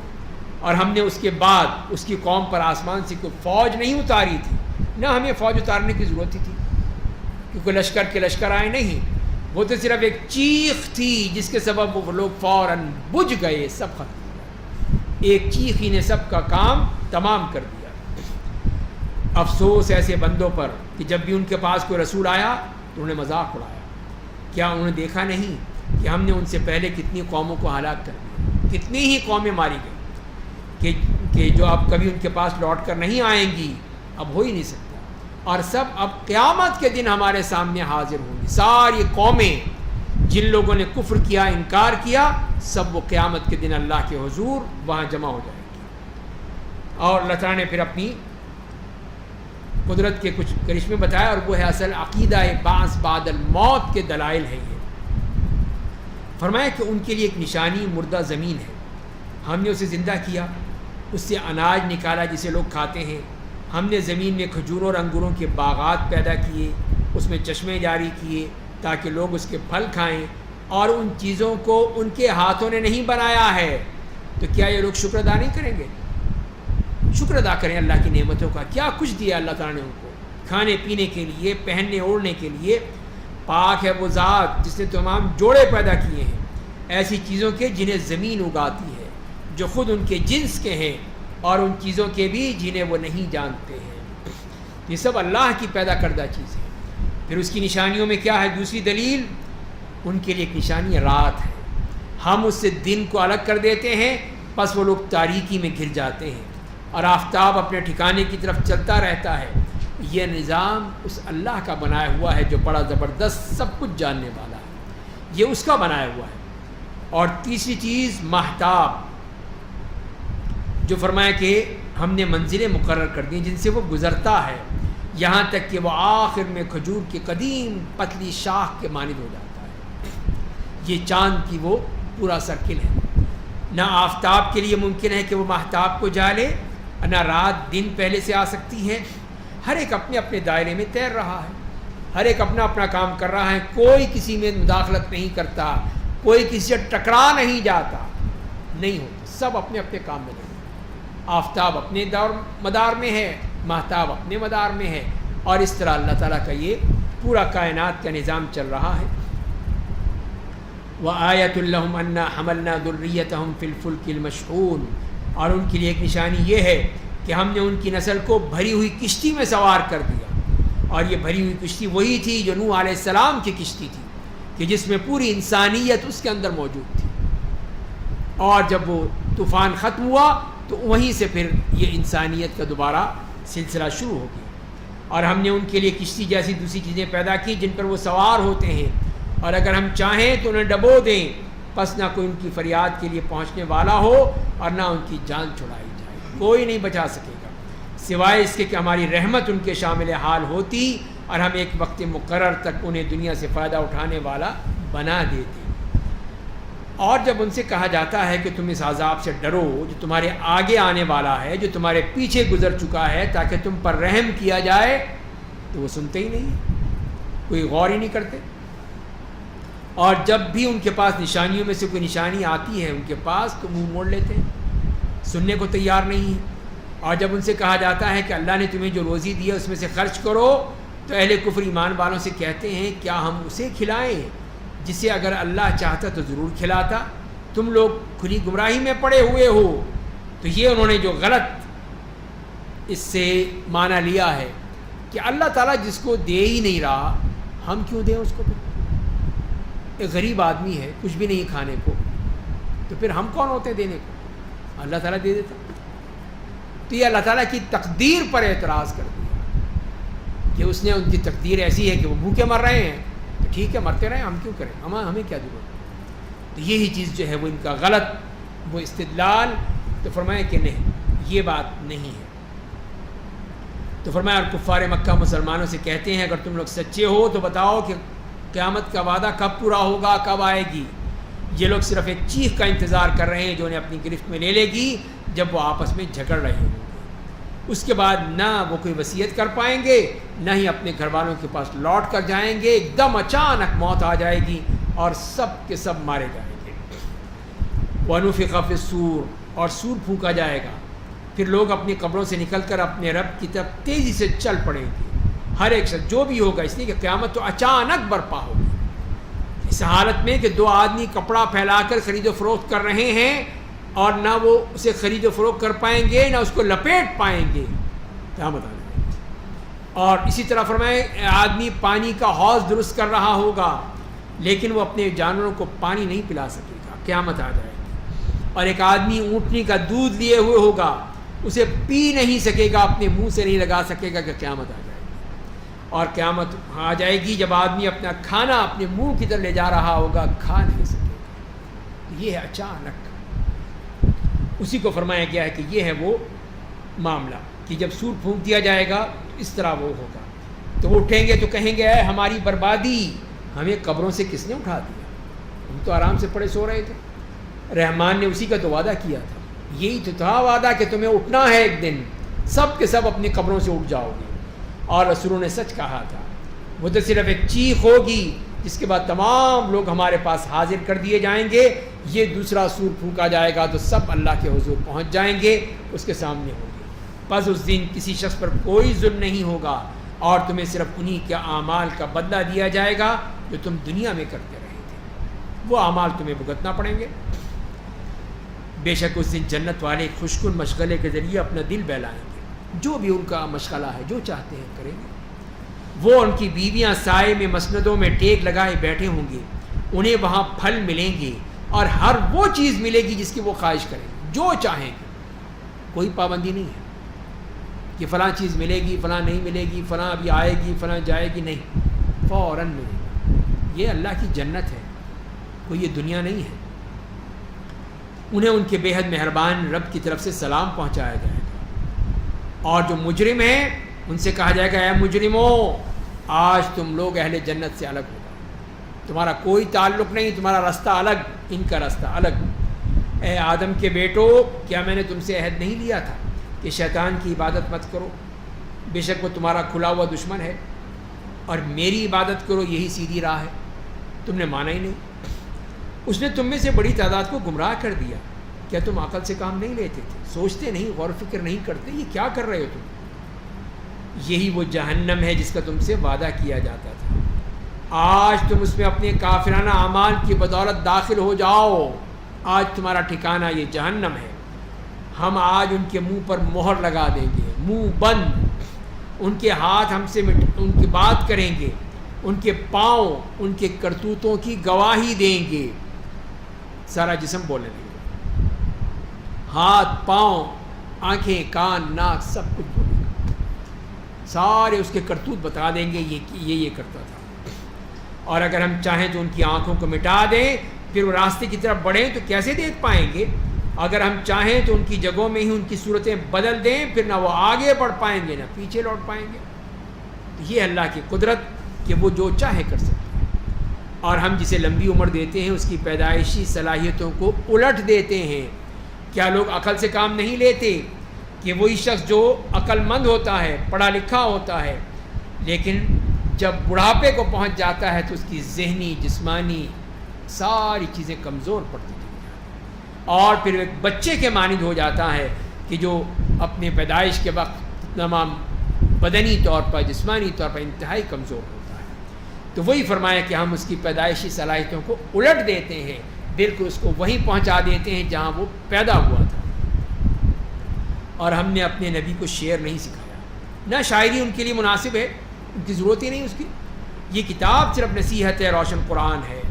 اور ہم نے اس کے بعد اس کی قوم پر آسمان سے کوئی فوج نہیں اتاری تھی، نہ ہمیں فوج اتارنے کی ضرورت ہی تھی، کیونکہ لشکر کے لشکر آئے نہیں. وہ تو صرف ایک چیخ تھی جس کے سبب وہ لوگ فوراً بجھ گئے، سب ختم ہو گیا. ایک چیخ ہی نے سب کا کام تمام کر دیا. افسوس ایسے بندوں پر کہ جب بھی ان کے پاس کوئی رسول آیا تو انہوں نے مذاق اڑایا. کیا انہوں نے دیکھا نہیں کہ ہم نے ان سے پہلے کتنی قوموں کو ہلاک کر دیا، کتنی ہی قومیں ماری گئیں کہ جو اب کبھی ان کے پاس لوٹ کر نہیں آئیں گی، اب ہو ہی نہیں سکتا. اور سب اب قیامت کے دن ہمارے سامنے حاضر ہوں گی. ساری قومیں جن لوگوں نے کفر کیا، انکار کیا، سب وہ قیامت کے دن اللہ کے حضور وہاں جمع ہو جائیں گی. اور اللہ تعالیٰ نے پھر اپنی قدرت کے کچھ کرشمے بتایا، اور وہ ہے اصل عقیدہ بعث بعد الموت کے دلائل ہے. یہ فرمایا کہ ان کے لیے ایک نشانی مردہ زمین ہے، ہم نے اسے زندہ کیا، اس سے اناج نکالا جسے لوگ کھاتے ہیں. ہم نے زمین میں کھجوروں اور انگوروں کے باغات پیدا کیے، اس میں چشمے جاری کیے تاکہ لوگ اس کے پھل کھائیں، اور ان چیزوں کو ان کے ہاتھوں نے نہیں بنایا ہے. تو کیا یہ لوگ شکر ادا نہیں کریں گے؟ شکر ادا کریں اللہ کی نعمتوں کا. کیا کچھ دیا اللہ تعالیٰ نے ان کو کھانے پینے کے لیے، پہننے اوڑھنے کے لیے. پاک ہے وہ ذات جس نے تمام جوڑے پیدا کیے ہیں ایسی چیزوں کے جنہیں زمین اگاتی ہے، جو خود ان کے جنس کے ہیں، اور ان چیزوں کے بھی جنہیں وہ نہیں جانتے ہیں. یہ سب اللہ کی پیدا کردہ چیزیں. پھر اس کی نشانیوں میں کیا ہے؟ دوسری دلیل ان کے لیے ایک نشانی رات ہے. ہم اس سے دن کو الگ کر دیتے ہیں، پس وہ لوگ تاریکی میں گر جاتے ہیں، اور آفتاب اپنے ٹھکانے کی طرف چلتا رہتا ہے. یہ نظام اس اللہ کا بنایا ہوا ہے جو بڑا زبردست، سب کچھ جاننے والا ہے. یہ اس کا بنایا ہوا ہے. اور تیسری چیز مہتاب، جو فرمایا کہ ہم نے منزلیں مقرر کر دیں جن سے وہ گزرتا ہے، یہاں تک کہ وہ آخر میں کھجور کی قدیم پتلی شاخ کے مانند ہو جاتا ہے. یہ چاند کی وہ پورا سرکل ہے. نہ آفتاب کے لیے ممکن ہے کہ وہ مہتاب کو جالے، نہ رات دن پہلے سے آ سکتی ہے. ہر ایک اپنے اپنے دائرے میں تیر رہا ہے، ہر ایک اپنا اپنا کام کر رہا ہے. کوئی کسی میں مداخلت نہیں کرتا، کوئی کسی سے ٹکرا نہیں جاتا، نہیں ہوتا. سب اپنے اپنے کام میں لگے. آفتاب اپنے دور مدار میں ہے، مہتاب اپنے مدار میں ہے، اور اس طرح اللہ تعالیٰ کا یہ پورا کائنات کا نظام چل رہا ہے. وَآیَةٌ لَهُمْ أَنَّا حَمَلْنَا ذُرِّيَّتَهُمْ فِي الْفُلْكِ الْمَشْحُونِ، اور ان کے لیے ایک نشانی یہ ہے کہ ہم نے ان کی نسل کو بھری ہوئی کشتی میں سوار کر دیا. اور یہ بھری ہوئی کشتی وہی تھی جو نوح علیہ السلام کی کشتی تھی، کہ جس میں پوری انسانیت اس کے اندر موجود تھی. اور جب وہ طوفان ختم ہوا تو وہیں سے پھر یہ انسانیت کا دوبارہ سلسلہ شروع ہو گیا. اور ہم نے ان کے لیے کشتی جیسی دوسری چیزیں پیدا کی جن پر وہ سوار ہوتے ہیں، اور اگر ہم چاہیں تو انہیں ڈبو دیں، پس نہ کوئی ان کی فریاد کے لیے پہنچنے والا ہو اور نہ ان کی جان چھڑائی جائے. کوئی نہیں بچا سکے گا سوائے اس کے کہ ہماری رحمت ان کے شامل حال ہوتی اور ہم ایک وقت مقرر تک انہیں دنیا سے فائدہ اٹھانے والا بنا دیتے. اور جب ان سے کہا جاتا ہے کہ تم اس عذاب سے ڈرو جو تمہارے آگے آنے والا ہے، جو تمہارے پیچھے گزر چکا ہے، تاکہ تم پر رحم کیا جائے، تو وہ سنتے ہی نہیں، کوئی غور ہی نہیں کرتے. اور جب بھی ان کے پاس نشانیوں میں سے کوئی نشانی آتی ہے ان کے پاس تو منہ موڑ لیتے ہیں، سننے کو تیار نہیں ہے. اور جب ان سے کہا جاتا ہے کہ اللہ نے تمہیں جو روزی دی ہے اس میں سے خرچ کرو، تو اہل کفر ایمان والوں سے کہتے ہیں کیا ہم اسے کھلائیں جسے اگر اللہ چاہتا تو ضرور کھلاتا، تم لوگ کھلی گمراہی میں پڑے ہوئے ہو. تو یہ انہوں نے جو غلط اس سے معنی لیا ہے کہ اللہ تعالیٰ جس کو دے ہی نہیں رہا ہم کیوں دیں اس کو. ایک غریب آدمی ہے، کچھ بھی نہیں کھانے کو، تو پھر ہم کون ہوتے ہیں دینے کو؟ اللہ تعالیٰ دے دیتا. تو یہ اللہ تعالیٰ کی تقدیر پر اعتراض کر دیا کہ اس نے ان کی تقدیر ایسی ہے کہ وہ بھوکے مر رہے ہیں، تو ٹھیک ہے مرتے رہیں، ہم کیوں کریں، ہمیں کیا ضرورت. تو یہی چیز جو ہے وہ ان کا غلط وہ استدلال. تو فرمایا کہ نہیں، یہ بات نہیں ہے. تو فرمایا اور کفار مکہ مسلمانوں سے کہتے ہیں اگر تم لوگ سچے ہو تو بتاؤ کہ قیامت کا وعدہ کب پورا ہوگا، کب آئے گی. یہ لوگ صرف ایک چیخ کا انتظار کر رہے ہیں جو انہیں اپنی گرفت میں لے لے گی جب وہ آپس میں جھگڑ رہے ہوں گے. اس کے بعد نہ وہ کوئی وصیت کر پائیں گے، نہ ہی اپنے گھر والوں کے پاس لوٹ کر جائیں گے. ایک دم اچانک موت آ جائے گی اور سب کے سب مارے جائیں گے. وَنُفِخَ فِي الصُّورِ، اور سور پھونکا جائے گا. پھر لوگ اپنی قبروں سے نکل کر اپنے رب کی طرف تیزی سے چل پڑیں گے. ہر ایک شخص جو بھی ہوگا، اس لیے کہ قیامت تو اچانک برپا ہوگی. اس حالت میں کہ 2 آدمی کپڑا پھیلا کر خرید و فروخت کر رہے ہیں اور نہ وہ اسے خرید و فروخت کر پائیں گے، نہ اس کو لپیٹ پائیں گے، قیامت آ جائے گی. اور اسی طرح فرمائے آدمی پانی کا حوض درست کر رہا ہوگا لیکن وہ اپنے جانوروں کو پانی نہیں پلا سکے گا، قیامت آ جائے گی. اور ایک آدمی اونٹنی کا دودھ لیے ہوئے ہوگا، اسے پی نہیں سکے گا، اپنے منہ سے نہیں لگا سکے گا کہ قیامت آ جائے گی. اور قیامت آ جائے گی جب آدمی اپنا کھانا اپنے منہ کی طرف لے جا رہا ہوگا، کھا نہیں سکے گا. یہ ہے اچانک. اسی کو فرمایا گیا ہے کہ یہ ہے وہ معاملہ کہ جب سور پھونک دیا جائے گا اس طرح وہ ہوگا. تو وہ اٹھیں گے تو کہیں گے اے ہماری بربادی، ہمیں قبروں سے کس نے اٹھا دیا، ہم تو آرام سے پڑے سو رہے تھے. رحمان نے اسی کا تو وعدہ کیا تھا. یہی تو تھا وعدہ کہ تمہیں اٹھنا ہے ایک دن، سب کے سب اپنی قبروں سے اٹھ جاؤ گے. اور رسولوں نے سچ کہا تھا. وہ تو صرف ایک چیخ ہوگی جس کے بعد تمام لوگ ہمارے پاس حاضر کر دیے جائیں گے. یہ دوسرا سور پھونکا جائے گا تو سب اللہ کے حضور پہنچ جائیں گے، اس کے سامنے ہوں گے. بس اس دن کسی شخص پر کوئی ظلم نہیں ہوگا اور تمہیں صرف انہی کے اعمال کا بدلہ دیا جائے گا جو تم دنیا میں کرتے رہے تھے. وہ اعمال تمہیں بھگتنا پڑیں گے. بے شک اس دن جنت والے خوشکن مشغلے کے ذریعے اپنا دل بہلائیں گے. جو بھی ان کا مشغلہ ہے، جو چاہتے ہیں کریں گے. وہ ان کی بیویاں سائے میں مسندوں میں ٹیک لگائے بیٹھے ہوں گے. انہیں وہاں پھل ملیں گے اور ہر وہ چیز ملے گی جس کی وہ خواہش کریں گے، جو چاہیں گے. کوئی پابندی نہیں ہے کہ فلاں چیز ملے گی، فلاں نہیں ملے گی، فلاں ابھی آئے گی، فلاں جائے گی. نہیں، فوراً ملے گی. یہ اللہ کی جنت ہے، کوئی یہ دنیا نہیں ہے. انہیں ان کے بے حد مہربان رب کی طرف سے سلام پہنچایا جائے گا. اور جو مجرم ہیں ان سے کہا جائے گا اے مجرموں، آج تم لوگ اہل جنت سے الگ ہو گئے، تمہارا کوئی تعلق نہیں، تمہارا راستہ الگ، ان کا راستہ الگ. اے آدم کے بیٹو، کیا میں نے تم سے عہد نہیں لیا تھا کہ شیطان کی عبادت مت کرو؟ بے شک وہ تمہارا کھلا ہوا دشمن ہے، اور میری عبادت کرو، یہی سیدھی راہ ہے. تم نے مانا ہی نہیں. اس نے تم میں سے بڑی تعداد کو گمراہ کر دیا. کیا تم عقل سے کام نہیں لیتے تھے؟ سوچتے نہیں، غور و فکر نہیں کرتے؟ یہ کیا کر رہے ہو تم؟ یہی وہ جہنم ہے جس کا تم سے وعدہ کیا جاتا تھا. آج تم اس میں اپنے کافرانہ اعمال کی بدولت داخل ہو جاؤ. آج تمہارا ٹھکانہ یہ جہنم ہے. ہم آج ان کے منہ پر مہر لگا دیں گے، منہ بند. ان کے ہاتھ ہم سے ان کی بات کریں گے، ان کے پاؤں ان کے کرتوتوں کی گواہی دیں گے. سارا جسم بولنے لگے، ہاتھ، پاؤں، آنکھیں، کان، ناک، سب کچھ بولے گا. سارے اس کے کرتوت بتا دیں گے یہ کرتا تھا. اور اگر ہم چاہیں تو ان کی آنکھوں کو مٹا دیں، پھر وہ راستے کی طرف بڑھیں تو کیسے دیکھ پائیں گے؟ اگر ہم چاہیں تو ان کی جگہوں میں ہی ان کی صورتیں بدل دیں، پھر نہ وہ آگے بڑھ پائیں گے نہ پیچھے لوٹ پائیں گے. یہ اللہ کی قدرت کہ وہ جو چاہے کر سکتے ہیں. اور ہم جسے لمبی عمر دیتے ہیں اس کی پیدائشی صلاحیتوں کو الٹ دیتے ہیں. کیا لوگ عقل سے کام نہیں لیتے کہ وہی شخص جو عقل مند ہوتا ہے، پڑھا لکھا ہوتا ہے، لیکن جب بڑھاپے کو پہنچ جاتا ہے تو اس کی ذہنی، جسمانی ساری چیزیں کمزور پڑتی ہیں، اور پھر ایک بچے کے مانند ہو جاتا ہے کہ جو اپنے پیدائش کے وقت تمام بدنی طور پر، جسمانی طور پر انتہائی کمزور ہوتا ہے. تو وہی فرمایا کہ ہم اس کی پیدائشی صلاحیتوں کو الٹ دیتے ہیں، بالکل اس کو وہیں پہنچا دیتے ہیں جہاں وہ پیدا ہوا تھا. اور ہم نے اپنے نبی کو شعر نہیں سکھایا، نہ شاعری ان کے لیے مناسب ہے، ان کی ضرورت ہی نہیں اس کی. یہ کتاب صرف نصیحت ہے، روشن قرآن ہے،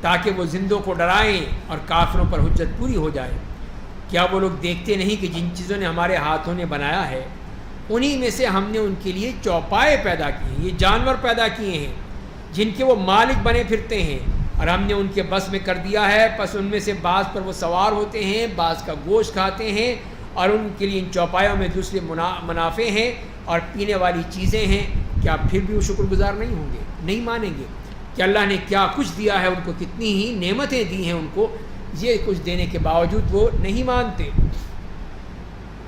تاکہ وہ زندوں کو ڈرائیں اور کافروں پر حجت پوری ہو جائے. کیا وہ لوگ دیکھتے نہیں کہ جن چیزوں نے ہمارے ہاتھوں نے بنایا ہے انہی میں سے ہم نے ان کے لیے چوپائے پیدا کیے ہیں، یہ جانور پیدا کیے ہیں جن کے وہ مالک بنے پھرتے ہیں، اور ہم نے ان کے بس میں کر دیا ہے. پس ان میں سے بعض پر وہ سوار ہوتے ہیں، بعض کا گوشت کھاتے ہیں، اور ان کے لیے ان چوپایوں میں دوسرے منافع ہیں اور پینے والی چیزیں ہیں. کیا پھر بھی وہ شکر گزار نہیں ہوں گے، نہیں مانیں گے کہ اللہ نے کیا کچھ دیا ہے ان کو، کتنی ہی نعمتیں دی ہیں ان کو، یہ کچھ دینے کے باوجود وہ نہیں مانتے.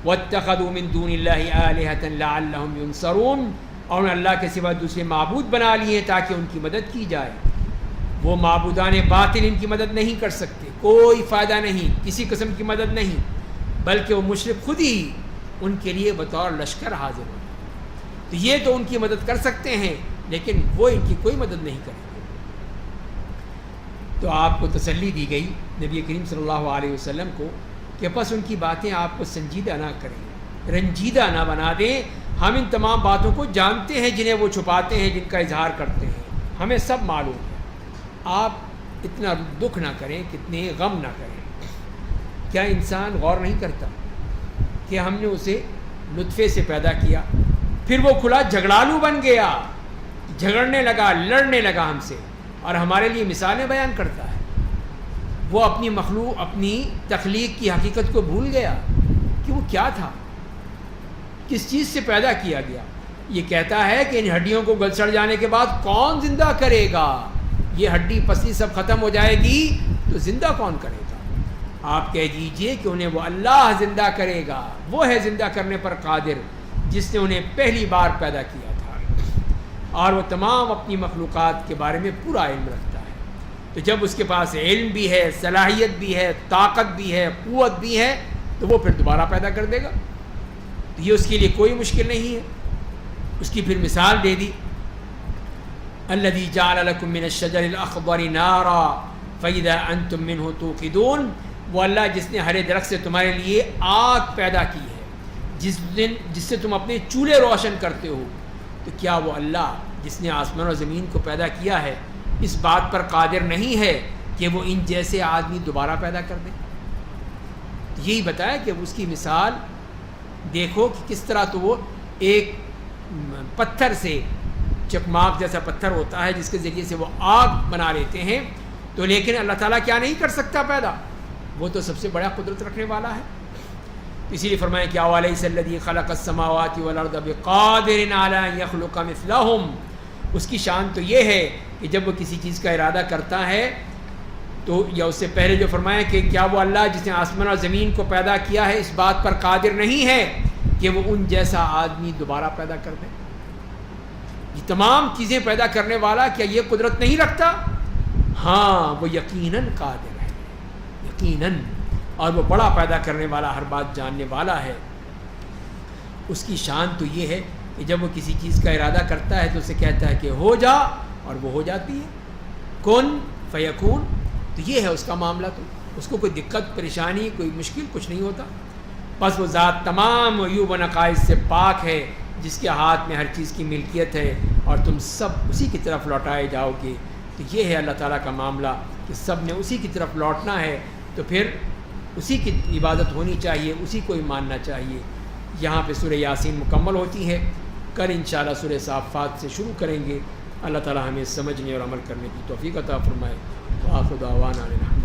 وَاتَّخَذُوا مِن دُونِ اللَّهِ آلِهَةً لَعَلَّهُمْ يُنصَرُونَ. اور انہوں نے اللہ کے سوا دوسرے معبود بنا لیے تاکہ ان کی مدد کی جائے. وہ معبودان باطل ان کی مدد نہیں کر سکتے, کوئی فائدہ نہیں, کسی قسم کی مدد نہیں, بلکہ وہ مشرک خود ہی ان کے لیے بطور لشکر حاضر ہو. تو یہ تو ان کی مدد کر سکتے ہیں لیکن وہ ان کی کوئی مدد نہیں کریں گے. تو آپ کو تسلی دی گئی نبی کریم صلی اللہ علیہ وسلم کو کہ بس ان کی باتیں آپ کو سنجیدہ نہ کریں, رنجیدہ نہ بنا دیں. ہم ان تمام باتوں کو جانتے ہیں جنہیں وہ چھپاتے ہیں, جن کا اظہار کرتے ہیں, ہمیں سب معلوم ہے. آپ اتنا دکھ نہ کریں, کتنے غم نہ کریں. کیا انسان غور نہیں کرتا کہ ہم نے اسے نطفے سے پیدا کیا, پھر وہ کھلا جھگڑالو بن گیا, جھگڑنے لگا, لڑنے لگا ہم سے, اور ہمارے لیے مثالیں بیان کرتا ہے. وہ اپنی مخلوق, اپنی تخلیق کی حقیقت کو بھول گیا کہ وہ کیا تھا, کس چیز سے پیدا کیا گیا. یہ کہتا ہے کہ ان ہڈیوں کو گل سڑ جانے کے بعد کون زندہ کرے گا, یہ ہڈی پسلی سب ختم ہو جائے گی تو زندہ کون کرے گا. آپ کہہ دیجئے کہ انہیں وہ اللہ زندہ کرے گا, وہ ہے زندہ کرنے پر قادر جس نے انہیں پہلی بار پیدا کیا تھا, اور وہ تمام اپنی مخلوقات کے بارے میں پورا علم رکھتا ہے. تو جب اس کے پاس علم بھی ہے, صلاحیت بھی ہے, طاقت بھی ہے, قوت بھی ہے, تو وہ پھر دوبارہ پیدا کر دے گا. تو یہ اس کے لیے کوئی مشکل نہیں ہے. اس کی پھر مثال دے دی, الذی جعل لکم من الشجر الاخضر نارا فاذا انتم منہ توقدون. وہ اللہ جس نے ہرے درخت سے تمہارے لیے آگ پیدا کی ہے, جس سے تم اپنے چولہے روشن کرتے ہو. تو کیا وہ اللہ جس نے آسمان اور زمین کو پیدا کیا ہے اس بات پر قادر نہیں ہے کہ وہ ان جیسے آدمی دوبارہ پیدا کر دے؟ یہی بتایا کہ اس کی مثال دیکھو کہ کس طرح تو وہ ایک پتھر سے, چکماق جیسا پتھر ہوتا ہے جس کے ذریعے سے وہ آگ بنا لیتے ہیں, تو لیکن اللہ تعالیٰ کیا نہیں کر سکتا پیدا؟ وہ تو سب سے بڑا قدرت رکھنے والا ہے. اسی لیے فرمائیں کہ اولیس الذی خلق السماوات والارض بقادر علی ان یخلق مثلہم. اس کی شان تو یہ ہے کہ جب وہ کسی چیز کا ارادہ کرتا ہے تو, یا اس سے پہلے جو فرمایا کہ کیا وہ اللہ جس نے آسمان اور زمین کو پیدا کیا ہے اس بات پر قادر نہیں ہے کہ وہ ان جیسا آدمی دوبارہ پیدا کر دے؟ یہ تمام چیزیں پیدا کرنے والا کیا یہ قدرت نہیں رکھتا؟ ہاں, وہ یقیناً قادر ہے, یقیناً, اور وہ بڑا پیدا کرنے والا, ہر بات جاننے والا ہے. اس کی شان تو یہ ہے کہ جب وہ کسی چیز کا ارادہ کرتا ہے تو اسے کہتا ہے کہ ہو جا, اور وہ ہو جاتی ہے. کن فیکون. تو یہ ہے اس کا معاملہ. تو اس کو کوئی دقت, پریشانی, کوئی مشکل کچھ نہیں ہوتا. بس وہ ذات تمام عیوب و نقائص سے پاک ہے جس کے ہاتھ میں ہر چیز کی ملکیت ہے, اور تم سب اسی کی طرف لوٹائے جاؤ گے. تو یہ ہے اللہ تعالیٰ کا معاملہ کہ سب نے اسی کی طرف لوٹنا ہے. تو پھر اسی کی عبادت ہونی چاہیے, اسی کو ہی ماننا چاہیے. یہاں پہ سورہ یاسین مکمل ہوتی ہے. کل انشاءاللہ سورہ صافات سے شروع کریں گے. اللہ تعالیٰ ہمیں سمجھنے اور عمل کرنے کی توفیق عطا فرمائے. وآخر دعوانا الحمد